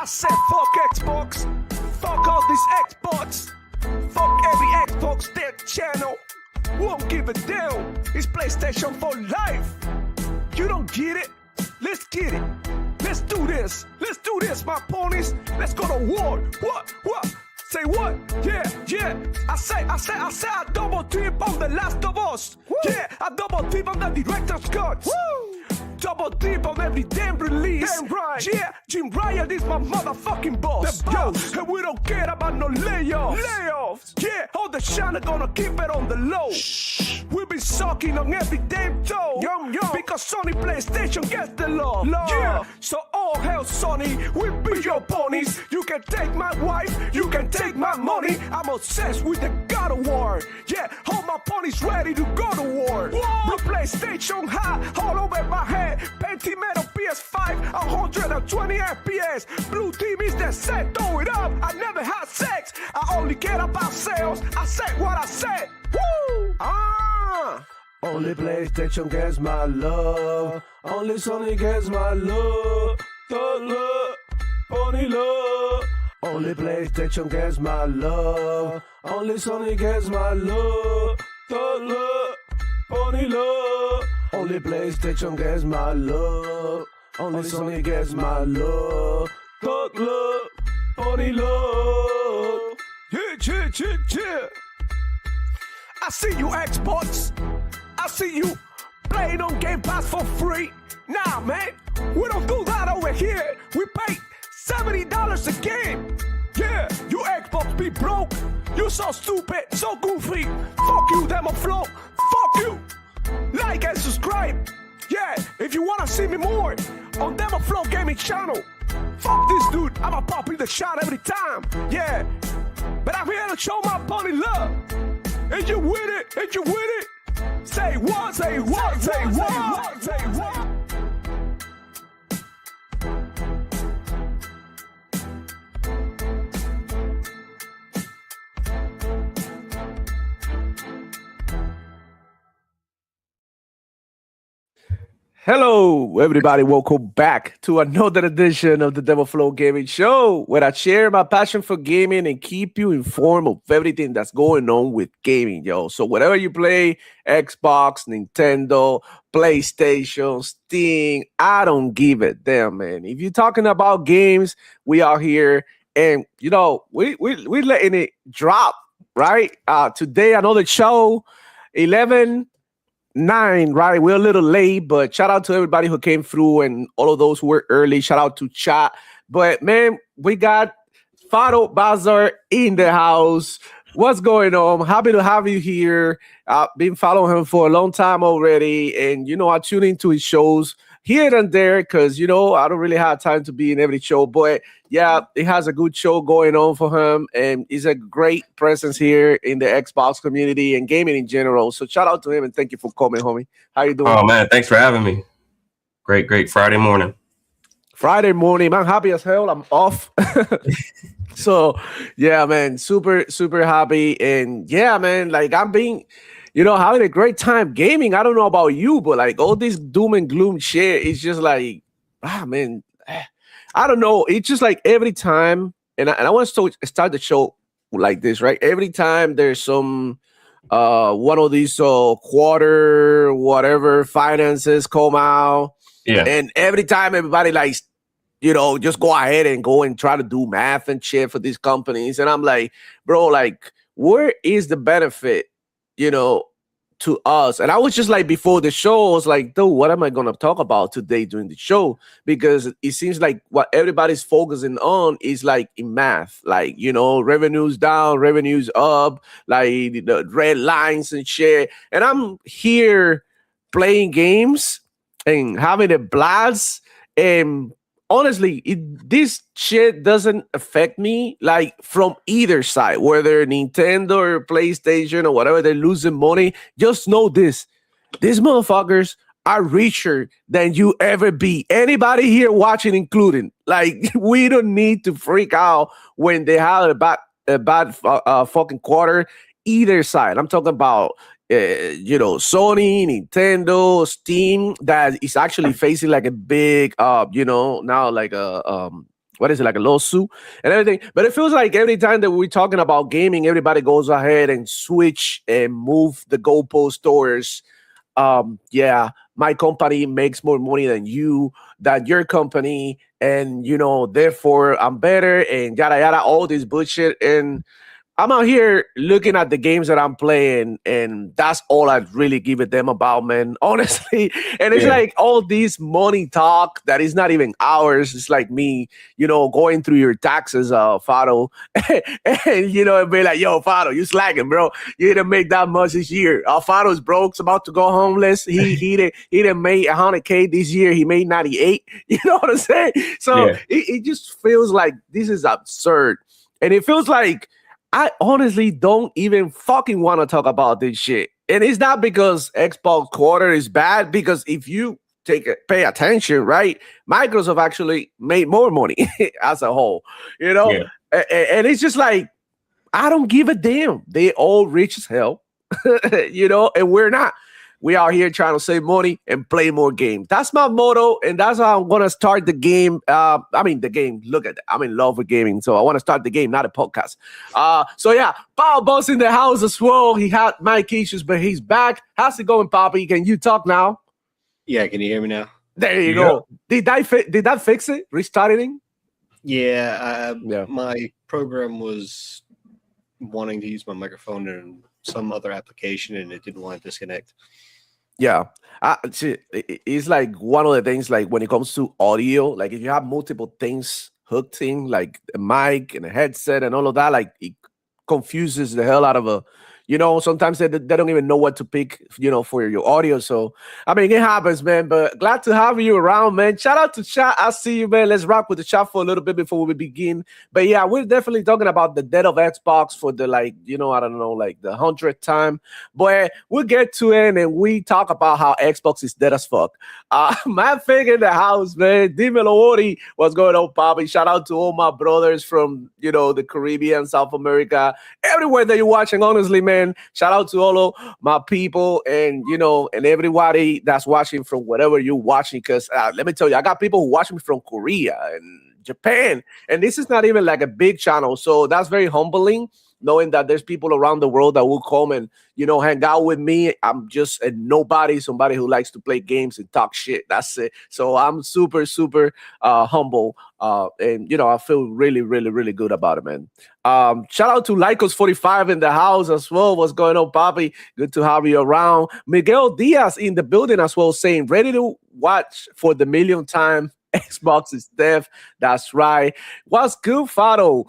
I said fuck Xbox, fuck all these Xbox, fuck every Xbox their channel. Won't give a damn. It's PlayStation for life. You don't get it? Let's get it. Let's do this. Let's do this, my ponies. Let's go to war. What? Say what? Yeah. I say I double dip on The Last of Us. Woo. Yeah, I double dip on the director's cut. Woo. Double dip on every damn release. Damn right. Yeah, Jim Ryan is my motherfucking boss. The boss. Yo, and we don't care about no layoffs. Yeah, all the shine gonna keep it on the low. Shh. We be sucking on every damn toe. Yo. Because Sony PlayStation gets the love. Yeah, so all hell Sony, we be your ponies. You can take my wife, you can take my money. I'm obsessed with the God of War. Yeah, all my ponies ready to go to war. Blue PlayStation high, all over my head. Pentimetal PS5, 120 FPS. Blue team is the set, throw it up. I never had sex, I only care about sales. I said what I said. Woo! Only PlayStation gets my love. Only Sony gets my love. The love, only love. Only PlayStation gets my love. Only Sony gets my love. The love, only love. Only PlayStation gets my love. Only Sony gets my love. The love, only love. Yeah. I see you Xbox. I see you playing on Game Pass for free. Nah, man, we don't do that over here. We pay $70 a game. Yeah, you Xbox be broke. You so stupid, so goofy. Fuck you, Demo Flow. Fuck you. Like and subscribe. Yeah, if you wanna see me more on Demo Flow Gaming channel. Fuck this dude, I'ma pop in the shot every time. Yeah, but I'm here to show my pony love. And you with it? Say what? Hello, everybody. Welcome back to another edition of the Demo Flow Gaming Show, where I share my passion for gaming and keep you informed of everything that's going on with gaming, yo. So whatever you play, Xbox, Nintendo, PlayStation, Steam, I don't give a damn, man. If you're talking about games, we are here, and you know we're letting it drop, right? Today another show, 11:09, right? We're a little late, but shout out to everybody who came through and all of those who were early. Shout out to chat. But man, we got Fado Bazar in the house. What's going on? Happy to have you here. I've been following him for a long time already, and you know I tune into his shows here and there because you know I don't really have time to be in every show, but yeah, he has a good show going on for him, and he's a great presence here in the Xbox community and gaming in general. So shout out to him and thank you for coming, homie. How you doing? Oh man, thanks for having me. Great Friday morning. Man, happy as hell. I'm off. So yeah, man, super happy, and yeah, man, like I'm being, you know, having a great time gaming. I don't know about you, but like all this doom and gloom shit is just like, man, I don't know. It's just like every time, and I want to start the show like this, right? Every time there's some one of these quarter whatever finances come out, yeah, and every time everybody like, you know, just go ahead and go and try to do math and shit for these companies. And I'm like, bro, like, where is the benefit, you know, to us? And I was just like, before the show, I was like, dude, what am I going to talk about today during the show? Because it seems like what everybody's focusing on is like in math, like, you know, revenues down, revenues up, like the red lines and shit. And I'm here playing games and having a blast, and honestly, this shit doesn't affect me like from either side, whether Nintendo or PlayStation or whatever, they're losing money. Just know this: these motherfuckers are richer than you ever be. Anybody here watching, including, like, we don't need to freak out when they have a bad fucking quarter. Either side. I'm talking about you know, Sony, Nintendo, Steam, that is actually facing like a big, you know, now like a what is it, like a lawsuit and everything. But it feels like every time that we're talking about gaming, everybody goes ahead and switch and move the goalpost towards, yeah, my company makes more money than your company, and therefore I'm better, and yada yada, all this bullshit. And I'm out here looking at the games that I'm playing, and that's all I really give a damn about, man. Honestly. And it's Yeah. like all this money talk that is not even ours. It's like me, going through your taxes, Fado, and and be like, yo, Fado, you slacking, bro. You didn't make that much this year. Fado's broke, he's about to go homeless. He didn't make 100K this year. He made 98. You know what I'm saying? So Yeah. it just feels like this is absurd, and it feels like I honestly don't even fucking want to talk about this shit. And it's not because Xbox quarter is bad, because if you pay attention, right, Microsoft actually made more money as a whole, Yeah. And it's just like, I don't give a damn. They all rich as hell, and we're not. We are here trying to save money and play more games. That's my motto, and that's how I'm gonna start the game. The game. Look at that. I'm in love with gaming, so I want to start the game, not a podcast. So yeah, Power Boss in the house as well. He had mic issues, but he's back. How's it going, Poppy? Can you talk now? Yeah, can you hear me now? There you go. Did that fix it? Restarting? Yeah, Yeah. my program was wanting to use my microphone in some other application, and it didn't want to disconnect. Yeah, it's like one of the things, like when it comes to audio, like if you have multiple things hooked in, like a mic and a headset and all of that, like it confuses the hell out of sometimes they don't even know what to pick, for your audio. So, it happens, man, but glad to have you around, man. Shout out to chat. I see you, man. Let's rock with the chat for a little bit before we begin. But yeah, we're definitely talking about the death of Xbox for the, I don't know, like the 100th time. But we'll get to it, and we talk about how Xbox is dead as fuck. My thing in the house, man. Dímelo, Ori. What's going on, Bobby? Shout out to all my brothers from, the Caribbean, South America, everywhere that you're watching, honestly, man. Shout out to all of my people, and and everybody that's watching from whatever you're watching, because let me tell you, I got people who watch me from Korea and Japan, and this is not even like a big channel, so that's very humbling, knowing that there's people around the world that will come and hang out with me. I'm just a nobody, somebody who likes to play games and talk shit. That's it. So I'm super, super humble, and I feel really, really, really good about it, man. Shout out to Lycos45 in the house as well. What's going on, Poppy? Good to have you around. Miguel Diaz in the building as well, saying ready to watch for the millionth time. Xbox is death. That's right. What's good, Fado?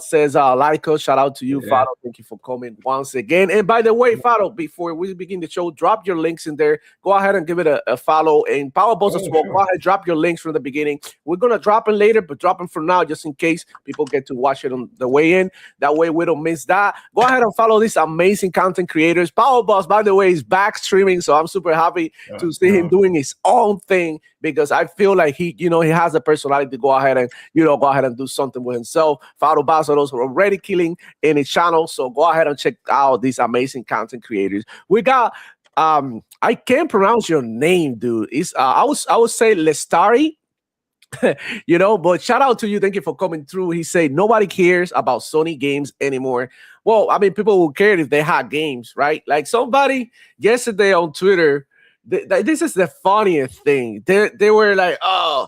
Says Lycos. Shout out to you, Yeah. Fado. Thank you for coming once again. And by the way, Fado, before we begin the show, drop your links in there. Go ahead and give it a follow. And Power Boss as well. Sure. Go ahead, drop your links from the beginning. We're gonna drop them later, but drop them for now just in case people get to watch it on the way in. That way we don't miss that. Go ahead and follow these amazing content creators. Power Boss, by the way, is back streaming, so I'm super happy to see him doing his own thing, because I feel like he has a personality to go ahead and do something with himself. Fado Basaros are already killing in his channel, so go ahead and check out these amazing content creators. We got I can't pronounce your name, dude. It's I would say Lestari. But shout out to you. Thank you for coming through. He said nobody cares about Sony games anymore. Well, people will care if they had games, right? Like somebody yesterday on Twitter, this is the funniest thing. They were like, oh,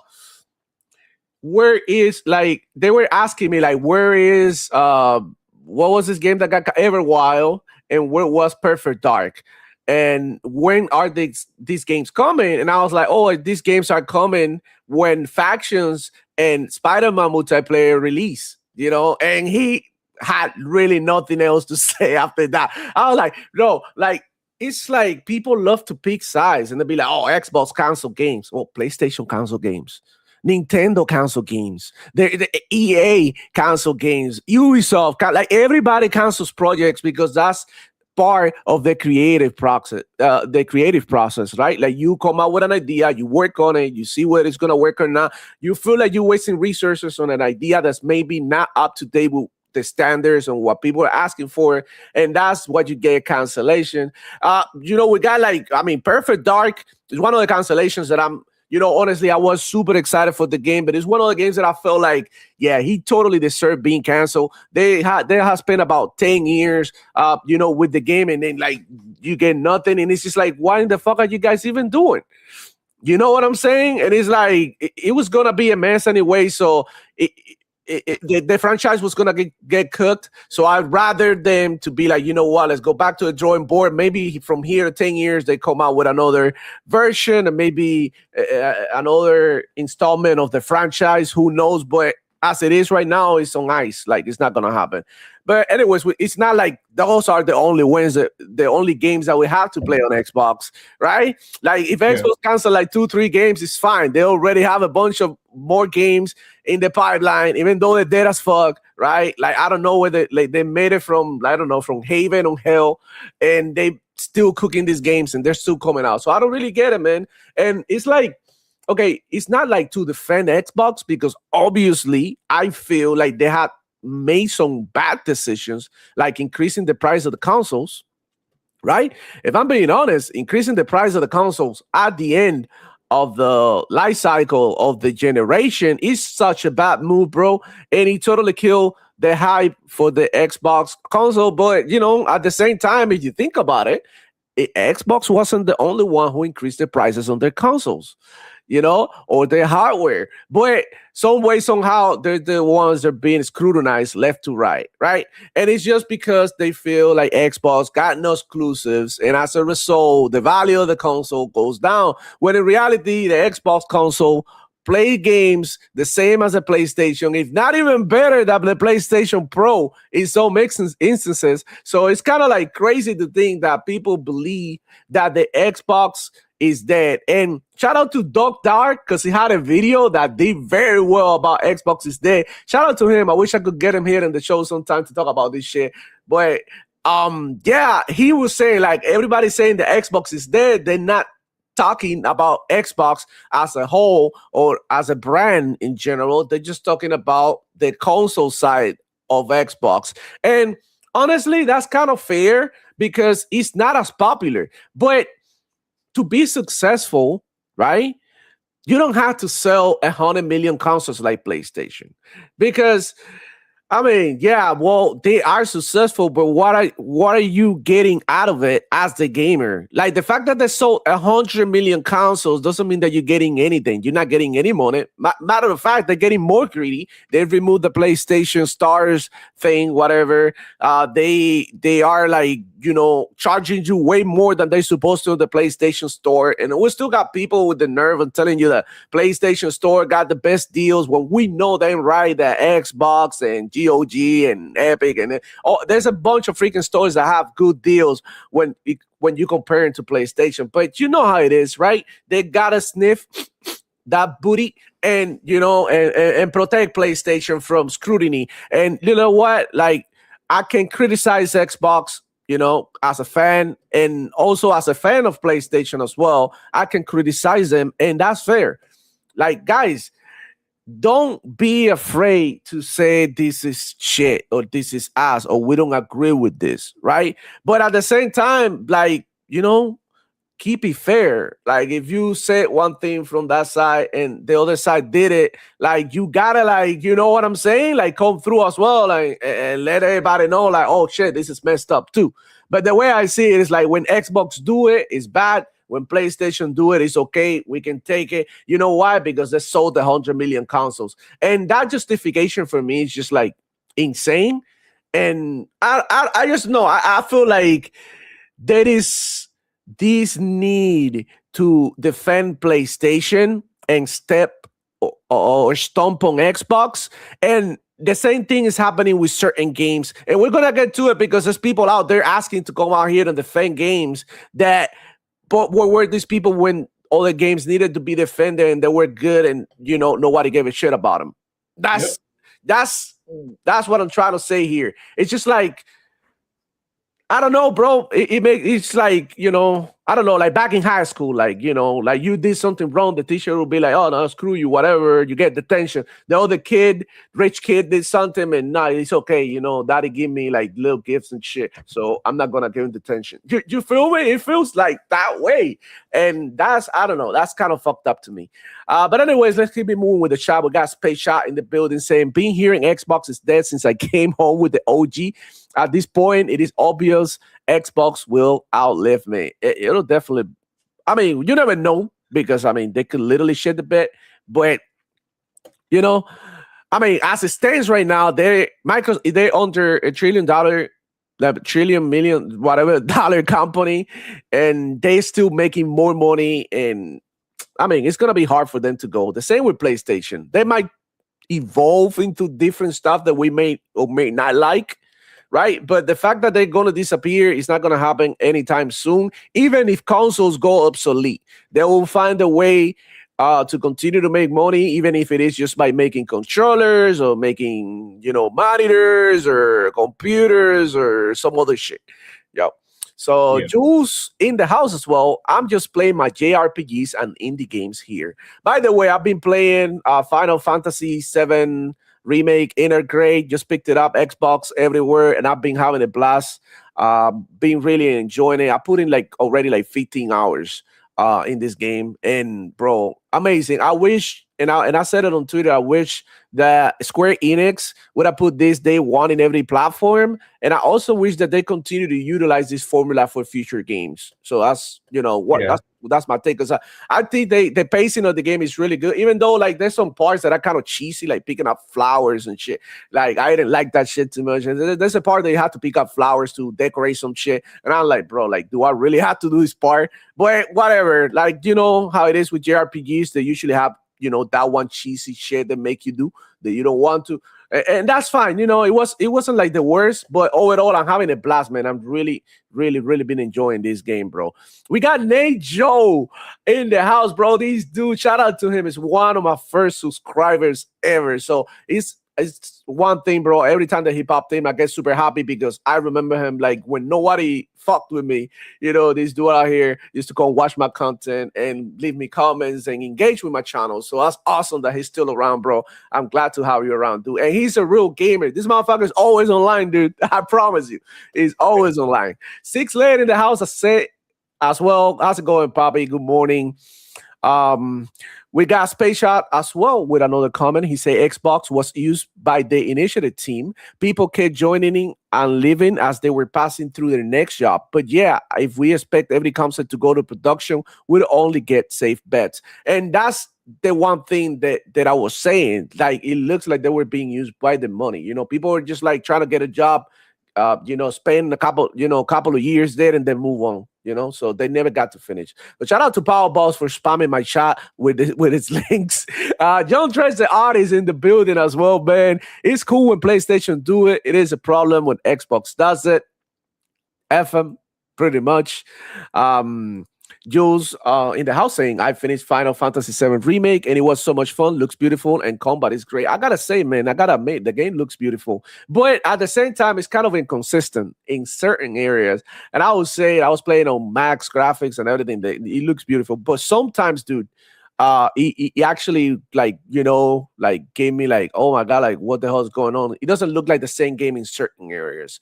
where is, like, they were asking me, like, where is what was this game that got Everwild, and where was Perfect Dark, and when are these games coming? And I was like, oh, these games are coming when Factions and Spider-Man multiplayer release, and he had really nothing else to say after that. I was like, no, like, it's like people love to pick sides, and they'll be like, oh, Xbox cancel games. Well, PlayStation cancel games. Nintendo cancel games. The EA cancel games. Ubisoft, like everybody cancels projects because that's part of the creative process. Right? Like you come out with an idea, you work on it, you see whether it's gonna work or not. You feel like you're wasting resources on an idea that's maybe not up to date with the standards and what people are asking for, and that's what you get cancellation. We got Perfect Dark is one of the cancellations that I'm honestly, I was super excited for the game, but it's one of the games that I felt like, yeah, he totally deserved being canceled. They have spent about 10 years, with the game, and then like you get nothing, and it's just like, why in the fuck are you guys even doing? You know what I'm saying? And it's like it was gonna be a mess anyway. So the franchise was gonna get cooked. So I'd rather them to be like, you know what? Let's go back to the drawing board. Maybe from here to 10 years they come out with another version and maybe another installment of the franchise. Who knows? But as it is right now, it's on ice. Like it's not gonna happen. But anyways, it's not like those are the only wins, the only games that we have to play on Xbox, right? Like if Xbox cancel like 2-3 games, it's fine. They already have a bunch of more games in the pipeline, even though they're dead as fuck, right? Like I don't know whether like they made it from from Haven on Hell, and they still cooking these games and they're still coming out. So I don't really get it, man. And it's like, okay, it's not like to defend Xbox because obviously I feel like they had made some bad decisions, like increasing the price of the consoles, right? If I'm being honest, increasing the price of the consoles at the end of the life cycle of the generation is such a bad move, bro. And he totally killed the hype for the Xbox console. But, at the same time, if you think about it, Xbox wasn't the only one who increased the prices on their consoles, or their hardware. But some way, somehow, they're the ones that are being scrutinized left to right? And it's just because they feel like Xbox got no exclusives, and as a result, the value of the console goes down. When in reality, the Xbox console play games the same as a PlayStation, if not even better than the PlayStation Pro in some instances. So it's kind of like crazy to think that people believe that the Xbox is dead. And shout out to Doc Dark because he had a video that did very well about Xbox is dead. Shout out to him. I wish I could get him here in the show sometime to talk about this shit. But he was saying like everybody's saying the Xbox is dead. They're not talking about Xbox as a whole or as a brand in general. They're just talking about the console side of Xbox. And honestly, that's kind of fair because it's not as popular. But to be successful, right, you don't have to sell 100 million consoles like PlayStation. Because, they are successful, but what are you getting out of it as the gamer? Like the fact that they sold 100 million consoles doesn't mean that you're getting anything. You're not getting any money. Matter of fact, they're getting more greedy. They've removed the PlayStation Stars thing, whatever. They are like, charging you way more than they're supposed to in the PlayStation Store. And we still got people with the nerve of telling you that PlayStation Store got the best deals when we know them right, that Xbox and GOG and Epic and there's a bunch of freaking stores that have good deals when you compare it to PlayStation. But you know how it is, right? They gotta sniff that booty and and protect PlayStation from scrutiny. And you know what? Like I can criticize Xbox, as a fan, and also as a fan of PlayStation as well. I can criticize them, and that's fair. Like, guys, don't be afraid to say this is shit or this is ass or we don't agree with this, right? But at the same time, like, keep it fair. Like if you said one thing from that side and the other side did it, like you gotta like, you know what I'm saying? Like come through as well, like and let everybody know like, oh shit, this is messed up too. But the way I see it is like when Xbox do it, it's bad. When PlayStation do it, it's okay. We can take it. You know why? Because they sold 100 million consoles. And that justification for me is just like insane. And I just know, I feel like there is this need to defend PlayStation and step or stomp on Xbox. And the same thing is happening with certain games. And we're going to get to it because there's people out there asking to come out here and defend games that, but were these people when all the games needed to be defended and they were good and, nobody gave a shit about them. That's what I'm trying to say here. It's just like, I don't know, bro. It's like, I I don't know, like back in high school, like, you know, like you did something wrong, the teacher will be like, oh, no, screw you, whatever, you get detention. The other kid, rich kid, did something, and nah, it's okay, you know, daddy give me like little gifts and shit, so I'm not gonna give him detention. You feel me? It feels like that way. And that's, I don't know, that's kind of fucked up to me. But anyways, let's keep it moving with the chat. We got Space Shot in the building saying, being here in Xbox is dead since I came home with the OG. At this point, it is obvious Xbox will outlive me. It'll definitely. I mean, you never know because I mean they could literally shit the bed, but you know, I mean, as it stands right now, they're under $1 trillion, like trillion million whatever dollar company, and they still making more money. And I mean, it's gonna be hard for them to go. The same with PlayStation. They might evolve into different stuff that we may or may not like. Right, but the fact that they're going to disappear is not going to happen anytime soon. Even if consoles go obsolete, they will find a way to continue to make money, even if it is just by making controllers or making, you know, monitors or computers or some other shit. Yep. So Yeah. Jules in the house as well. I'm just playing my JRPGs and indie games here. By the way, I've been playing Final Fantasy VII Remake, Intergrade, just picked it up, Xbox everywhere, and I've been having a blast. Been really enjoying it. I put in like already like 15 hours in this game, and bro, amazing. I wish, and I said it on Twitter, I wish that Square Enix would have put this day one in every platform, and I also wish that they continue to utilize this formula for future games. So that's, you know what, Yeah. that's my take. Because I think the pacing of the game is really good, even though like there's some parts that are kind of cheesy, like picking up flowers and shit. Like I didn't like that shit too much. And there's a part that you have to pick up flowers to decorate some shit, and I'm like, bro, like, do I really have to do this part? But whatever. Like, you know how it is with JRPGs, they usually have, you know, that one cheesy shit that make you do that you don't want to, and that's fine. You know, it wasn't like the worst, but overall, I'm having a blast, man. I'm really been enjoying this game, bro. We got Nate Joe in the house, bro. This dude, shout out to him, is one of my first subscribers ever. So it's one thing, bro. Every time that he popped in, I get super happy because I remember him like when nobody fucked with me. You know, this dude out here used to come watch my content and leave me comments and engage with my channel. So that's awesome that he's still around, bro. I'm glad to have you around, dude. And he's a real gamer. This motherfucker's always online, dude. I promise you. He's always online. 6 Lane in the house, I said as well. How's it going, Poppy? Good morning. We got Space Shot as well with another comment. He said Xbox was used by the initiative team. People kept joining in and leaving as they were passing through their next job. But yeah, if we expect every concept to go to production, we'll only get safe bets. And that's the one thing that I was saying. Like, it looks like they were being used by the money. You know, people were just like trying to get a job, you know, spend a couple of years there and then move on, you know, so they never got to finish. But shout out to Powerballs for spamming my chat with its links. John Trent, the artist in the building as well, man. It's cool when PlayStation do it. It is a problem when Xbox does it. FM, pretty much. Jules in the house saying, I finished Final Fantasy VII Remake and it was so much fun. Looks beautiful and combat is great. I gotta say, man, I gotta admit, the game looks beautiful. But at the same time, it's kind of inconsistent in certain areas. And I would say I was playing on max graphics and everything. It looks beautiful. But sometimes, dude, he actually, like, you know, like gave me like, oh my god, like what the hell is going on? It doesn't look like the same game in certain areas,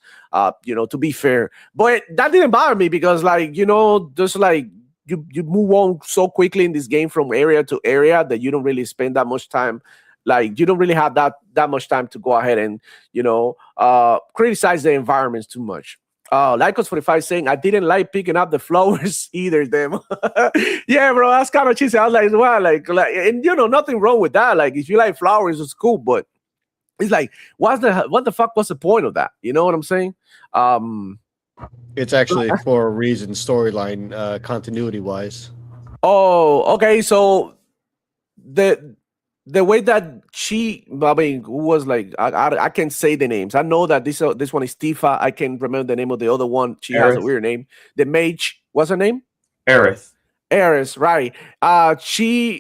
you know, to be fair. But that didn't bother me because, like, you know, just like you move on so quickly in this game from area to area that you don't really spend that much time. Like, you don't really have that much time to go ahead and, you know, criticize the environments too much. Lycos45 saying, I didn't like picking up the flowers either, them. Yeah, bro, that's kind of cheesy. I was like, well, like, and you know, nothing wrong with that. Like, if you like flowers, it's cool, but it's like, what the fuck was the point of that? You know what I'm saying? It's actually for a reason, storyline, continuity wise. Oh, okay. So the way that I mean, who was like, I can't say the names. I know that this one is Tifa. I can't remember the name of the other one. She has a weird name. The mage, what's her name? Aerith. Aerith, right?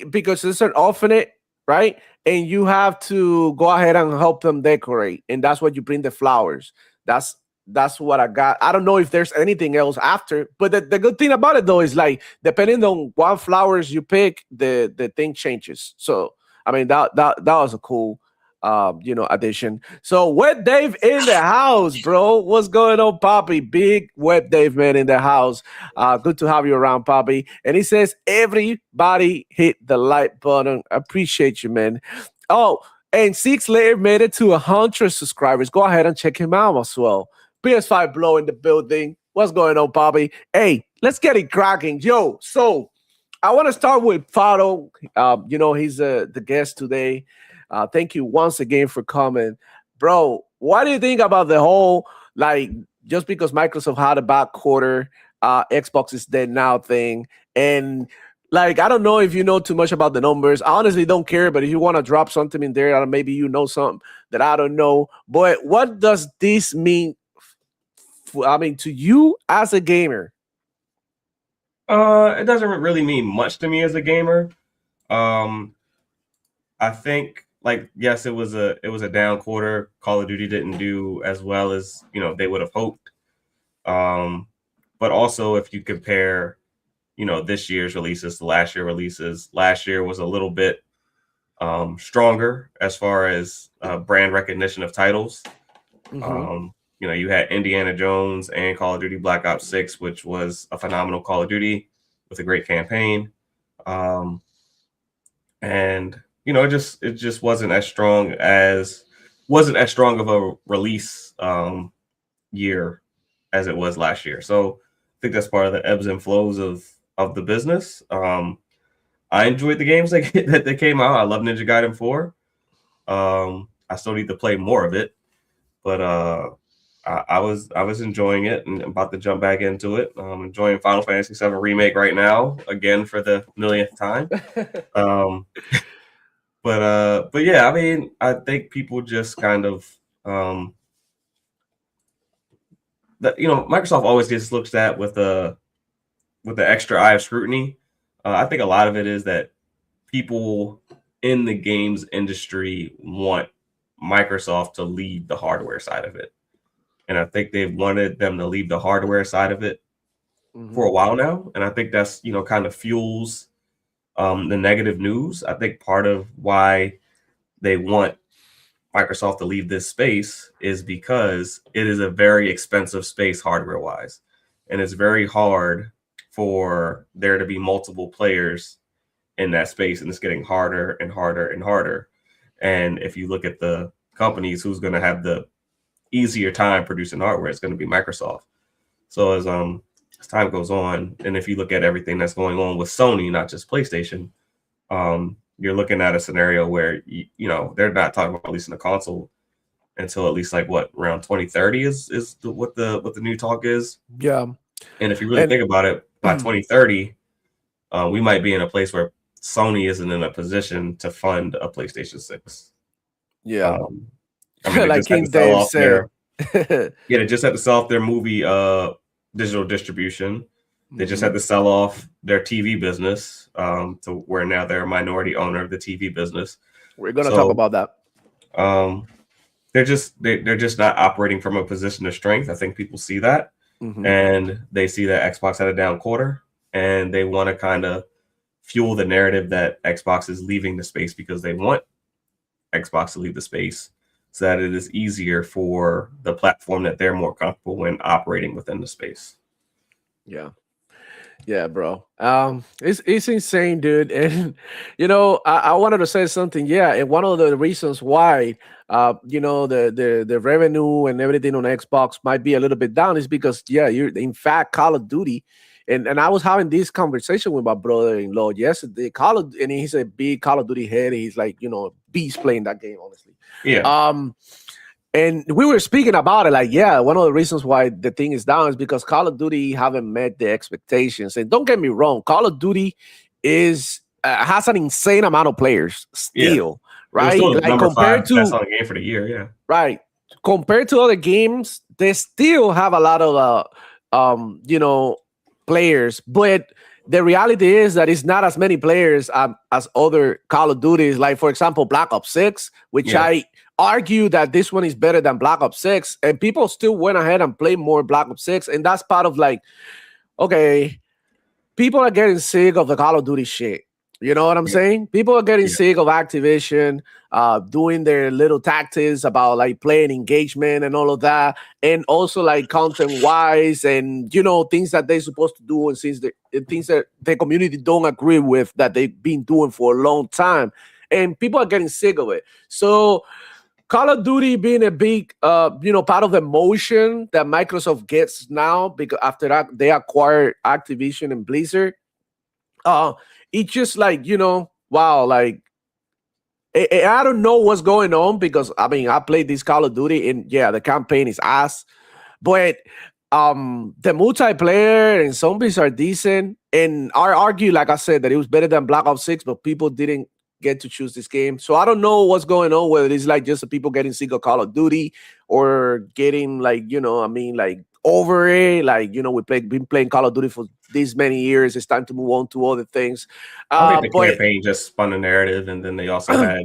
Because it's an orphanage, right? And you have to go ahead and help them decorate, and that's what you bring the flowers. That's that's what I got. I don't know if there's anything else after, but the good thing about it though is like depending on what flowers you pick, the thing changes. So I mean that was a cool addition. So Web Dave in the house, bro. What's going on, Poppy? Big Web Dave man in the house. Good to have you around, Poppy. And he says everybody hit the like button. Appreciate you, man. Oh, and Six Layer made it to 100 subscribers. Go ahead and check him out as well. PS5 Blow in the building. What's going on, Bobby? Hey, let's get it cracking. Yo, so I want to start with Fado. He's the guest today. Thank you once again for coming. Bro, what do you think about the whole, like, just because Microsoft had a bad quarter, Xbox is dead now thing? And, like, I don't know if you know too much about the numbers. I honestly don't care, but if you want to drop something in there, maybe you know something that I don't know. But what does this mean to you as a gamer? It doesn't really mean much to me as a gamer. I think, like, yes, it was a down quarter. Call of Duty didn't do as well as they would have hoped. But also, if you compare, this year's releases to last year's releases, last year was a little bit stronger as far as brand recognition of titles. Mm-hmm. You had Indiana Jones and Call of Duty Black Ops 6, which was a phenomenal Call of Duty with a great campaign. And it just wasn't as strong of a release year as it was last year. So I think that's part of the ebbs and flows of the business. I enjoyed the games that they came out. I love Ninja Gaiden 4. I still need to play more of it, but I was enjoying it and about to jump back into it. Enjoying Final Fantasy VII Remake right now, again for the millionth time. But yeah, I mean, I think people just kind of Microsoft always gets looked at with the extra eye of scrutiny. I think a lot of it is that people in the games industry want Microsoft to lead the hardware side of it. And I think they've wanted them to leave the hardware side of it for a while now. And I think that's, kind of fuels the negative news. I think part of why they want Microsoft to leave this space is because it is a very expensive space hardware wise. And it's very hard for there to be multiple players in that space. And it's getting harder and harder and harder. And if you look at the companies who's going to have the easier time producing hardware, it's going to be Microsoft. So as time goes on, and if you look at everything that's going on with Sony, not just PlayStation, you're looking at a scenario where they're not talking about releasing a console until at least around 2030 is what the new talk is. Yeah. And if you really think about it, by 2030, we might be in a place where Sony isn't in a position to fund a PlayStation 6. Yeah. Like King Dave said. They just had to sell off their movie digital distribution. They just had to sell off their TV business to where now they're a minority owner of the TV business. We're going to talk about that. They're just not operating from a position of strength. I think people see that, and they see that Xbox had a down quarter, and they want to kind of fuel the narrative that Xbox is leaving the space because they want Xbox to leave the space so that it is easier for the platform that they're more comfortable when operating within the space. Yeah, bro. It's insane, dude. And I wanted to say something. Yeah, and one of the reasons why the revenue and everything on Xbox might be a little bit down is because you're in fact Call of Duty. And I was having this conversation with my brother-in-law yesterday. And he's a big Call of Duty head. He's like, beast playing that game, honestly. Yeah. And we were speaking about it, like, one of the reasons why the thing is down is because Call of Duty haven't met the expectations. And don't get me wrong, Call of Duty has an insane amount of players still, right? Like compared to best-selling game for the year, yeah. Right. Compared to other games, they still have a lot of players, but the reality is that it's not as many players as other Call of Duties. Like, for example, Black Ops 6, which Yeah. I argue that this one is better than Black Ops 6. And people still went ahead and played more Black Ops 6. And that's part of like, okay, people are getting sick of the Call of Duty shit. You know what I'm saying? People are getting Yeah. sick of Activision doing their little tactics about like playing engagement and all of that, and also like content wise and things that they're supposed to do and things that the community don't agree with that they've been doing for a long time, and people are getting sick of it. So Call of Duty being a big, part of the motion that Microsoft gets now because after that they acquired Activision and Blizzard. It's just like wow, like I don't know what's going on because I mean I played this Call of Duty and yeah, the campaign is ass, but the multiplayer and zombies are decent. And I argue, like I said, that it was better than Black Ops 6, but people didn't get to choose this game. So I don't know what's going on, whether it's like just the people getting sick of Call of Duty or getting like, like over it. Like, we've been playing Call of Duty for this many years. It's time to move on to other things. I think the campaign just spun the narrative, and then they also had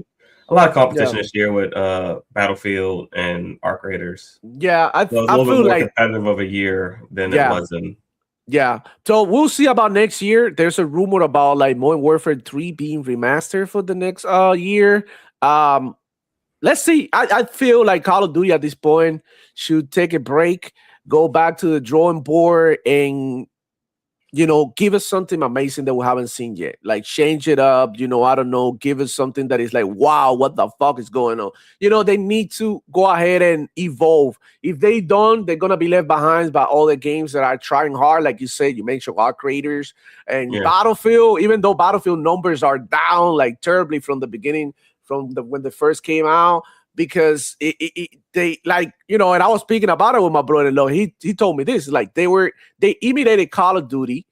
a lot of competition this year with Battlefield and Arc Raiders. Yeah, I So it was feel a little bit more like competitive of a year than Yeah. it was in. Yeah. So we'll see about next year. There's a rumor about like Modern Warfare 3 being remastered for the next year. Let's see. I feel like Call of Duty at this point should take a break, go back to the drawing board, and give us something amazing that we haven't seen yet. Like change it up, I don't know, give us something that is like, wow, what the fuck is going on? They need to go ahead and evolve. If they don't, they're gonna be left behind by all the games that are trying hard. Like you said, you mentioned Arc creators and Yeah. Battlefield, even though Battlefield numbers are down like terribly from the beginning, when they first came out. Because they like, and I was speaking about it with my brother-in-law. He told me this, like they imitated Call of Duty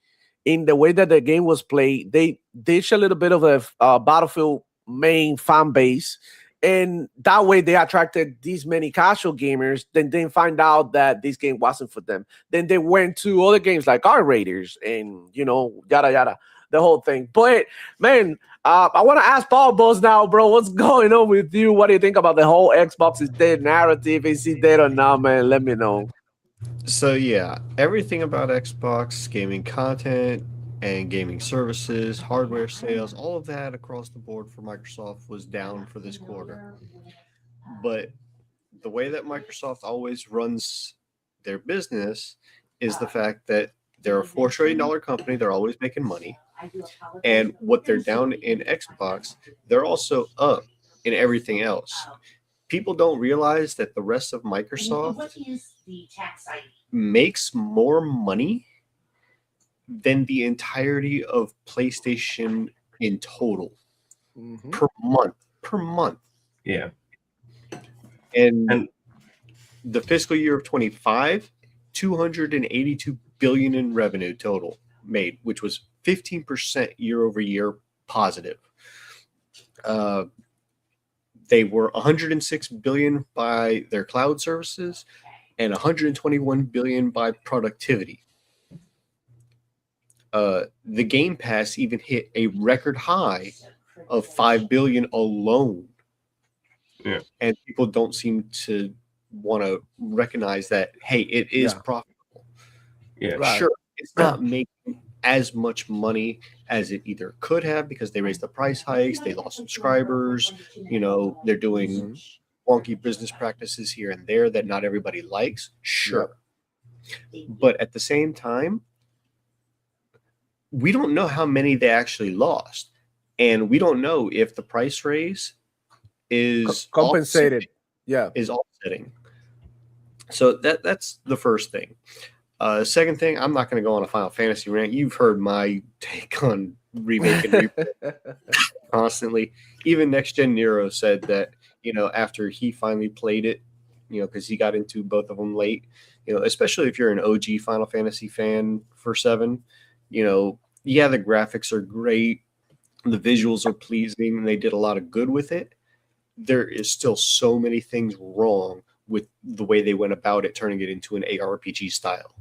in the way that the game was played. They ditched a little bit of a Battlefield main fan base, and that way they attracted these many casual gamers. Then they find out that this game wasn't for them. Then they went to other games like Arc Raiders and yada yada, the whole thing. But man, I want to ask Paul Boss now, bro. What's going on with you? What do you think about the whole Xbox is dead narrative? Is it dead or not, man? Let me know. So yeah, everything about Xbox, gaming content and gaming services, hardware sales, all of that across the board for Microsoft was down for this quarter. But the way that Microsoft always runs their business is the fact that they're a $4 trillion company. They're always making money. And what they're down in Xbox, they're also up in everything else. People don't realize that the rest of Microsoft makes more money than the entirety of PlayStation in total per month. Yeah. And the fiscal year of 25, 282 billion in revenue total made, which was 15% year over year positive. They were 106 billion by their cloud services and 121 billion by productivity. The Game Pass even hit a record high of 5 billion alone. Yeah. And people don't seem to want to recognize that, hey, it is profitable. Yeah. Right. Sure, it's not making as much money as it either could have because they raised the price hikes, they lost subscribers, they're doing wonky business practices here and there that not everybody likes. Sure. But at the same time, we don't know how many they actually lost. And we don't know if the price raise is compensated. Is offsetting. So that's the first thing. Second thing, I'm not going to go on a Final Fantasy rant. You've heard my take on remake and replay constantly. Even Next Gen Nero said that, after he finally played it, because he got into both of them late, especially if you're an OG Final Fantasy fan for 7, the graphics are great. The visuals are pleasing, and they did a lot of good with it. There is still so many things wrong with the way they went about it, turning it into an ARPG style.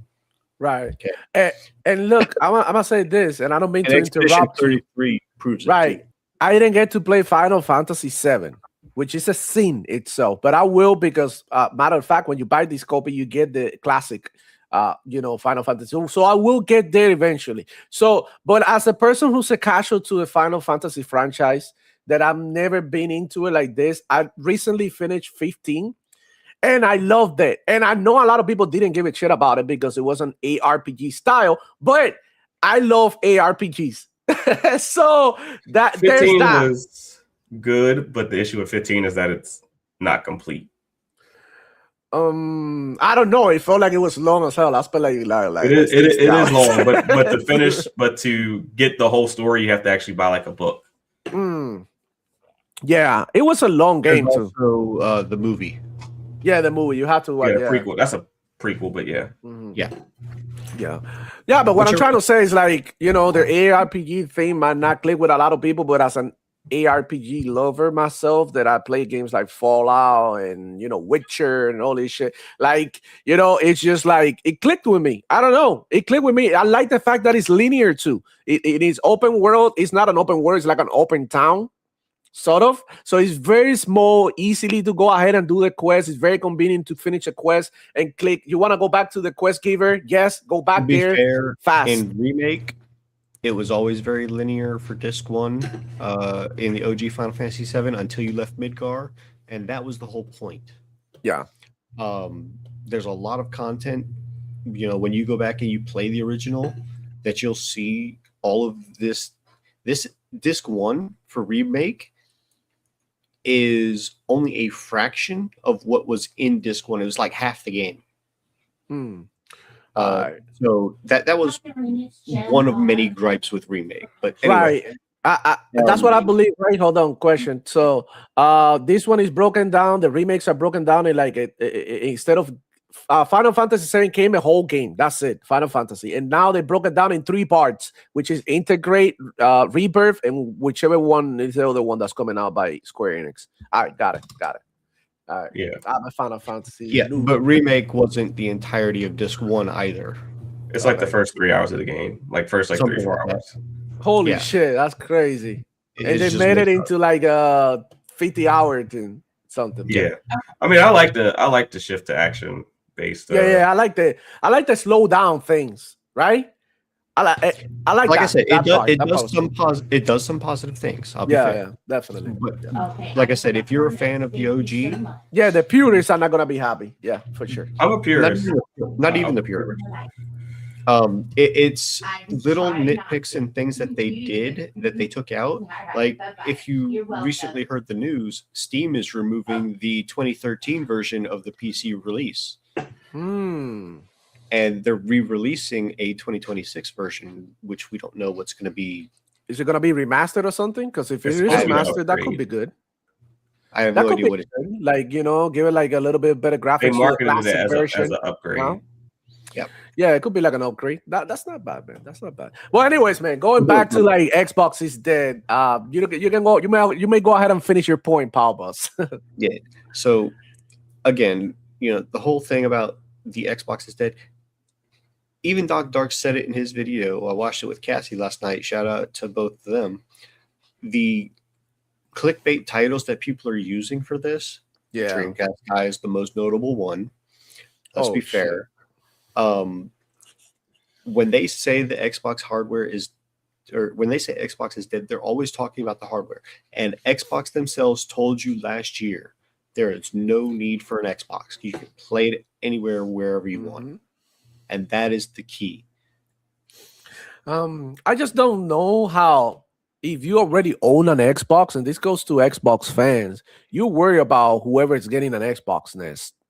Right. Okay. And look, I'm gonna say this, and I don't mean And to Expedition interrupt you. 33 proves it. Right. Too. I didn't get to play Final Fantasy VII, which is a sin itself, but I will because, matter of fact, when you buy this copy, you get the classic, Final Fantasy. So I will get there eventually. So, but as a person who's a casual to the Final Fantasy franchise, that I've never been into it like this, I recently finished 15. And I loved it. And I know a lot of people didn't give a shit about it because it was an ARPG style, but I love ARPGs. So that there's 15 that. was good, but the issue with 15 is that it's not complete. I don't know. It felt like it was long as hell. I spent like It is long, but to finish, but to get the whole story, you have to actually buy like a book. Yeah, it was a long game There's too. also the movie. Yeah, the movie. You have to Yeah, prequel. That's a prequel, but yeah. Yeah. But what I'm trying to say is like, the ARPG thing might not click with a lot of people, but as an ARPG lover myself, that I play games like Fallout and Witcher and all this shit, like it's just like it clicked with me. I don't know, it clicked with me. I like the fact that it's linear too. It is open world. It's not an open world, it's like an open town sort of. So it's very small, easily to go ahead and do the quest. It's very convenient to finish a quest and click. You want to go back to the quest giver? Yes, go back there. Fair, fast. In Remake, it was always very linear for Disc 1 in the OG Final Fantasy VII until you left Midgar, and that was the whole point. Yeah. There's a lot of content, when you go back and you play the original, that you'll see all of this. This Disc 1 for Remake is only a fraction of what was in Disc 1. It was like half the game. So that was one of many gripes with Remake. But anyway, right. That's what I believe. Right. Hold on. Question. So this one is broken down. The remakes are broken down in like instead of Final Fantasy VII came a whole game. That's it. Final Fantasy. And now they broke it down in 3 parts, which is Integrate, Rebirth, and whichever one is the other one that's coming out by Square Enix. All right. Got it. All right. Yeah. I'm a Final Fantasy. Yeah, but Remake wasn't the entirety of Disc 1 either. It's like the first 3 hours of the game. Like first 3 or 4 like hours. Holy shit. That's crazy. And they made it into like a 50-hour thing. Something. Yeah. I mean, I like the shift to action based. I like the slow down things, right? I like like that, I said, it does some positive things. I'll be fair. Yeah, definitely. But like I said, if you're a fan of the OG, yeah, the purists are not gonna be happy. Yeah, for sure. I'm a purist. Not even the purists. It's little nitpicks and things that they did that they took out. Like if you recently heard the news, Steam is removing the 2013 version of the PC release. And they're re-releasing a 2026 version, which we don't know what's going to be. Is it going to be remastered or something? Because if it is remastered, that could be good. I have no idea what it is. Like, give it like a little bit better graphics. They marketed it as an upgrade. Yeah, it could be like an upgrade. That's not bad, man. That's not bad. Well, anyways, man, going back to like Xbox is dead. You can go. You may go ahead and finish your point, Power Boss. Yeah. So again, the whole thing about the Xbox is dead. Even Doc Dark said it in his video. I watched it with Cassie last night. Shout out to both of them. The clickbait titles that people are using for this, Dreamcast guy is the most notable one. Let's be fair. When they say the Xbox hardware is, or when they say Xbox is dead, they're always talking about the hardware. And Xbox themselves told you last year there is no need for an Xbox. You can play it anywhere, wherever you want. And that is the key. I just don't know how, if you already own an Xbox, and this goes to Xbox fans, you worry about whoever is getting an Xbox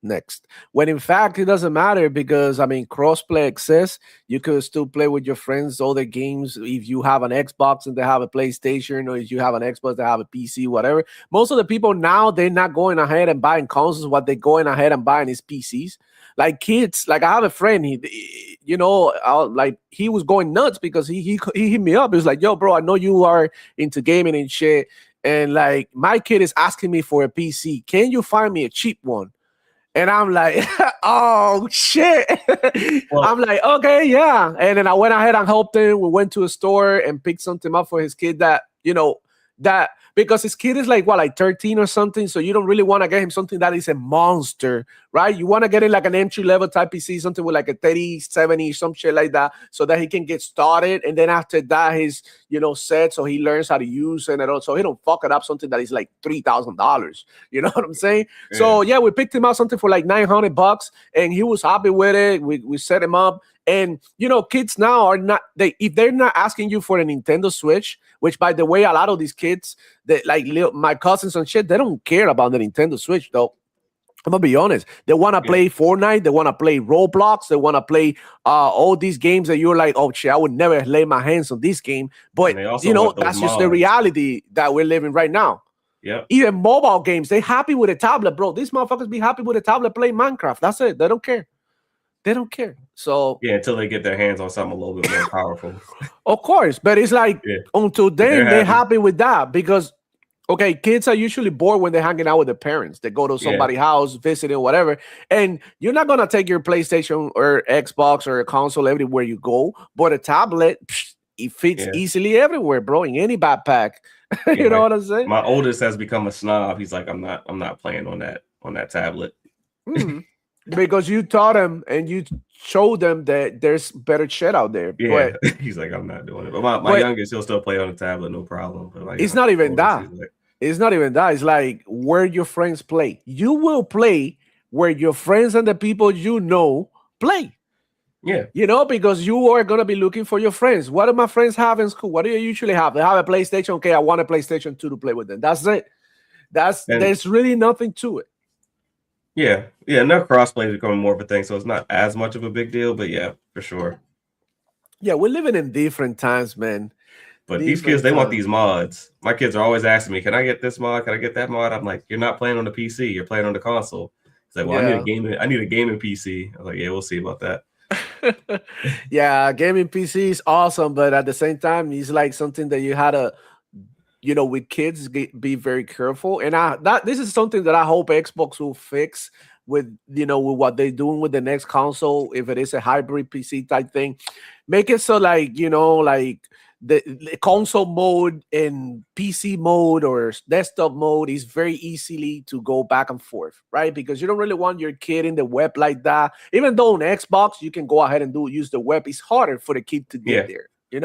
next. When in fact, it doesn't matter because, crossplay exists. You could still play with your friends all the games if you have an Xbox and they have a PlayStation, or if you have an Xbox, they have a PC, whatever. Most of the people now, they're not going ahead and buying consoles. What they're going ahead and buying is PCs. Like kids, like I have a friend, he was going nuts because he hit me up. He was like, yo, bro, I know you are into gaming and shit. And like my kid is asking me for a PC. Can you find me a cheap one? And I'm like, oh shit. Well- I'm like, okay, yeah. And then I went ahead and helped him. We went to a store and picked something up for his kid that, that because his kid is like 13 or something. So you don't really want to get him something that is a monster, right? You want to get him like an entry level type PC, something with like a 3070, some shit like that, so that he can get started. And then after that, he's, set so he learns how to use it and all. So he don't fuck it up something that is like $3,000. You know what I'm saying? Yeah. So yeah, we picked him out something for like $900 and he was happy with it. We set him up. And kids now are not if they're not asking you for a Nintendo Switch, which by the way, a lot of these kids that my cousins and shit, they don't care about the Nintendo Switch though. I'm gonna be honest. They want to play Fortnite. They want to play Roblox. They want to play all these games that you're like, oh shit, I would never lay my hands on this game. But that's just the reality that we're living right now. Yeah. Even mobile games, they happy with a tablet, bro. These motherfuckers be happy with a tablet playing Minecraft. That's it. They don't care. They don't care. So yeah, until they get their hands on something a little bit more powerful. Of course, but it's like until then they're happy with that because okay, kids are usually bored when they're hanging out with their parents. They go to somebody's house, visiting, whatever, and you're not gonna take your PlayStation or Xbox or a console everywhere you go. But a tablet, it fits easily everywhere, bro, in any backpack. You know what I'm saying? My oldest has become a snob. He's like, I'm not playing on that tablet. Because you taught him and you showed them that there's better shit out there. Yeah, but he's like, I'm not doing it. But my youngest, he'll still play on the tablet, no problem. But it's not even that. It's not even that. It's like where your friends play. You will play where your friends and the people play. Yeah. Because you are going to be looking for your friends. What do my friends have in school? What do you usually have? They have a PlayStation. Okay, I want a PlayStation 2 to play with them. That's it. There's really nothing to it. Yeah. Yeah. Now crossplay is becoming more of a thing. So it's not as much of a big deal, but yeah, for sure. Yeah, we're living in different times, man. But these kids, they want these mods. My kids are always asking me, can I get this mod? Can I get that mod? I'm like, you're not playing on the PC. You're playing on the console. It's like, well, I need a gaming PC. I was like, yeah, we'll see about that. Yeah, gaming PC is awesome. But at the same time, it's like something that you had to, with kids, be very careful. And this is something that I hope Xbox will fix with, with what they're doing with the next console. If it is a hybrid PC type thing, make it so like, the console mode and PC mode or desktop mode is very easily to go back and forth, right? Because you don't really want your kid in the web like that. Even though on Xbox you can go ahead and use the web, it's harder for the kid to get there. And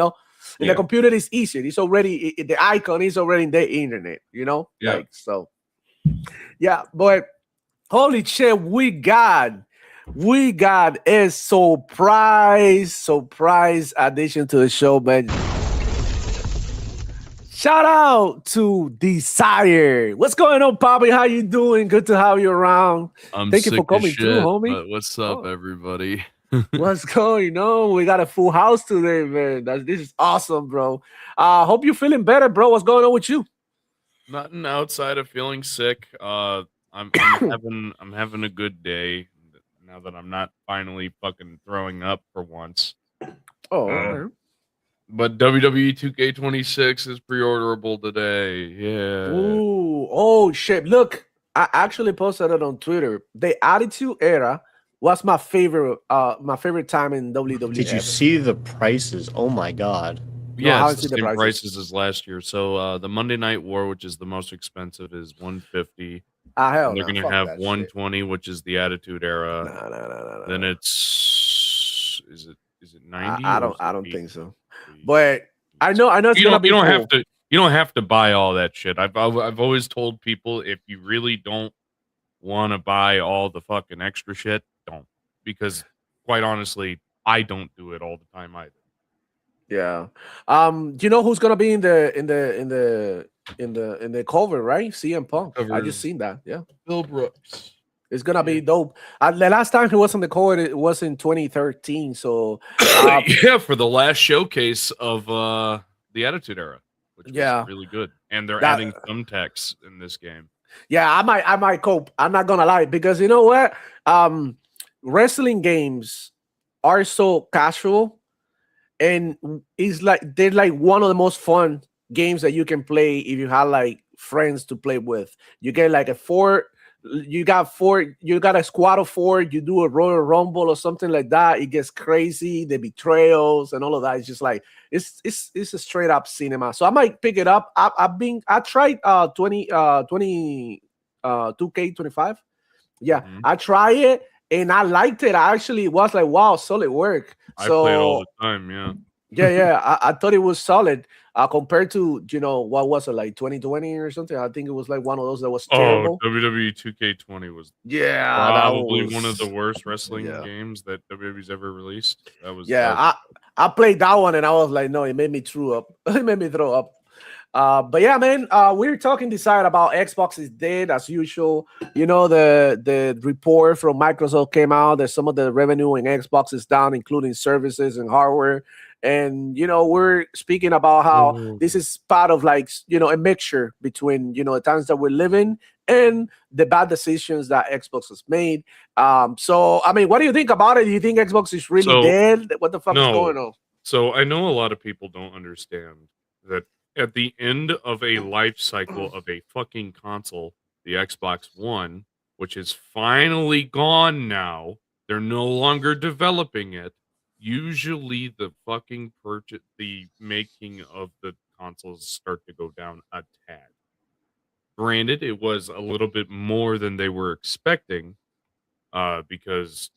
the computer is easier. It's already the icon is already in the internet. But holy shit, we got a surprise addition to the show, man. Shout out to Desire. What's going on, Poppy? How you doing? Good to have you around. Thank you for coming through, homie. What's up, everybody? What's going on? We got a full house today, man. This is awesome, bro. Hope you're feeling better, bro. What's going on with you? Nothing outside of feeling sick. I'm having a good day now that I'm not finally fucking throwing up for once. Oh, okay. But WWE 2K26 is pre-orderable today. Yeah. Ooh, oh shit. Look, I actually posted it on Twitter. The Attitude Era was my favorite time in WWE. Did you see the prices? Oh my god. Yeah, it's the same prices as last year. So the Monday Night War, which is the most expensive, is $150. They're gonna have 120, which is the Attitude Era. No. Then is it 90? I don't think so. But I know it's gonna be. You don't have to buy all that shit. I've always told people, if you really don't want to buy all the fucking extra shit, don't. Because quite honestly, I don't do it all the time either. Yeah. You know who's gonna be in the cover, right? CM Punk. I just seen that. Yeah. Bill Brooks. It's gonna be dope. The last time he was on the cover, it was in 2013. So yeah, for the last showcase of the Attitude Era, which was really good. And they're adding thumbtacks in this game. Yeah, I might cope. I'm not gonna lie, because you know what? Wrestling games are so casual, and it's like they're like one of the most fun games that you can play if you have like friends to play with. You get like a 4 you got a squad of 4, you do a Royal Rumble or something like that, it gets crazy, the betrayals and all of that. It's just like it's a straight up cinema. So I might pick it up. I tried 2K25. Yeah, I tried it and I liked it. I actually was like, wow, solid work. I play it all the time, yeah. I thought it was solid compared to, what was it, like 2020 or something? I think it was like one of those that was terrible. WWE 2K20 was probably one of the worst wrestling games that WWE's ever released. That was I played that one and I was like, no, it made me throw up. It made me throw up. But yeah, man, we're talking this side about Xbox is dead as usual. The report from Microsoft came out that some of the revenue in Xbox is down, including services and hardware. And, we're speaking about how this is part of like, a mixture between, the times that we're living and the bad decisions that Xbox has made. So, I mean, what do you think about it? Do you think Xbox is really dead? What the fuck is going on? So I know a lot of people don't understand that at the end of a life cycle of a fucking console, the Xbox One, which is finally gone now, they're no longer developing it. Usually the fucking the making of the consoles start to go down a tad. Granted, it was a little bit more than they were expecting, because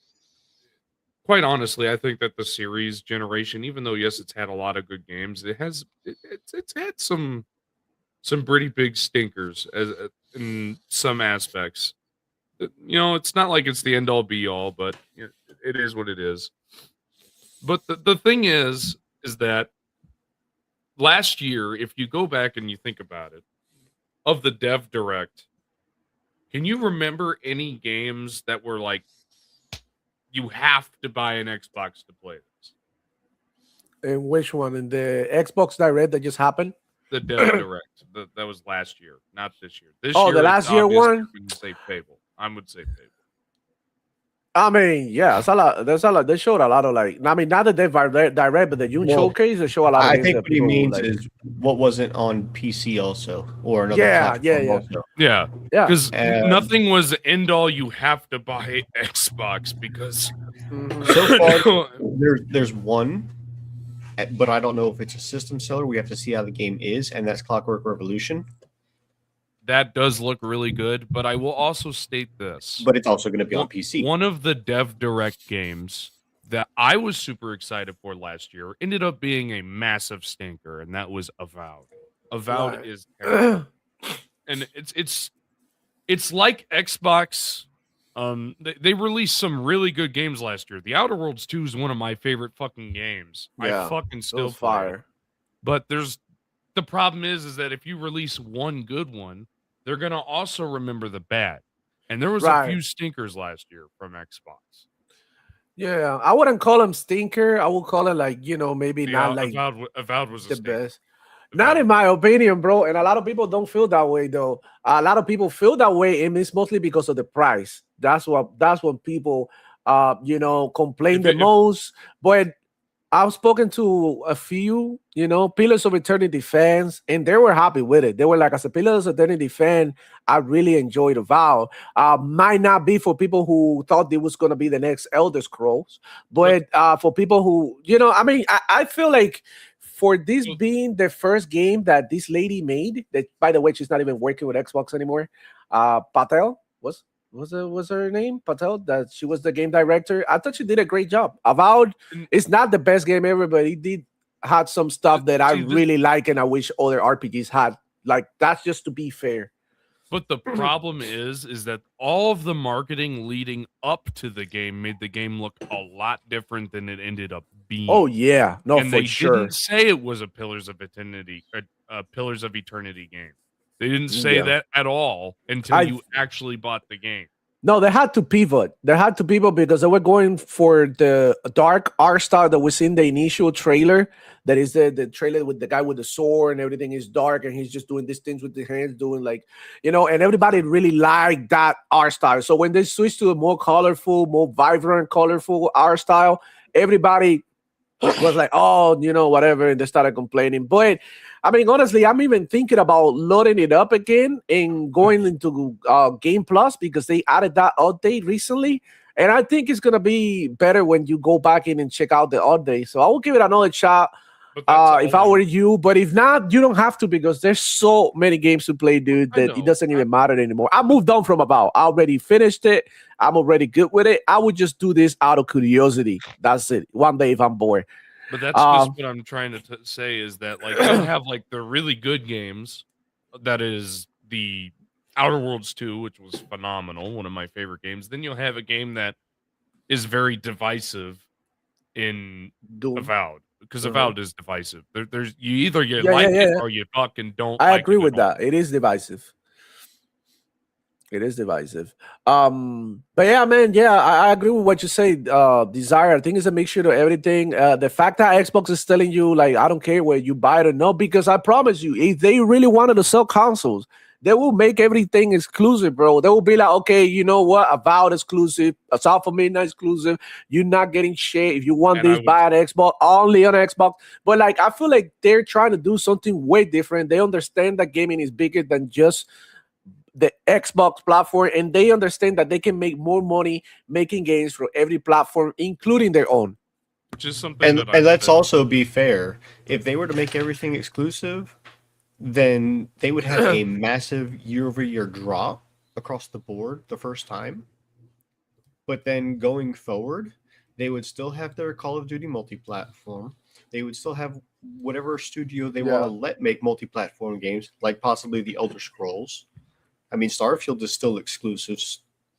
quite honestly, I think that the series generation, even though yes, it's had a lot of good games, it's had some pretty big stinkers in some aspects. It's not like it's the end all be all, but it is what it is. But the thing is that last year, if you go back and you think about it, of the Dev Direct, can you remember any games that were like, you have to buy an Xbox to play this? And which one? In the Xbox Direct that just happened? The Dev Direct. That was last year, not this year. This year, the last year one? Say Fable. I would say Fable. I mean, yeah, there's a lot. They showed a lot of not the Dev Direct, but the June showcase. They show a lot. I think what he means is what wasn't on PC also, or another platform. Yeah. Because nothing was end all. You have to buy Xbox because so far there's one, but I don't know if it's a system seller. We have to see how the game is, and that's Clockwork Revolution. That does look really good, but I will also state this. But it's also going to be on PC. One of the Dev Direct games that I was super excited for last year ended up being a massive stinker, and that was Avowed. Avowed is terrible. And it's like Xbox. They released some really good games last year. The Outer Worlds 2 is one of my favorite fucking games. Yeah, I fucking still fire. But the problem is that if you release one good one, they're going to also remember the bad. And there was a few stinkers last year from Xbox. Yeah, I wouldn't call them stinker. I would call it like, maybe not like Avowed was the best. Not in my opinion, bro. And a lot of people don't feel that way, though. A lot of people feel that way, and it's mostly because of the price. That's what people, complain the most. But I've spoken to a few, Pillars of Eternity fans, and they were happy with it. They were like, as a Pillars of Eternity fan, I really enjoyed Avowed. Might not be for people who thought it was going to be the next Elder Scrolls, but for people who, I feel like for this being the first game that this lady made, that, by the way, she's not even working with Xbox anymore, Patel, was her name Patel, that she was the game director. I thought she did a great job. Avowed is not the best game ever, but it had some stuff that I really like, and I wish other RPGs had. Like, that's just to be fair. But the problem is that all of the marketing leading up to the game made the game look a lot different than it ended up being. Oh yeah, no, and for sure. They didn't say it was a Pillars of Eternity game. They didn't say that at all until you actually bought the game. No, they had to pivot. Because they were going for the dark art style that was in the initial trailer. That is the trailer with the guy with the sword and everything is dark and he's just doing these things with the hands, doing like, and everybody really liked that art style. So when they switched to a more colorful, more vibrant, colorful art style, everybody was like, oh, whatever, and they started complaining. But I mean, honestly, I'm even thinking about loading it up again and going into Game Plus because they added that update recently. And I think it's gonna be better when you go back in and check out the update. So I will give it another shot if I were you. But if not, you don't have to because there's so many games to play, dude, that it doesn't even matter anymore. I moved on from Avowed. I already finished it. I'm already good with it. I would just do this out of curiosity. That's it. One day if I'm bored. But that's just what I'm trying to say is that like you have like the really good games. That is the Outer Worlds 2, which was phenomenal, one of my favorite games. Then you'll have a game that is very divisive in Avowed, because Avowed is divisive. There's you either like it or you fucking don't. I agree with that. It is divisive. It is divisive. But yeah, man, I agree with what you say. Desire, I think it's a mixture of everything. The fact that Xbox is telling you, like, I don't care whether you buy it or not, because I promise you, if they really wanted to sell consoles, they will make everything exclusive, bro. They will be like, okay, you know what? Avowed exclusive, Assault for Midnight exclusive. You're not getting shit. If you want this, buy an Xbox, only on Xbox. But like, I feel like they're trying to do something way different. They understand that gaming is bigger than just the Xbox platform, and they understand that they can make more money making games for every platform, including their own. Which is something. And let's also be fair. If they were to make everything exclusive, then they would have a massive year-over-year drop across the board the first time. But then going forward, they would still have their Call of Duty multi-platform. They would still have whatever studio they want to let make multi-platform games, like possibly the Elder Scrolls. I mean, Starfield is still exclusive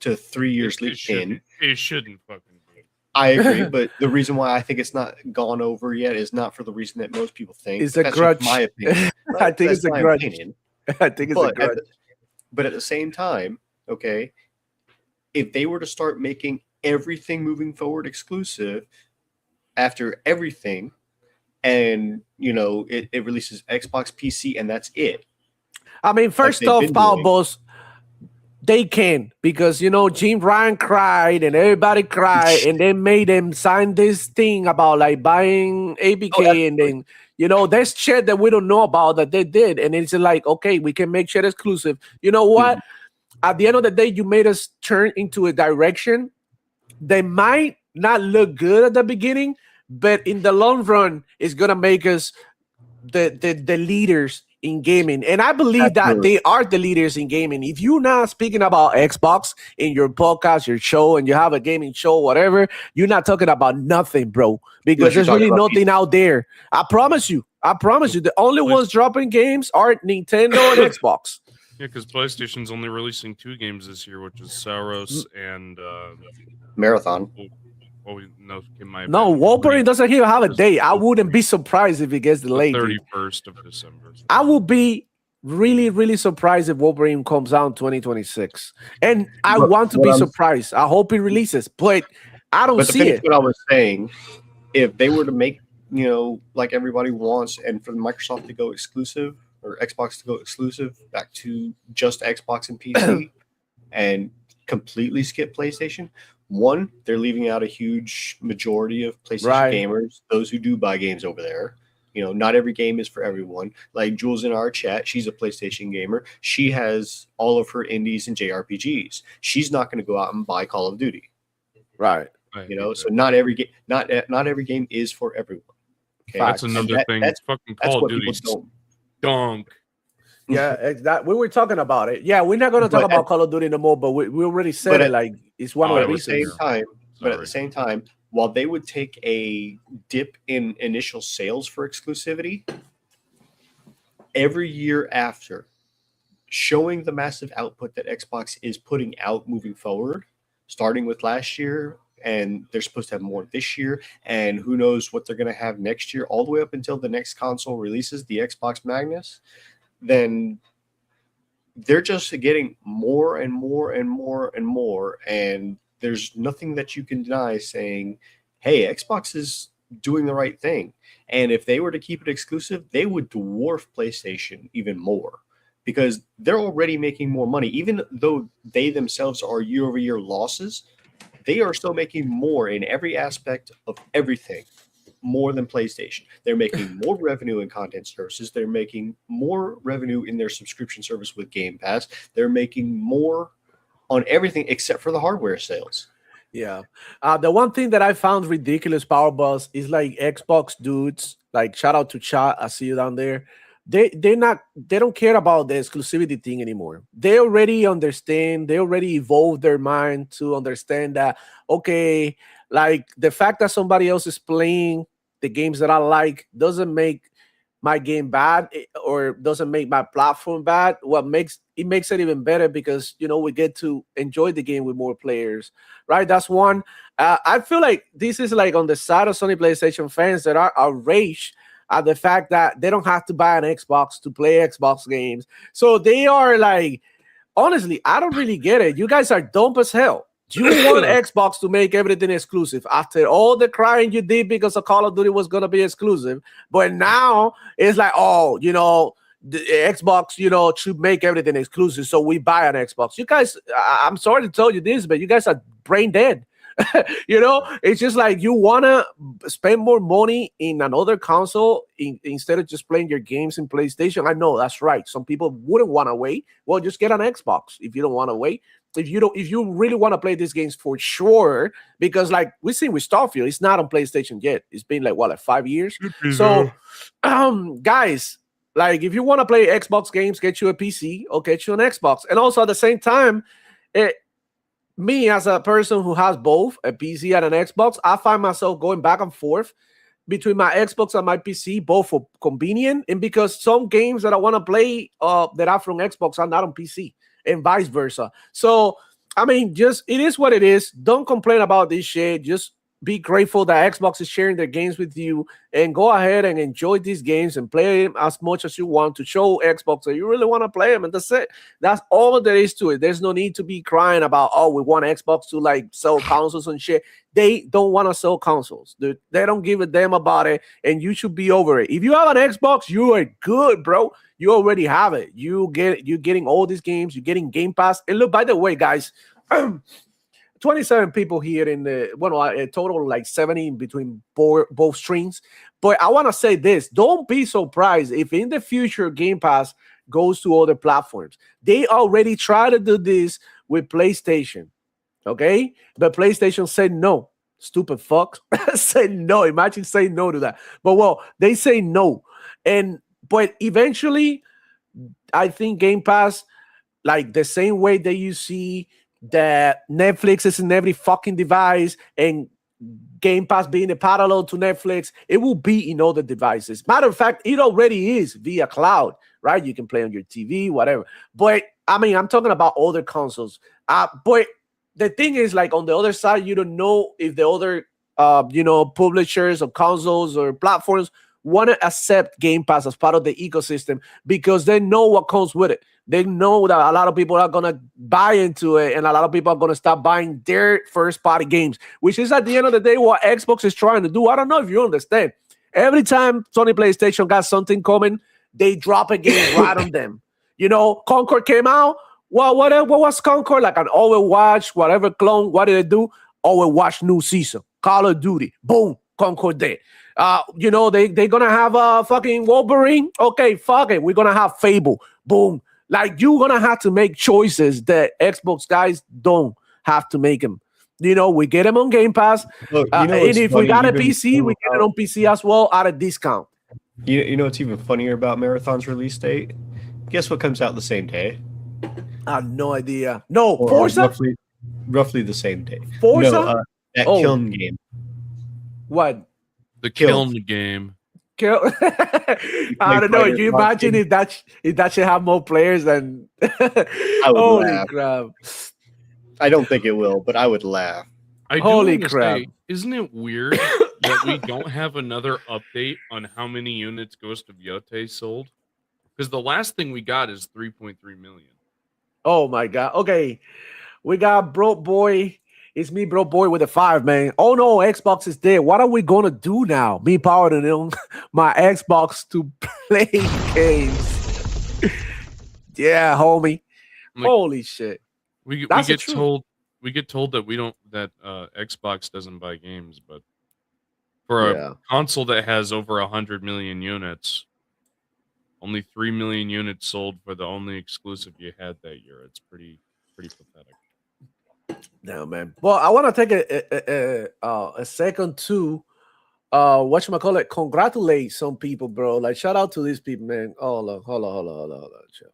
to 3 years in. It shouldn't fucking be. I agree, but the reason why I think it's not gone over yet is not for the reason that most people think. It's a grudge. My opinion. I think it's a grudge. I think it's a grudge. But at the same time, okay, if they were to start making everything moving forward exclusive after everything, and it releases Xbox, PC, and that's it. I mean, first off, Power Boss, they can, because Jim Ryan cried and everybody cried, and they made them sign this thing about like buying ABK, and then there's shit that we don't know about that they did, and it's like, okay, we can make shit exclusive. You know what? At the end of the day, you made us turn into a direction that might not look good at the beginning, but in the long run, it's gonna make us the leaders in gaming. And I believe that they are the leaders in gaming. If you're not speaking about Xbox in your podcast, your show, and you have a gaming show, whatever, you're not talking about nothing, bro, because there's really nothing out there. I promise you, the only ones dropping games are Nintendo and Xbox. Yeah, because PlayStation's only releasing 2 games this year, which is Saros and Marathon. No, Wolverine doesn't even have a date. I wouldn't be surprised if it gets delayed. 31st of December. I would be really, really surprised if Wolverine comes out in 2026. And I want to be surprised. I hope it releases, but I don't see it. What I was saying, if they were to make, like everybody wants, and for Microsoft to go exclusive or Xbox to go exclusive back to just Xbox and PC and completely skip PlayStation, one, they're leaving out a huge majority of PlayStation gamers, those who do buy games over there. Not every game is for everyone. Like Jules in our chat, she's a PlayStation gamer. She has all of her indies and JRPGs. She's not going to go out and buy Call of Duty. Right. So not every game, not every game is for everyone. Okay? That's another thing. That's fucking Call of Duty dunk. Yeah, that we were talking about it. Yeah, we're not going to talk about Call of Duty no more, but we already said it. Like, it's one of the reasons. But at the same time, while they would take a dip in initial sales for exclusivity, every year after, showing the massive output that Xbox is putting out moving forward, starting with last year, and they're supposed to have more this year, and who knows what they're going to have next year, all the way up until the next console releases, the Xbox Magnus, then they're just getting more and more and more and more. And there's nothing that you can deny saying, hey, Xbox is doing the right thing. And if they were to keep it exclusive, they would dwarf PlayStation even more because they're already making more money. Even though they themselves are year-over-year losses, they are still making more in every aspect of everything more than PlayStation. They're making more revenue in content services. They're making more revenue in their subscription service with Game Pass. They're making more on everything except for the hardware sales. Yeah. The one thing that I found ridiculous, Power Buzz, is like Xbox dudes, like shout out to Chat, I see you down there. They don't care about the exclusivity thing anymore. They already understand, they already evolved their mind to understand that, okay, like the fact that somebody else is playing the games that I like doesn't make my game bad or doesn't make my platform bad. What makes it even better because, you know, we get to enjoy the game with more players, right? That's one. I feel like this is like on the side of Sony PlayStation fans that are outraged at the fact that they don't have to buy an Xbox to play Xbox games. So they are like, honestly, I don't really get it. You guys are dumb as hell. You want Xbox to make everything exclusive after all the crying you did because of Call of Duty was going to be exclusive. But now it's like, oh, you know, the Xbox, you know, should make everything exclusive. So we buy an Xbox. You guys, I'm sorry to tell you this, but you guys are brain dead. You know, it's just like you want to spend more money in another console instead of just playing your games in PlayStation. I know that's right. Some people wouldn't want to wait. Well, just get an Xbox if you don't want to wait. If you really want to play these games for sure, because like we see with Starfield, it's not on PlayStation yet. It's been like 5 years. So, guys, like if you want to play Xbox games, get you a PC or get you an Xbox. And also at the same time, me as a person who has both a PC and an Xbox, I find myself going back and forth between my Xbox and my PC, both for convenient and because some games that I want to play that are from Xbox are not on PC. And vice versa. So, I mean, just it is what it is. Don't complain about this shit. Just be grateful that Xbox is sharing their games with you and go ahead and enjoy these games and play them as much as you want to show Xbox that you really want to play them. And that's it. That's all there is to it. There's no need to be crying about, oh, we want Xbox to like sell consoles and shit. They don't want to sell consoles, dude. They don't give a damn about it. And you should be over it. If you have an Xbox, you are good, bro. You already have it. You're getting all these games. You're getting Game Pass. And look, by the way, guys, 27 people here in the, a total like 70 in between both streams. But I want to say this. Don't be surprised if in the future Game Pass goes to other platforms. They already tried to do this with PlayStation, okay? But PlayStation said no. Stupid fuck. Said no. Imagine saying no to that. But, well, they say no. But eventually, I think Game Pass, like the same way that you see that Netflix is in every fucking device and Game Pass being a parallel to Netflix, it will be in other devices. Matter of fact, it already is via cloud, right? You can play on your TV, whatever. But, I mean, I'm talking about other consoles. But the thing is, like, on the other side, you don't know if the other, publishers or consoles or platforms want to accept Game Pass as part of the ecosystem because they know what comes with it. They know that a lot of people are going to buy into it and a lot of people are going to start buying their first-party games, which is at the end of the day what Xbox is trying to do. I don't know if you understand. Every time Sony PlayStation got something coming, they drop a game right on them. You know, Concord came out. Well, what was Concord? Like an Overwatch, whatever clone. What did it do? Overwatch new season. Call of Duty. Boom. Concord dead. They're going to have a fucking Wolverine. Okay, fuck it. We're going to have Fable. Boom. Like, you're going to have to make choices that Xbox guys don't have to make them. You know, we get them on Game Pass. Look, and if we got a PC, we get it on PC as well at a discount. You know what's even funnier about Marathon's release date? Guess what comes out the same day? I have no idea. No, Forza? Roughly the same day. Forza? No, that Kiln game. What? The Kiln game. I don't know. You imagine if that should have more players than holy laugh. crap. I don't think it will, but I would laugh. Holy crap. Isn't it weird that we don't have another update on how many units Ghost of Yotei sold? Because the last thing we got is 3.3 million. Oh my god. Okay. We got Broke Boy. It's me, Broke Boy, with a 5, man. Oh no, Xbox is dead. What are we gonna do now? Me powering on my Xbox to play games. Yeah, homie. Like, holy shit. We get told that Xbox doesn't buy games, but For a console that has over 100 million units, only 3 million units sold for the only exclusive you had that year. It's pretty pathetic. No, man. Well, I want to take a second to whatchamacallit, congratulate some people, bro. Like, shout out to these people, man. Hold on. Chill.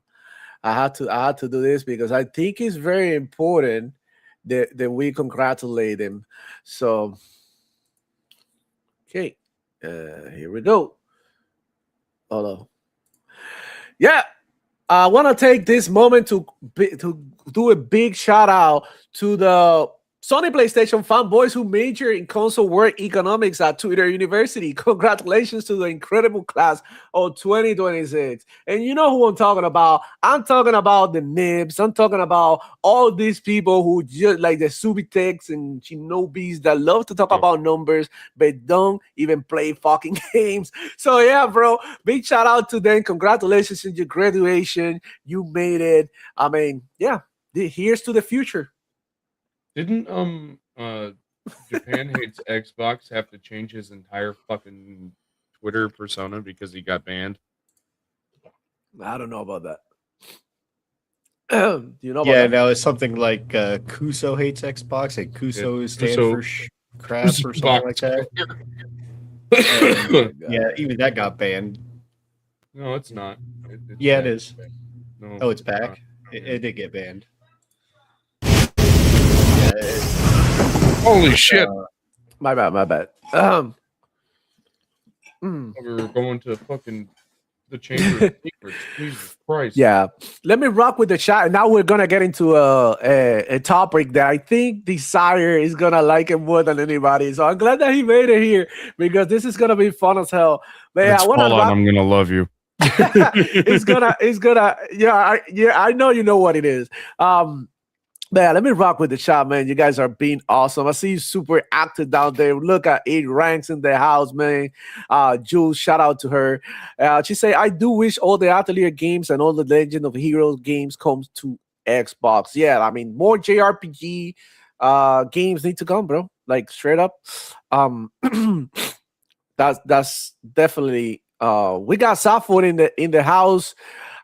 I had to do this because I think it's very important that we congratulate them. So, okay, here we go. Hold on. Yeah, I want to take this moment to do a big shout out to the Sony PlayStation fanboys who major in console world economics at Twitter University. Congratulations to the incredible class of 2026. And you know who I'm talking about. I'm talking about the Nibs. I'm talking about all these people who just like the Subitex and Shinobis that love to talk about numbers, but don't even play fucking games. So yeah, bro, big shout out to them. Congratulations on your graduation. You made it. I mean, yeah, here's to the future. Didn't Japan Hates Xbox have to change his entire fucking Twitter persona because he got banned? I don't know about that. Do you know about that? No, it's something like Kuso Hates Xbox, and Kuso stands for crap or something like that. Yeah, even that got banned. No, it's not. It is. No, it's back. It did get banned. Holy shit! My bad. We were going to fucking the Chamber of Secrets. Jesus Christ! Yeah, let me rock with the chat. Now we're gonna get into a topic that I think Desire is gonna like it more than anybody. So I'm glad that he made it here because this is gonna be fun as hell. But yeah, I'm gonna love you. it's gonna. I know you know what it is. Man, let me rock with the chat, man. You guys are being awesome. I see you super active down there. Look at 8 ranks in the house, man. Jules, shout out to her. She say, I do wish all the Atelier games and all the Legend of Heroes games comes to Xbox. Yeah, I mean, more JRPG games need to come, bro. Like, straight up. That's definitely we got Safwood in the house.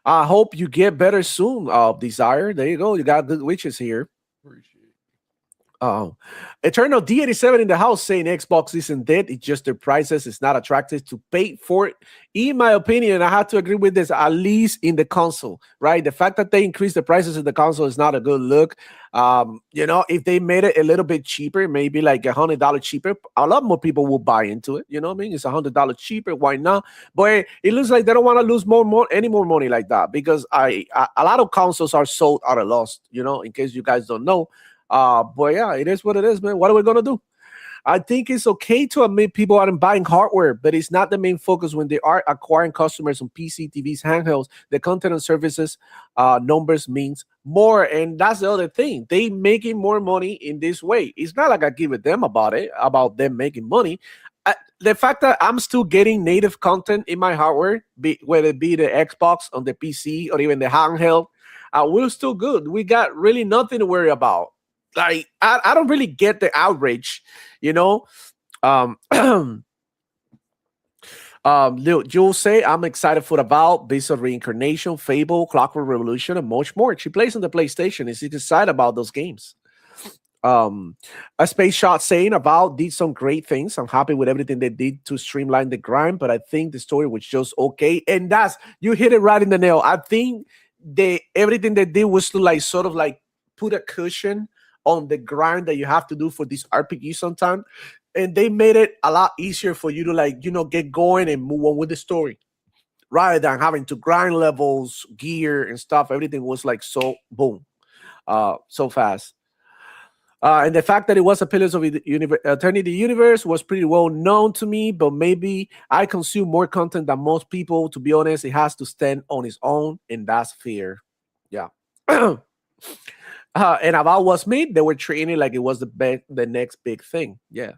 I hope you get better soon, Desire. There you go. You got good wishes here. Eternal D87 in the house saying Xbox isn't dead. It's just their prices. It's not attractive to pay for it. In my opinion, I have to agree with this, at least in the console, right? The fact that they increase the prices in the console is not a good look. If they made it a little bit cheaper, maybe like $100 cheaper, a lot more people will buy into it. You know what I mean? It's $100 cheaper. Why not? But it looks like they don't want to lose any more money like that because a lot of consoles are sold at a loss, in case you guys don't know. But yeah, it is what it is, man. What are we gonna do? I think it's okay to admit people aren't buying hardware, but it's not the main focus when they are acquiring customers on PC, TVs, handhelds. The content and services numbers means more, and that's the other thing. They making more money in this way. It's not like I give a damn about them making money. The fact that I'm still getting native content in my hardware, whether it be the Xbox on the PC or even the handheld, we're still good. We got really nothing to worry about. Like, I don't really get the outrage, Jules say, I'm excited for About, Beast of Reincarnation, Fable, Clockwork Revolution, and much more. She plays on the PlayStation. Is excited about those games. A Space Shot saying About did some great things. I'm happy with everything they did to streamline the grind, but I think the story was just okay. And you hit it right in the nail. I think everything they did was to like sort of like put a cushion on the grind that you have to do for this RPG sometimes, and they made it a lot easier for you to get going and move on with the story rather than having to grind levels, gear and stuff. Everything was like so boom, so fast. And the fact that it was a Pillars of Eternity Universe was pretty well known to me, but maybe I consume more content than most people. To be honest, it has to stand on its own, and that's fair. Yeah. And About was made, they were treating it like it was the next big thing. Yeah.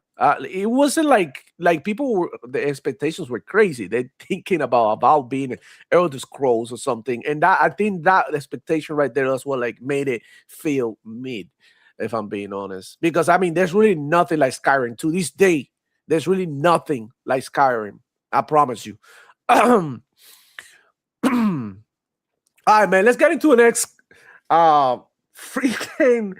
It wasn't like people the expectations were crazy. They're thinking about being Elder Scrolls or something. And I think that expectation right there is what like made it feel mid, if I'm being honest. Because I mean, there's really nothing like Skyrim to this day. There's really nothing like Skyrim. I promise you. All right, man. Let's get into the next freaking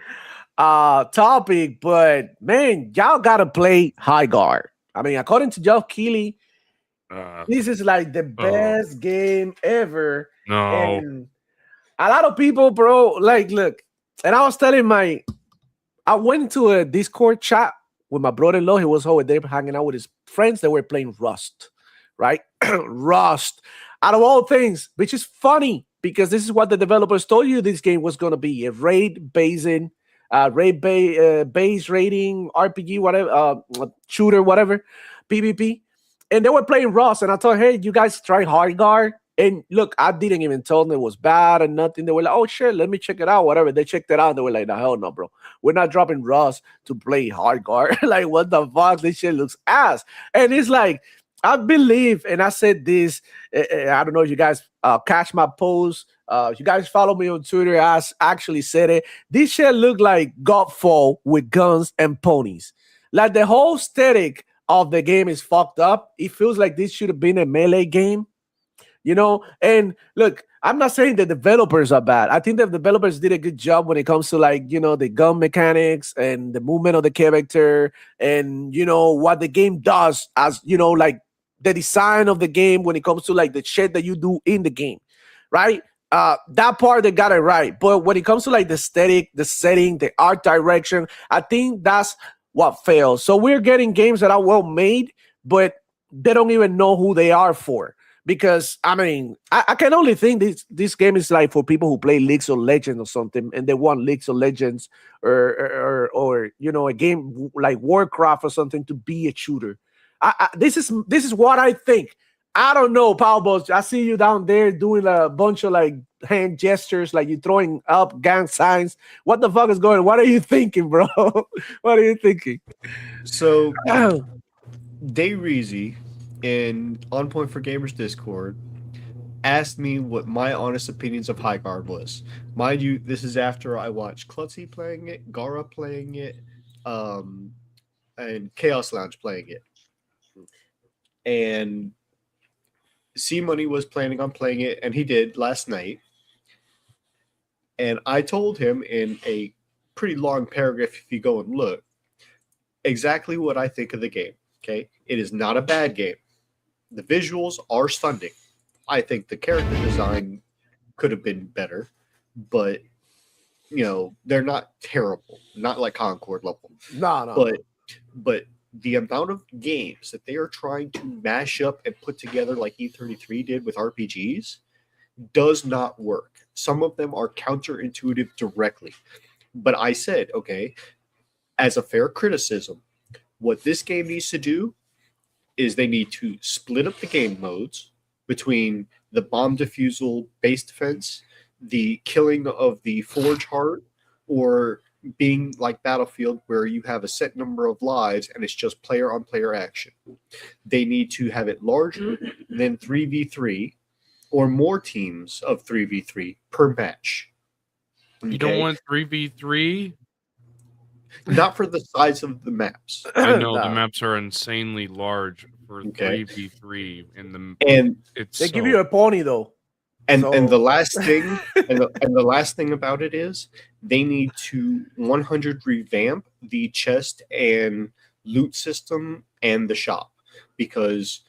topic. But man, y'all gotta play High Guard. I mean, according to Geoff Keighley, this is like the best game ever. No. And a lot of people, bro, like, look, and I was telling I went to a Discord chat with my brother-in-law. He was over there hanging out with his friends. They were playing Rust, right? Rust, out of all things, which is funny because this is what the developers told you this game was going to be: a raid-based rating RPG, whatever, shooter, whatever, PvP. And they were playing Rust, and I told, hey, you guys try High Guard. And look, I didn't even tell them it was bad and nothing. They were like, oh, shit, let me check it out, whatever. They checked it out. They were like, no, hell no, bro. We're not dropping Rust to play High Guard. Like, what the fuck? This shit looks ass. And it's like, I believe, and I said this, I don't know if you guys catch my post. If you guys follow me on Twitter, I actually said it. This shit looked like Godfall with guns and ponies. Like, the whole aesthetic of the game is fucked up. It feels like this should have been a melee game. You know, and look, I'm not saying the developers are bad. I think the developers did a good job when it comes to, like, you know, the gun mechanics and the movement of the character and, you know, what the game does as, you know, like the design of the game when it comes to like the shit that you do in the game, right? That part, they got it right. But when it comes to like the aesthetic, the setting, the art direction, I think that's what fails. So we're getting games that are well made, but they don't even know who they are for. Because, I mean, I can only think this game is like for people who play League of Legends or something, and they want League of Legends or you know, a game like Warcraft or something to be a shooter. This is what I think. I don't know, Power Boss. I see you down there doing a bunch of like hand gestures, like you're throwing up gang signs. What the fuck is going on? What are you thinking, bro? What are you thinking? So, DayReezy in On Point for Gamers Discord asked me what my honest opinions of High Guard was. Mind you, this is after I watched Klutzy playing it, Gara playing it, and Chaos Lounge playing it. And C-Money was planning on playing it, and he did last night. And I told him in a pretty long paragraph, if you go and look, exactly what I think of the game. Okay? It is not a bad game. The visuals are stunning. I think the character design could have been better, but, you know, they're not terrible. Not like Concord level. No. But the amount of games that they are trying to mash up and put together like E33 did with RPGs does not work. Some of them are counterintuitive directly. But I said, okay, as a fair criticism, what this game needs to do is they need to split up the game modes between the bomb defusal base defense, the killing of the Forge Heart, or being like Battlefield where you have a set number of lives and it's just player-on-player action. They need to have it larger than 3v3 or more teams of 3v3 per match. Okay? You don't want 3v3? Not for the size of the maps. I know the maps are insanely large for 3v3 and they give you a pony though. And the last thing and the last thing about it is they need to 100 revamp the chest and loot system and the shop, because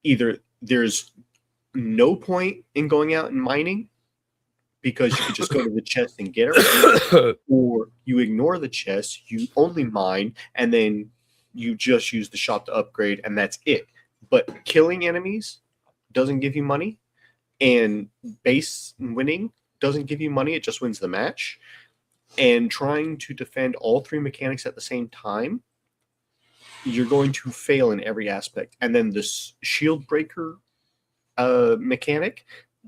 either there's no point in going out and mining because you could just go to the chest and get it, or you ignore the chest, you only mine, and then you just use the shop to upgrade, and that's it. But killing enemies doesn't give you money, and base winning doesn't give you money, it just wins the match. And trying to defend all three mechanics at the same time, you're going to fail in every aspect. And then the shield breaker mechanic,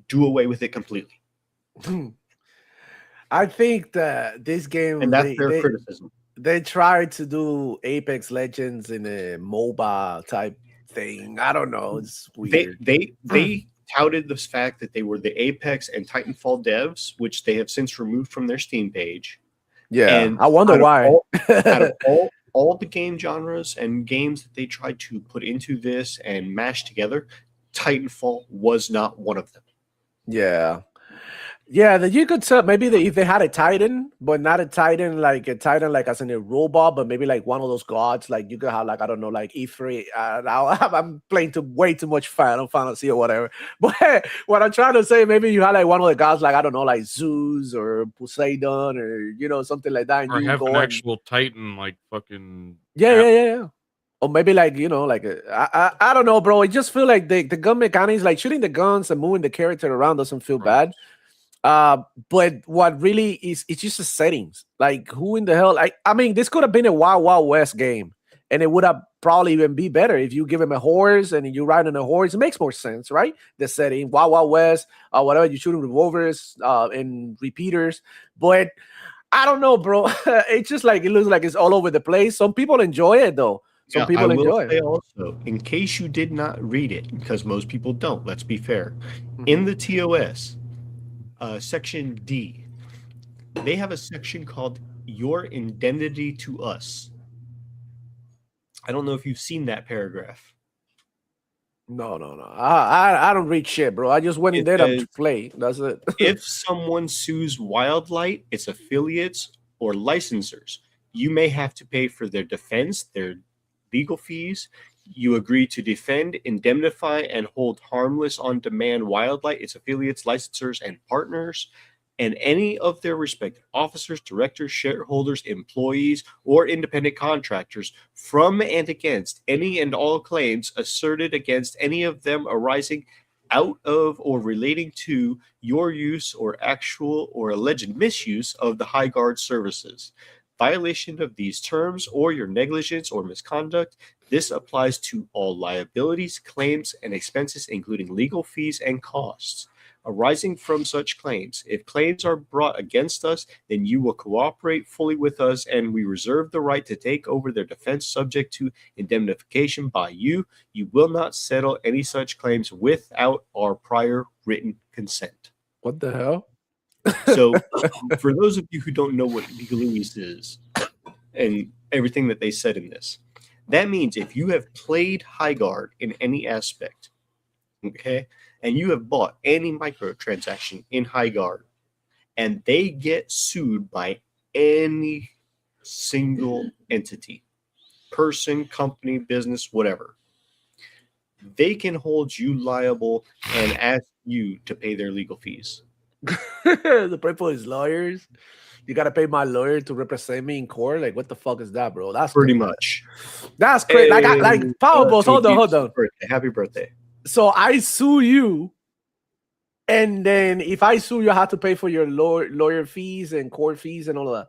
do away with it completely. I think that this game, and that's their criticism. They tried to do Apex Legends in a MOBA type thing. I don't know. It's weird. They touted the fact that they were the Apex and Titanfall devs, which they have since removed from their Steam page. Yeah, and I wonder why. all the game genres and games that they tried to put into this and mash together, Titanfall was not one of them. Yeah. Yeah, that you could tell maybe if they had a Titan, but not a Titan like as in a robot, but maybe like one of those gods, like you could have like, I don't know, like E3. I'm playing way too much Final Fantasy or whatever. But what I'm trying to say, maybe you had like one of the gods, like I don't know, like Zeus or Poseidon or something like that. And or you have go an and, actual Titan, like fucking. yeah. Or maybe like, like I don't know, bro. I just feel like the gun mechanics, like shooting the guns and moving the character around doesn't feel bad. But what really is, it's just the settings. Like who in the hell, I mean, this could have been a Wild Wild West game, and it would have probably even be better if you give him a horse and you ride on a horse. It makes more sense, right? The setting, Wild Wild West, whatever, you shooting revolvers and repeaters. But I don't know, bro. It's just like, it looks like it's all over the place. Some people enjoy it though. Some people enjoy it. Also, in case you did not read it, because most people don't, let's be fair, in the TOS, section D, they have a section called Your Indemnity to Us. I don't know if you've seen that paragraph. No. I don't read shit, bro. I just went in there to play. That's it. If someone sues Wildlight, its affiliates, or licensors, you may have to pay for their defense, their legal fees. You agree to defend, indemnify, and hold harmless on demand Wildlight, its affiliates, licensors, and partners, and any of their respective officers, directors, shareholders, employees, or independent contractors from and against any and all claims asserted against any of them arising out of or relating to your use or actual or alleged misuse of the High Guard services. Violation of these terms or your negligence or misconduct. This applies to all liabilities, claims, and expenses, including legal fees and costs arising from such claims. If claims are brought against us, then you will cooperate fully with us, and we reserve the right to take over their defense subject to indemnification by you. You will not settle any such claims without our prior written consent. What the hell? So, for those of you who don't know what legalese is and everything that they said in this, that means if you have played High Guard in any aspect, okay, and you have bought any microtransaction in High Guard, and they get sued by any single entity, person, company, business, whatever, they can hold you liable and ask you to pay their legal fees. The pay for his lawyers. You gotta pay my lawyer to represent me in court. Like, what the fuck is that, bro? That's pretty crazy. much. That's crazy. Like Powerballs. Hold on. Birthday. Happy birthday. So I sue you, and then if I sue you, I have to pay for your lawyer fees and court fees and all of that.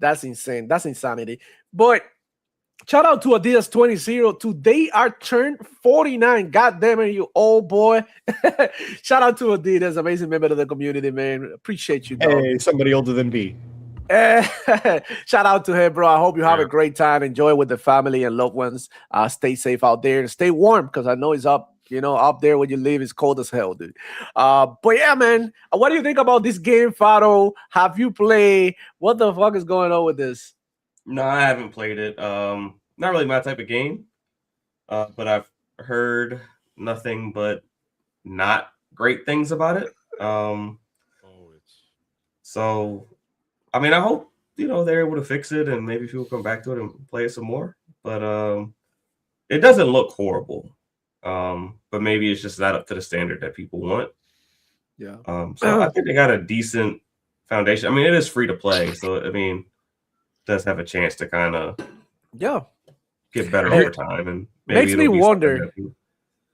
That's insane. That's insanity. But shout out to Adidas 20. Today are turned 49. God damn it, you old boy. Shout out to Adidas, amazing member of the community, man. Appreciate you, dog. Hey, somebody older than me. Shout out to him, bro. I hope you have a great time. Enjoy with the family and loved ones. Stay safe out there and stay warm, because I know it's up there where you live. It's cold as hell, dude. But yeah, man, what do you think about this game, Fado? Have you played? What the fuck is going on with this? No, I haven't played it. Not really my type of game. But I've heard nothing but not great things about it. So, I mean, I hope they're able to fix it and maybe people come back to it and play it some more. But it doesn't look horrible. But maybe it's just not up to the standard that people want. Yeah. So I think they got a decent foundation. I mean, it is free to play, so I mean, does have a chance to kind of get better over time, and maybe makes me wonder.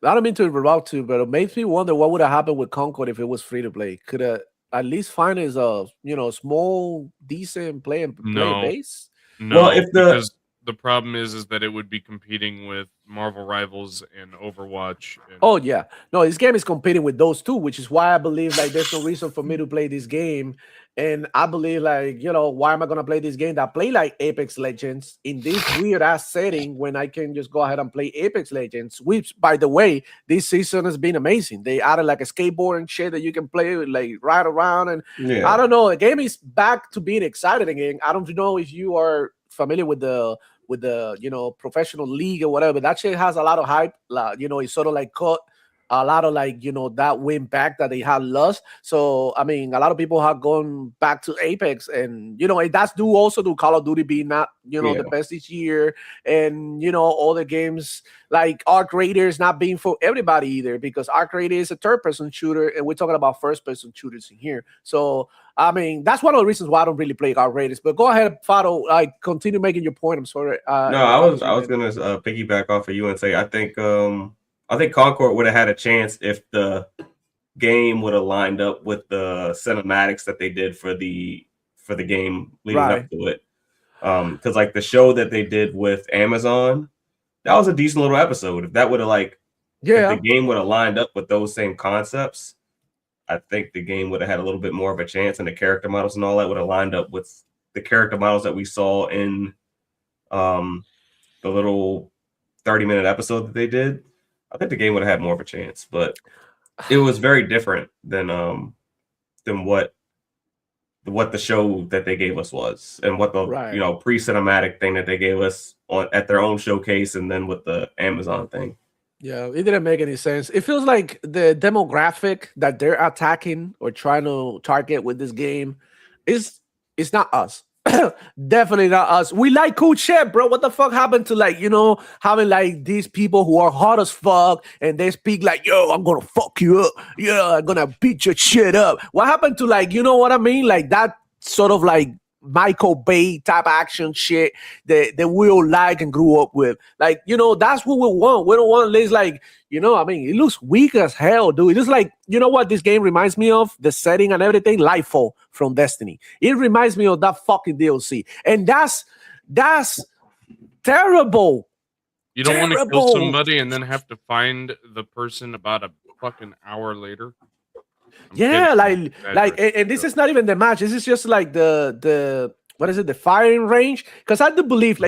I don't mean to interrupt you, but it makes me wonder what would have happened with Concord if it was free to play. Could at least find as a small, decent play base? No, well, because the problem is that it would be competing with Marvel Rivals and Overwatch. Oh yeah, no, this game is competing with those two, which is why I believe there's no reason for me to play this game. And I believe why am I gonna play this game that play like Apex Legends in this weird ass setting when I can just go ahead and play Apex Legends? Which, by the way, this season has been amazing. They added a skateboard and shit that you can play ride around, and I don't know. The game is back to being exciting again. I don't know if you are familiar with the with the professional league or whatever. That shit has a lot of hype. It's sort of like caught a lot of that win back that they had lost. So I mean, a lot of people have gone back to Apex, and that's due also to Call of Duty being not the best this year, and all the games like Arc Raiders not being for everybody either, because Arc Raider is a third-person shooter, and we're talking about first-person shooters in here. So I mean, that's one of the reasons why I don't really play Arc Raiders. But go ahead, Fado. Continue making your point. I'm sorry. No, I was gonna piggyback off of you and say I think Concord would have had a chance if the game would have lined up with the cinematics that they did for the game leading up to it. Because like the show that they did with Amazon, that was a decent little episode. If that would have if the game would have lined up with those same concepts, I think the game would have had a little bit more of a chance, and the character models and all that would have lined up with the character models that we saw in the little 30-minute episode that they did. I think the game would have had more of a chance, but it was very different than what the show that they gave us was, and what the pre-cinematic thing that they gave us at their own showcase, and then with the Amazon thing. Yeah, it didn't make any sense. It feels like the demographic that they're attacking or trying to target with this game is not us. Definitely not us. We like cool shit, bro. What the fuck happened to having these people who are hot as fuck and they speak like, yo, I'm gonna fuck you up. Yeah, I'm gonna beat your shit up. What happened to what I mean? Like that sort of Michael Bay type action shit that we all like and grew up with. That's what we want. We don't want this I mean, it looks weak as hell, dude. It looks like, what this game reminds me of? The setting and everything, Lightfall from Destiny. It reminds me of that fucking DLC. And that's terrible. You don't want to kill somebody and then have to find the person about a fucking hour later. And this is not even the match. This is just the what is it? The firing range? Because I do believe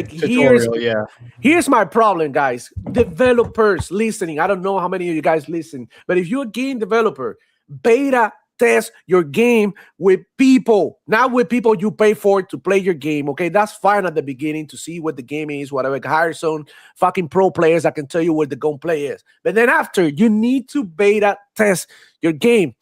here's my problem, guys. Developers listening. I don't know how many of you guys listen, but if you're a game developer, beta test your game with people, not with people you pay for to play your game. Okay, that's fine at the beginning to see what the game is, whatever. Hire some fucking pro players that can tell you what the gunplay is. But then after, you need to beta test your game.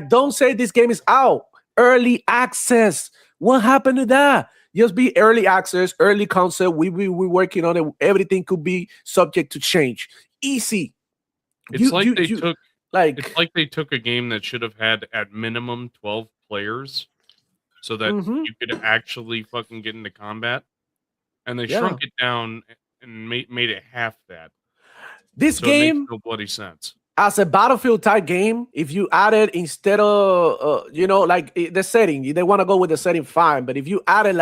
Don't say this game is out. Early access. What happened to that? Just be early access, early concept. We're working on it. Everything could be subject to change. Easy. It's they took a game that should have had at minimum 12 players so that you could actually fucking get into combat. And they shrunk it down and made it half that. This game makes no bloody sense. As a Battlefield type game, if you added instead of the setting, they want to go with the setting, fine. But if you added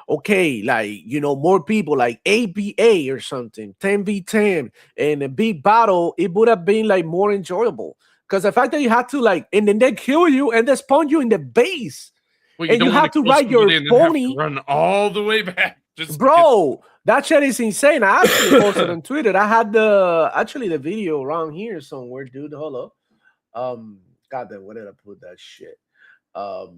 more people, like ABA or something, 10v10 and a big battle, it would have been more enjoyable. Because the fact that you had to and then they kill you and they spawn you in the base, and you have to ride your pony, run all the way back. That shit is insane. I actually posted on Twitter. I had the video around here somewhere, dude. Hold up. Goddamn, where did I put that shit? I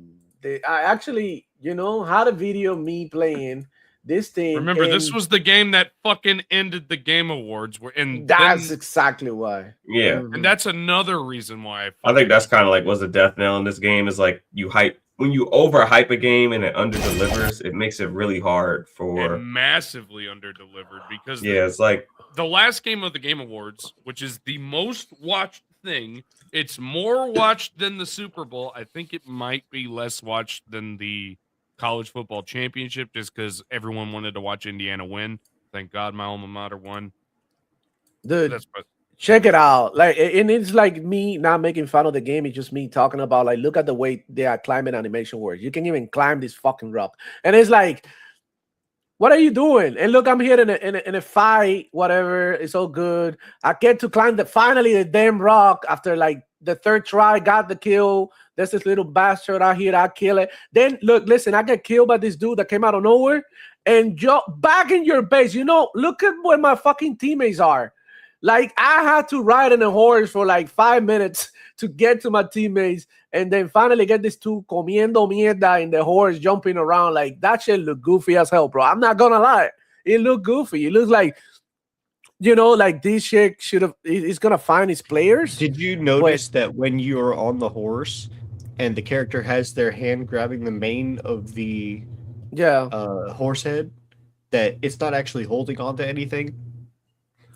actually, had a video of me playing this thing. Remember, this was the game that fucking ended the Game Awards. That's exactly why. Yeah. And that's another reason why I think that's kind of was the death knell in this game is you hype. When you overhype a game and it underdelivers, it makes it really hard for massively underdelivered because it's the last game of the Game Awards, which is the most watched thing. It's more watched than the Super Bowl. I think it might be less watched than the College Football Championship, just because everyone wanted to watch Indiana win. Thank God my alma mater won. Dude, check it out. And it's me not making fun of the game. It's just me talking about look at the way their climbing animation works. You can even climb this fucking rock, and it's what are you doing? And look, I'm here in a fight. Whatever, it's all good. I get to climb finally the damn rock after the third try. Got the kill. There's this little bastard out here. I kill it. Then listen, I get killed by this dude that came out of nowhere and jump back in your base. Look at where my fucking teammates are. I had to ride in a horse for 5 minutes to get to my teammates and then finally get this two comiendo mierda in the horse jumping around. That shit look goofy as hell, bro. I'm not gonna lie. it looked goofy. It looks like, like this shit should have. It's gonna find its players. Did you notice that when you're on the horse and the character has their hand grabbing the mane of the horse head, that it's not actually holding on to anything?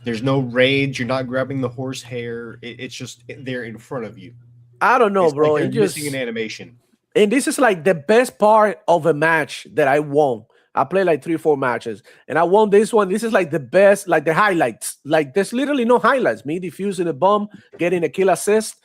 There's no range. You're not grabbing the horse hair. It's just there in front of you. I don't know, it's bro. Like it's just missing an animation. And this is like the best part of a match that I won. I played like 3 or 4 matches, and I won this one. This is like the best, like the highlights. Like there's literally no highlights. Me defusing a bomb, getting a kill assist,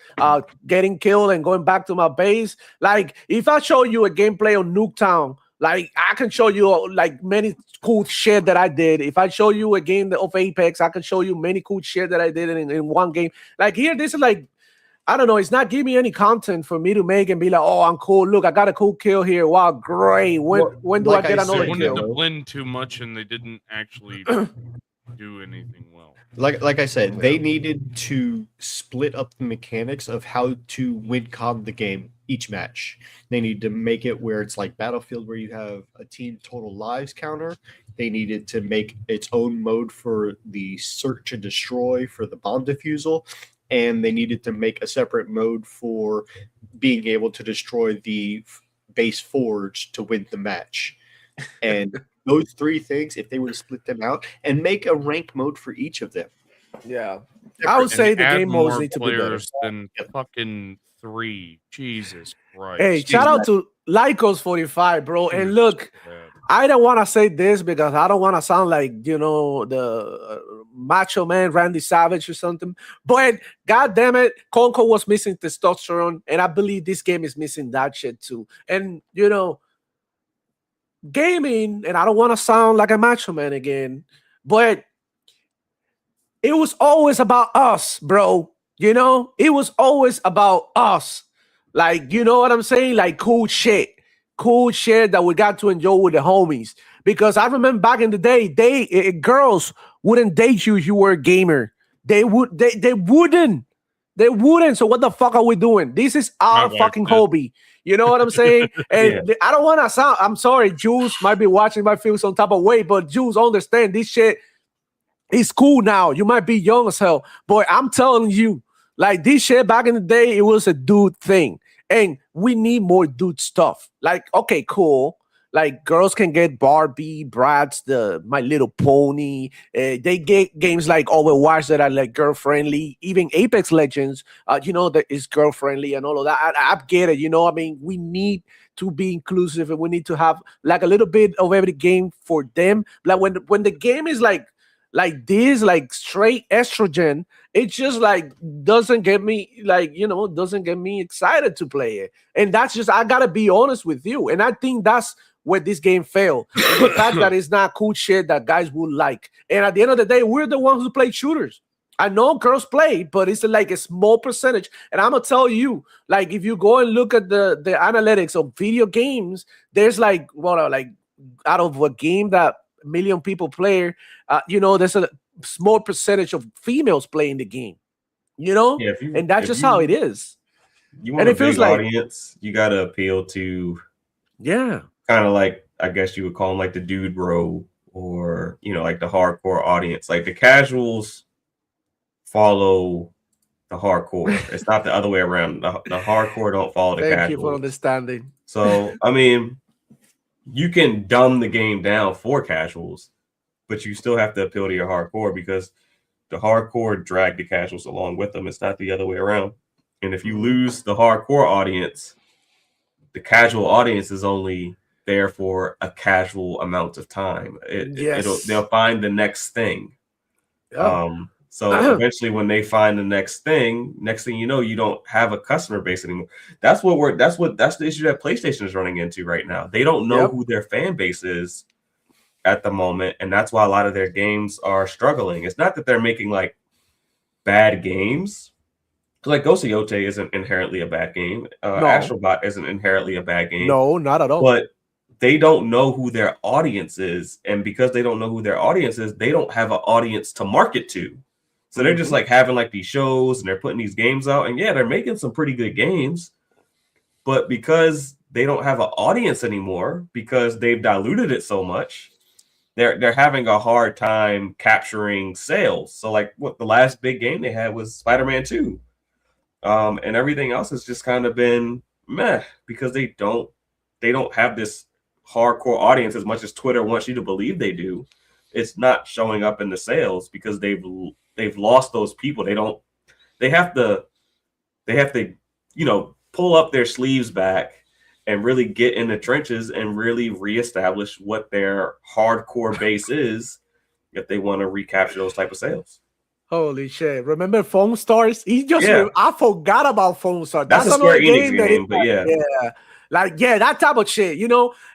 getting killed, and going back to my base. Like if I show you a gameplay on Nuketown, like I can show you like many cool shit that I did. If I show you a game of Apex, I can show you many cool shit that I did in one game. Like here, this is like, I don't know. It's not giving me any content for me to make and be like, oh, I'm cool. Look, I got a cool kill here. Wow, great. When do I get another kill? They wanted to blend too much, and they didn't actually do anything well. Like I said, they needed to split up the mechanics of how to win the game each match. They need to make it where it's like Battlefield, where you have a team total lives counter. They needed to make its own mode for the search and destroy for the bomb defusal. And they needed to make a separate mode for being able to destroy the base forge to win the match. And those 3 things, if they were to split them out and make a rank mode for each of them. Yeah. I would say the game modes need to be better. Than fucking 3. Jesus Christ. Hey, shout out to Lycos45, bro. And look, I don't want to say this because I don't want to sound like, the macho man Randy Savage or something. But God damn it, Conco was missing testosterone, and I believe this game is missing that shit too. And gaming, and I don't want to sound like a macho man again, but it was always about us, bro. It was always about us. Like, you know what I'm saying? Like cool shit that we got to enjoy with the homies. Because I remember back in the day, girls wouldn't date you if you were a gamer. They wouldn't. So what the fuck are we doing? This is our fucking hobby. You know what I'm saying? And I don't want to sound, I'm sorry, Jules might be watching, might feel some type of way, but Jules, understand this shit is cool now. You might be young as hell, but I'm telling you, like this shit back in the day, it was a dude thing. And we need more dude stuff. Like, okay, cool. Like girls can get Barbie, Bratz, My Little Pony. They get games like Overwatch that are like girl friendly. Even Apex Legends, that is girl friendly and all of that. I get it. I mean, we need to be inclusive and we need to have like a little bit of every game for them. Like when the game is like this, like straight estrogen, it just like doesn't get me excited to play it. And that's just, I gotta be honest with you. And I think that's where this game failed. The fact that it's not cool shit that guys would like. And at the end of the day, we're the ones who play shooters. I know girls play, but it's like a small percentage. And I'm gonna tell you, like if you go and look at the analytics of video games, there's like out of a game that a million people play, there's a small percentage of females playing the game. And that's just how it is. You want a big audience, you gotta appeal to kind of like, I guess you would call them like the dude bro, or like the hardcore audience. Like the casuals follow the hardcore. It's not the other way around. The hardcore don't follow the casuals. Thank you for understanding. So I mean, you can dumb the game down for casuals, but you still have to appeal to your hardcore because the hardcore drag the casuals along with them. It's not the other way around. And if you lose the hardcore audience, the casual audience is only there for a casual amount of time. They'll find the next thing. So eventually when they find the next thing you know, you don't have a customer base anymore. That's the issue that PlayStation is running into right now. They don't know who their fan base is at the moment, and that's why a lot of their games are struggling. It's not that they're making like bad games. Like Ghost of Yotei isn't inherently a bad game. Astrobot isn't inherently a bad game. No, not at all. But they don't know who their audience is. And because they don't know who their audience is, they don't have an audience to market to. So they're just like having like these shows and they're putting these games out. And they're making some pretty good games. But because they don't have an audience anymore, because they've diluted it so much, they're having a hard time capturing sales. So like what the last big game they had was Spider-Man 2. And everything else has just kind of been meh because they don't have this hardcore audience as much as Twitter wants you to believe they do. It's not showing up in the sales because they've lost those people. They have to, pull up their sleeves back and really get in the trenches and really reestablish what their hardcore base is if they want to recapture those type of sales. Holy shit. Remember Foam Stars? I forgot about Foam Stars. That's a Square Enix game, but yeah. That type of shit,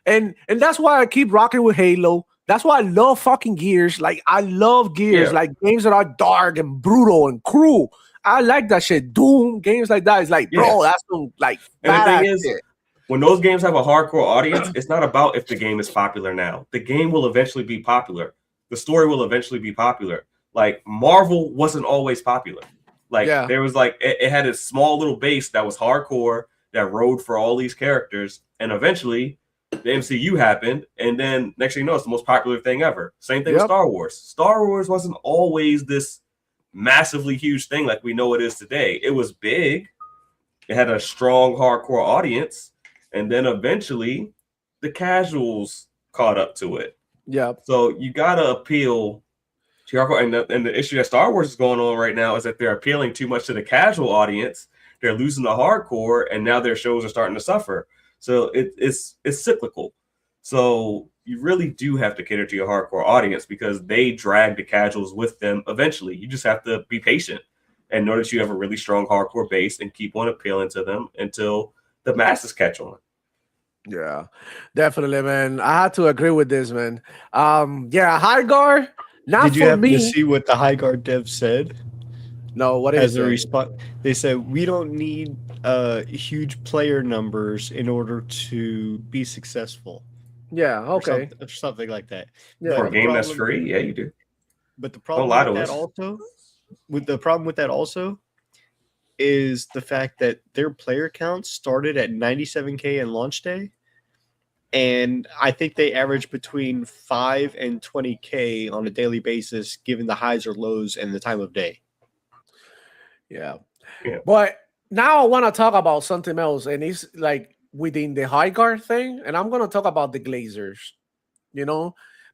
and that's why I keep rocking with Halo. That's why I love fucking Gears. Like, I love Gears, like games that are dark and brutal and cruel. I like that shit. Doom, games like that. It's like, bro, that's some, like, and the thing is, when those games have a hardcore audience, it's not about if the game is popular now. The game will eventually be popular. The story will eventually be popular. Like, Marvel wasn't always popular. Like, there was like, it had a small little base that was hardcore that rode for all these characters. And eventually the MCU happened. And then next thing you know, it's the most popular thing ever. Same thing with Star Wars. Star Wars wasn't always this massively huge thing like we know it is today. It was big. It had a strong hardcore audience. And then eventually the casuals caught up to it. Yeah. So you got to appeal to hardcore. And the issue that Star Wars is going on right now is that they're appealing too much to the casual audience. They're losing the hardcore, and now their shows are starting to suffer. So it's cyclical. So you really do have to cater to your hardcore audience because they drag the casuals with them eventually. You just have to be patient and know that you have a really strong hardcore base and keep on appealing to them until the masses catch on. Yeah, definitely, man. I had to agree with this, man. Hygar, not Did you for happen me. to see what the Hygar dev said? No, what is as a response? They said we don't need huge player numbers in order to be successful. Yeah, okay, or something like that. Yeah. For a game that's free, yeah, you do. But the problem with that also is the fact that their player count started at 97K in launch day, and I think they average between 5 and 20K on a daily basis, given the highs or lows and the time of day. Yeah. But now I want to talk about something else, and it's like within the Hygar thing, and I'm going to talk about the Glazers.